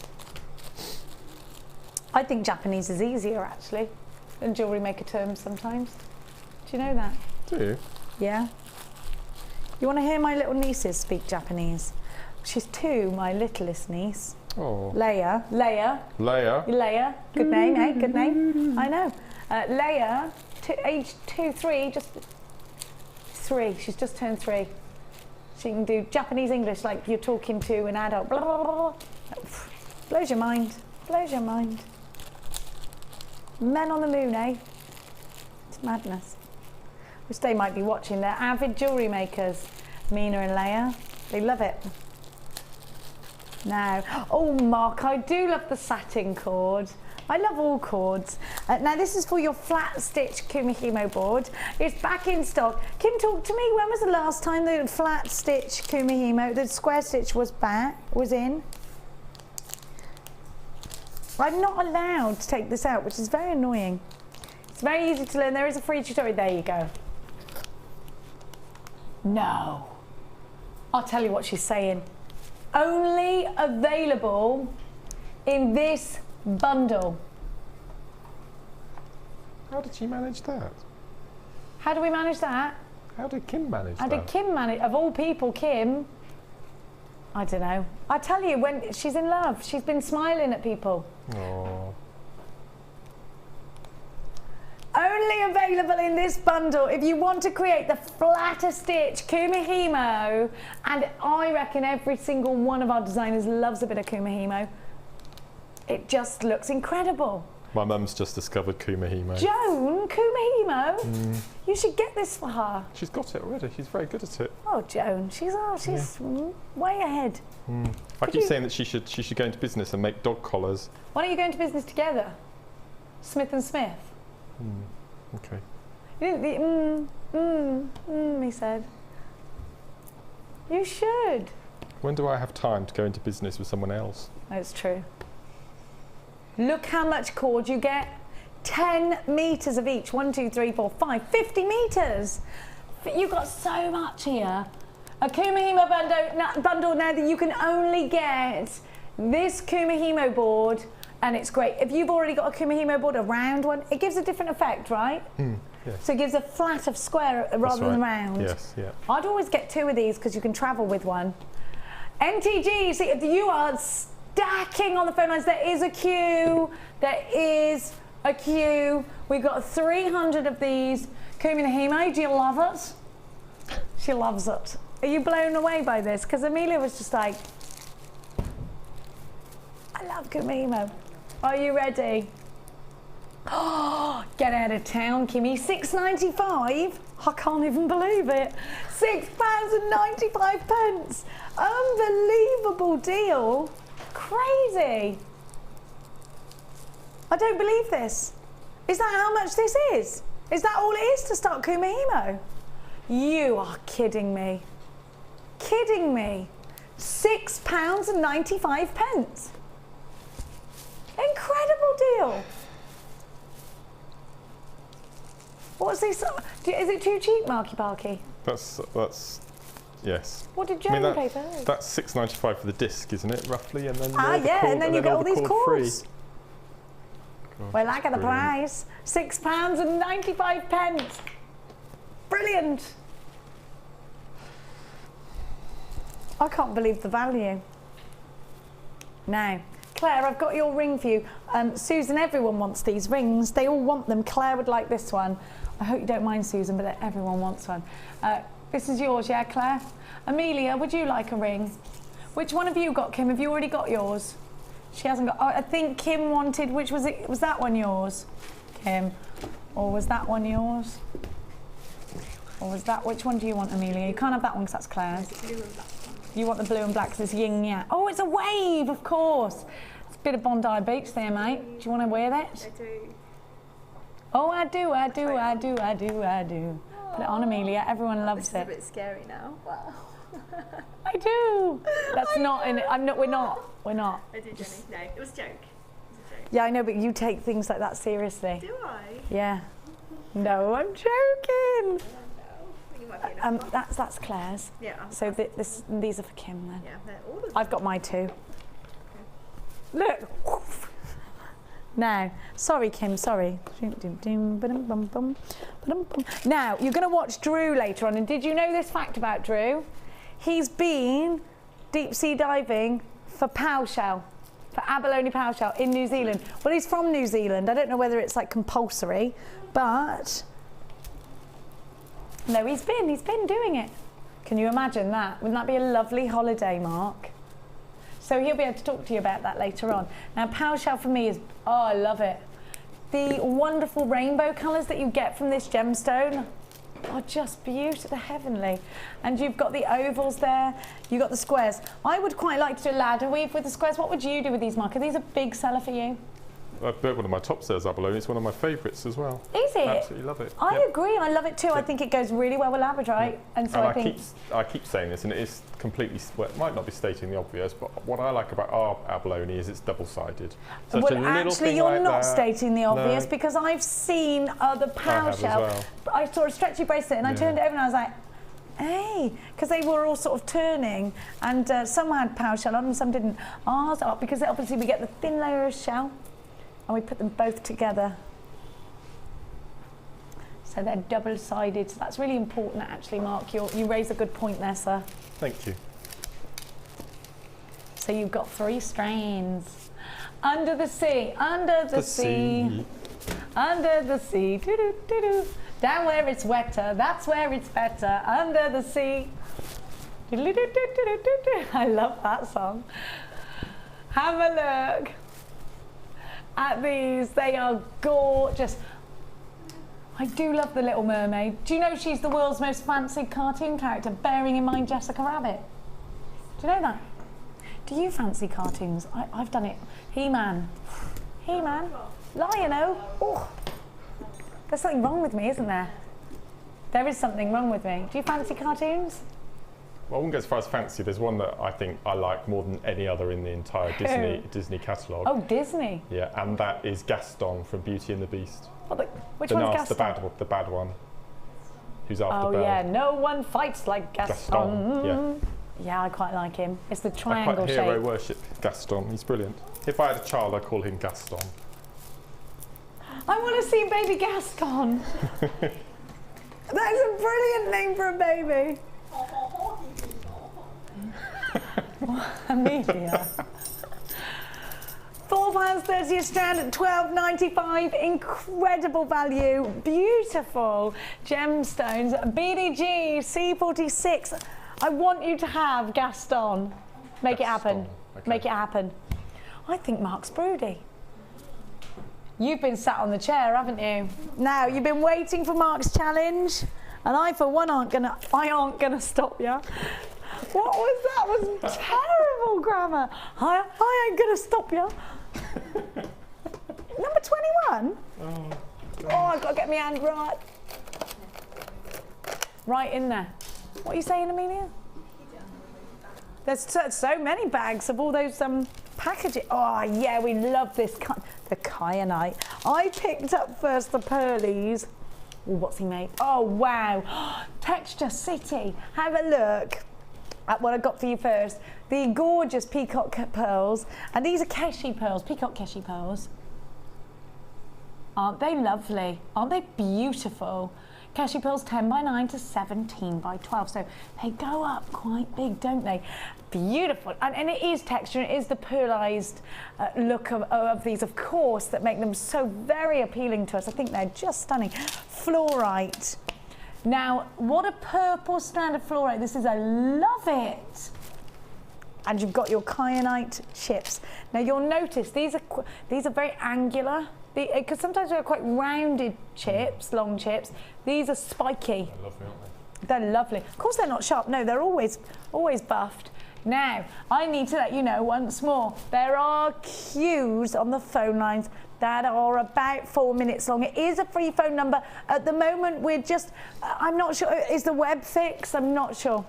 I think Japanese is easier actually than Jewellery Maker terms sometimes. Do you know that? Do you? Yeah. You want to hear my little nieces speak Japanese? She's 2, my littlest niece. Oh. Leia. Leia. Good name, eh? Good name. I know. Leia, age 2, 3, just 3. She's just turned 3. She can do Japanese English like you're talking to an adult. Blah, blah, blah, blah. Blows your mind. Blows your mind. Men on the moon, eh? It's madness. Which they might be watching. They're avid jewellery makers. Mina and Leia. They love it. Now, oh Mark, I do love the satin cord. I love all cords. Now this is for your flat stitch Kumihimo board. It's back in stock. Kim, talk to me. When was the last time the flat stitch Kumihimo, the square stitch was in? I'm not allowed to take this out, which is very annoying. It's very easy to learn. There is a free tutorial. There you go. No. I'll tell you what she's saying. Only available in this bundle. How did she manage that? How do we manage that? How did Kim manage that? How did Kim manage? Of all people, Kim. I don't know. I tell you, when she's in love, she's been smiling at people. Oh. Only available in this bundle if you want to create the flatter stitch Kumihimo, and I reckon every single one of our designers loves a bit of Kumihimo. It just looks incredible. My mum's just discovered Kumihimo. Joan, Kumihimo? You should get this for her. She's got it already. She's very good at it. Oh, Joan, she's way ahead. I keep saying that she should go into business and make dog collars. Why don't you go into business together? Smith and Smith. Okay. He said. You should. When do I have time to go into business with someone else? That's true. Look how much cord you get. 10 metres of each. 1, 2, 3, 4, 5, 50 metres. You've got so much here. A Kumihimo bundle now that you can only get this Kumihimo board, and it's great. If you've already got a Kumihimo board, a round one, it gives a different effect, right? Yes. So it gives a flat of square rather than round. Yes, yeah. I'd always get 2 of these because you can travel with one. NTG, see, you are stacking on the phone lines. There is a queue. There is a queue. We've got 300 of these. Kumihimo, do you love it? She loves it. Are you blown away by this? Because Amelia was just like, I love Kumihimo. Are you ready? Oh, get out of town, Kimmy. £6.95. I can't even believe it. £6.95. Unbelievable deal. Crazy. I don't believe this. Is that how much this is? Is that all it is to start Kumihimo? You are kidding me. Kidding me. £6.95. Incredible deal. What's this? Is it too cheap, Marky Parky? That's yes. What did Joan pay for? That's £6.95 for the disc, isn't it, roughly? And then and then you get all these cords. Well, look at the price. £6.95. Brilliant. I can't believe the value. Now, Claire, I've got your ring for you. Susan, everyone wants these rings. They all want them. Claire would like this one. I hope you don't mind, Susan, but everyone wants one. This is yours, yeah, Claire? Amelia, would you like a ring? Which one have you got, Kim? Have you already got yours? She hasn't got... Oh, I think Kim wanted... Which was it? Was that one yours, Kim? Or was that one yours? Or was that... Which one do you want, Amelia? You can't have that one because that's Claire's. You want the blue and black because it's yin yang. Oh, it's a wave, of course. It's a bit of Bondi Beach there, mate. Do you want to wear that? I do. Oh, I do, I do, I do, I do, I do. Put it on, Amelia. Everyone loves it. It's a bit scary now. Wow. I do. That's not in it. I'm not. We're not. We're not. I do, Jenny. No, it was a joke. It was a joke. Yeah, I know, but you take things like that seriously. Do I? Yeah. No, I'm joking. You might be enough. That's Claire's. Yeah. So these are for Kim then. Yeah, they're all of them. I've got my two. Look. Now, sorry, Kim, sorry. Now, you're going to watch Drew later on, and did you know this fact about Drew? He's been deep sea diving for powshell, for abalone powshell in New Zealand. Well, he's from New Zealand. I don't know whether it's like compulsory, but no, he's been doing it. Can you imagine that? Wouldn't that be a lovely holiday, Mark? So he'll be able to talk to you about that later on. Now, powshell for me is, oh, I love it. The wonderful rainbow colours that you get from this gemstone are just beautiful, they're heavenly. And you've got the ovals there, you've got the squares. I would quite like to do a ladder weave with the squares. What would you do with these, Mark? Are these a big seller for you? One of my top sellers, abalone. It's one of my favourites as well. Is it? Absolutely love it. I agree, I love it too. I think it goes really well with Labradorite. And so I keep saying this, and it is completely, well, it might not be stating the obvious, but what I like about our abalone is it's double-sided. So well, actually, you're not stating the obvious, because I've seen other powshell. Well. I saw a stretchy bracelet and I turned it over and I was like, hey, because they were all sort of turning, and some had powshell on and some didn't. Ours are, because obviously we get the thin layer of shell and we put them both together. So they're double-sided. So that's really important, actually, Mark. You raise a good point there, sir. Thank you. So you've got 3 strands. Under the sea, under the sea, under the sea, doo-doo-doo-doo. Down where it's wetter, that's where it's better, under the sea. I love that song. Have a look at these, they are gorgeous. I do love the Little Mermaid. Do you know she's the world's most fancied cartoon character, bearing in mind Jessica Rabbit? Do you know that? Do you fancy cartoons? I've done it. He-Man. He-Man. Lion-O. Oh. There's something wrong with me, isn't there? There is something wrong with me. Do you fancy cartoons? Well, I wouldn't go as far as fancy. There's one that I think I like more than any other in the entire Disney catalogue. Oh, Disney? Yeah, and that is Gaston from Beauty and the Beast. Which one's Gaston? The bad one. Who's after Belle. Oh yeah, no one fights like Gaston. Yeah, I quite like him. It's the triangle shape. I quite hero worship Gaston. He's brilliant. If I had a child, I'd call him Gaston. I want to see baby Gaston. That is a brilliant name for a baby. Amelia. £4.30 a strand at $12.95. Incredible value. Beautiful gemstones. BDG C46. I want you to have Gaston. Make it happen. Okay. Make it happen. I think Mark's broody. You've been sat on the chair, haven't you? Now, you've been waiting for Mark's challenge, and I, for one, aren't gonna stop you. What was that? Was terrible grammar. I ain't gonna stop you. Number 21? Oh, I've got to get my hand right. Right in there. What are you saying, Amelia? There's so many bags of all those packaging. Oh, yeah, we love this. The kyanite. I picked up first the pearlies. Ooh, what's he made? Oh, wow. Texture City. Have a look at what I got for you first. The gorgeous peacock pearls. And these are Keshi pearls, peacock Keshi pearls. Aren't they lovely? Aren't they beautiful? Keshi pearls 10 by 9 to 17 by 12. So they go up quite big, don't they? Beautiful. And it is texture, it is the pearlized look of these, of course, that make them so very appealing to us. I think they're just stunning. Fluorite. Now, what a purple strand of fluorite this is. I love it. And you've got your kyanite chips. Now, you'll notice these are very angular. Because sometimes they're quite rounded chips, long chips. These are spiky. They're lovely, aren't they? They're lovely. Of course, they're not sharp. No, they're always buffed. Now, I need to let you know once more, there are queues on the phone lines that are about 4 minutes long. It is a free phone number. At the moment, we're just, I'm not sure, is the web fixed? I'm not sure.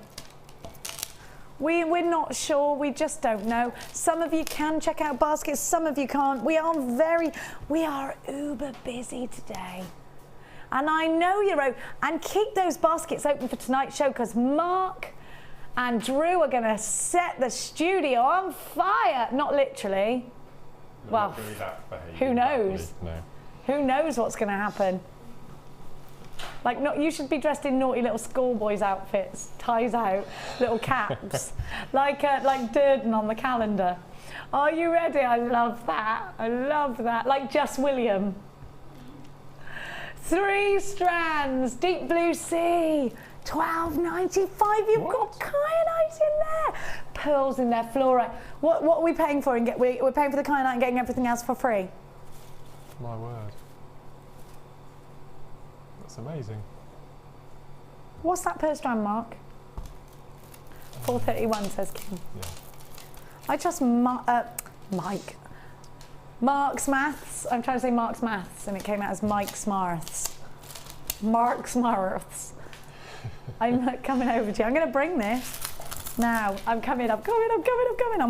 We're not sure, we just don't know. Some of you can check out baskets, some of you can't. We are uber busy today. And I know you're open, and keep those baskets open for tonight's show, because Mark and Drew are gonna set the studio on fire. Not literally. Well, who knows? No. Who knows what's gonna happen? Like, you should be dressed in naughty little schoolboys outfits, ties out, little caps, like Durden on the calendar. Are you ready? I love that. I love that. Like Just William. 3 strands, deep blue sea, $12.95. You've got kyanite in there, pearls in there, fluorite. What are we paying for? We're paying for the kyanite and getting everything else for free. My word. That's amazing. What's that per strand, Mark? 431 says Kim. Yeah. I trust Mike. Mark's Maths. I'm trying to say Mark's Maths, and it came out as Mike's Marths. Mark's Marths. I'm coming over to you. I'm going to bring this. Now, I'm coming. I'm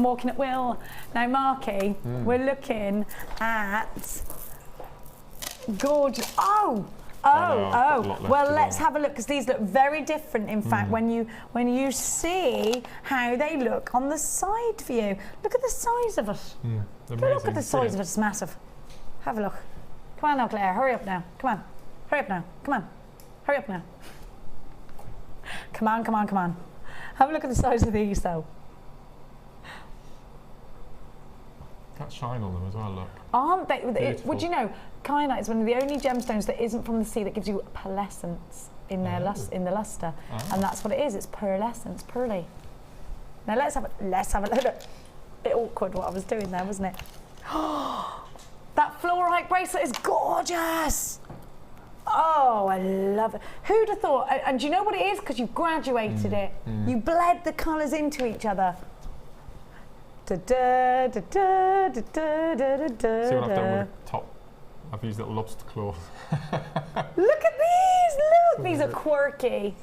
walking at will. Now, Marky, we're looking at gorgeous. Well, let's have a look, because these look very different. In fact, when you see how they look on the side view, look at the size of it. Look at the size of it. It's massive. Have a look. Come on now, Claire. Hurry up now. Come on. Hurry up now. Come on. Hurry up now. Come on. Have a look at the size of these, though. That shine on them as well, look. Aren't they? Would you know, kyanite is one of the only gemstones that isn't from the sea that gives you pearlescence in their in the luster, and that's what it is. It's pearlescence, pearly. Now let's have a look. A bit awkward what I was doing there, wasn't it? That fluorite bracelet is gorgeous. Oh, I love it. Who'd have thought? And do you know what it is? Because you've graduated it. You bled the colours into each other. See what I've done with the top? I've used little lobster claws. Look at these! Look! These are quirky.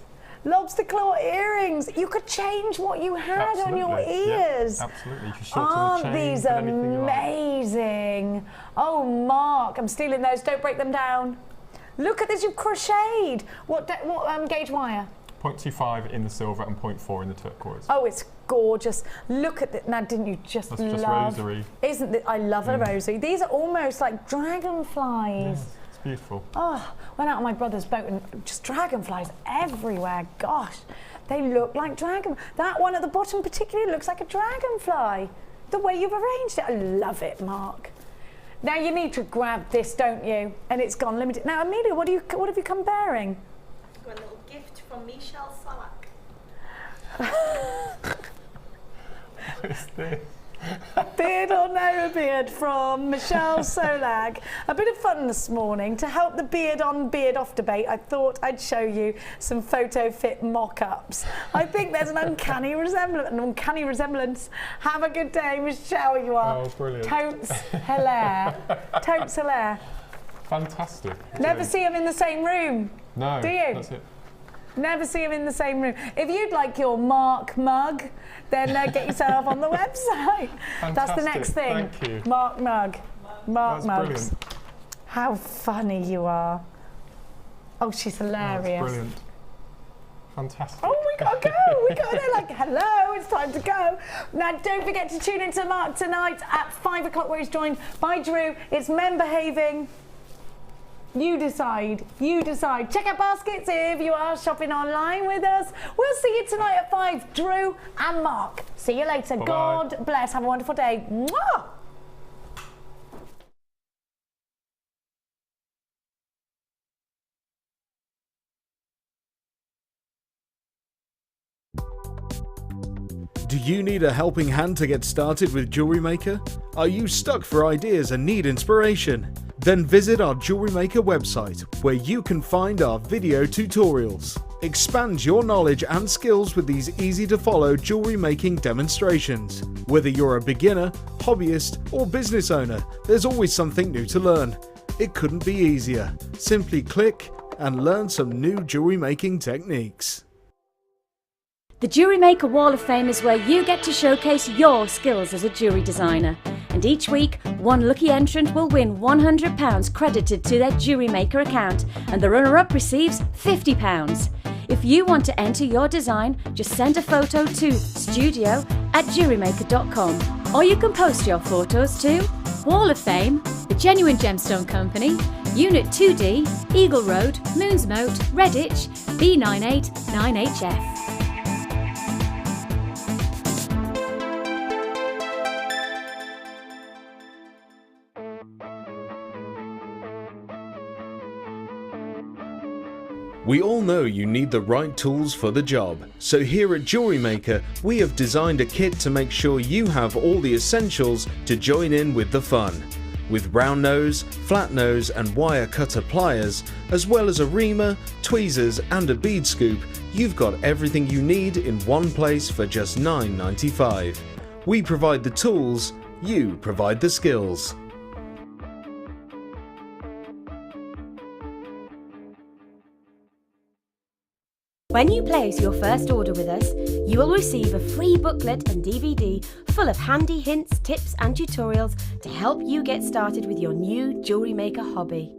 Lobster claw earrings. You could change what you had on your ears. Yeah, absolutely. You can shorten the chain. These amazing? Oh, Mark, I'm stealing those. Don't break them down. Look at this, you've crocheted. What gauge wire? 0.25 in the silver and 0.4 in the turquoise. Oh, it's gorgeous. Look at that. Now, didn't you just love? That's just rosary. Isn't it? I love a rosary. These are almost like dragonflies. Yes, it's beautiful. Oh, went out on my brother's boat and just dragonflies everywhere. Gosh, they look like dragon. That one at the bottom particularly looks like a dragonfly. The way you've arranged it. I love it, Mark. Now you need to grab this, don't you? And it's gone limited. Now, Amelia, what have you come bearing? I've got a little gift from Michelle Salak. What is this? Beard or no beard from Michelle Solag. A bit of fun this morning. To help the beard on beard off debate, I thought I'd show you some photo fit mock-ups. I think there's an uncanny resemblance. Have a good day, Michelle, you are. Oh, brilliant. Totes hilaire. Totes hilaire. Fantastic. Never see them in the same room. No. Do you? That's it. Never see them in the same room. If you'd like your Mark mug, then get yourself on the website. Fantastic. That's the next thing. Thank you. Mark mug. Mark That's mugs. Brilliant. How funny you are. Oh, she's hilarious. That's brilliant. Fantastic. Oh, we gotta go. We gotta go. Like, hello, it's time to go. Now, don't forget to tune into Mark tonight at 5 o'clock, where he's joined by Drew. It's men behaving. You decide. You decide. Check out baskets if you are shopping online with us. We'll see you tonight at 5. Drew and Mark. See you later. Bye-bye. God bless. Have a wonderful day. Mwah! Do you need a helping hand to get started with Jewellery Maker? Are you stuck for ideas and need inspiration? Then visit our Jewellery Maker website, where you can find our video tutorials. Expand your knowledge and skills with these easy-to-follow jewellery making demonstrations. Whether you're a beginner, hobbyist, or business owner, there's always something new to learn. It couldn't be easier. Simply click and learn some new jewellery making techniques. The Jewellery Maker Wall of Fame is where you get to showcase your skills as a jewellery designer. And each week, one lucky entrant will win £100 credited to their Jewellery Maker account, and the runner-up receives £50. If you want to enter your design, just send a photo to studio@jewellerymaker.com, or you can post your photos to Wall of Fame, The Genuine Gemstone Company, Unit 2D, Eagle Road, Moonsmote, Redditch, B989HF. We all know you need the right tools for the job, so here at Jewellery Maker we have designed a kit to make sure you have all the essentials to join in with the fun. With round nose, flat nose and wire cutter pliers, as well as a reamer, tweezers and a bead scoop, you've got everything you need in one place for just $9.95. We provide the tools, you provide the skills. When you place your first order with us, you will receive a free booklet and DVD full of handy hints, tips and tutorials to help you get started with your new Jewellery Maker hobby.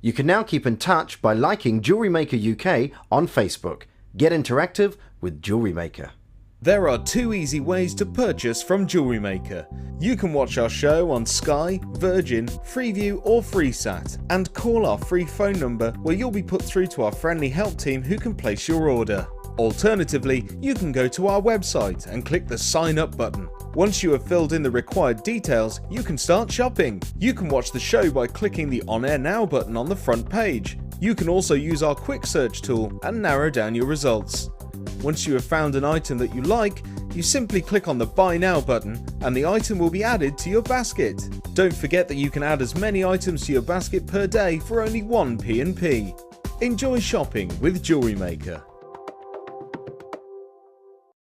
You can now keep in touch by liking Jewellery Maker UK on Facebook. Get interactive with Jewellery Maker. There are 2 easy ways to purchase from Jewellery Maker. You can watch our show on Sky, Virgin, Freeview or FreeSat, and call our free phone number where you'll be put through to our friendly help team who can place your order. Alternatively, you can go to our website and click the sign up button. Once you have filled in the required details, you can start shopping. You can watch the show by clicking the On Air Now button on the front page. You can also use our quick search tool and narrow down your results. Once you have found an item that you like, you simply click on the Buy Now button and the item will be added to your basket. Don't forget that you can add as many items to your basket per day for only 1p&p. Enjoy shopping with Jewellery Maker.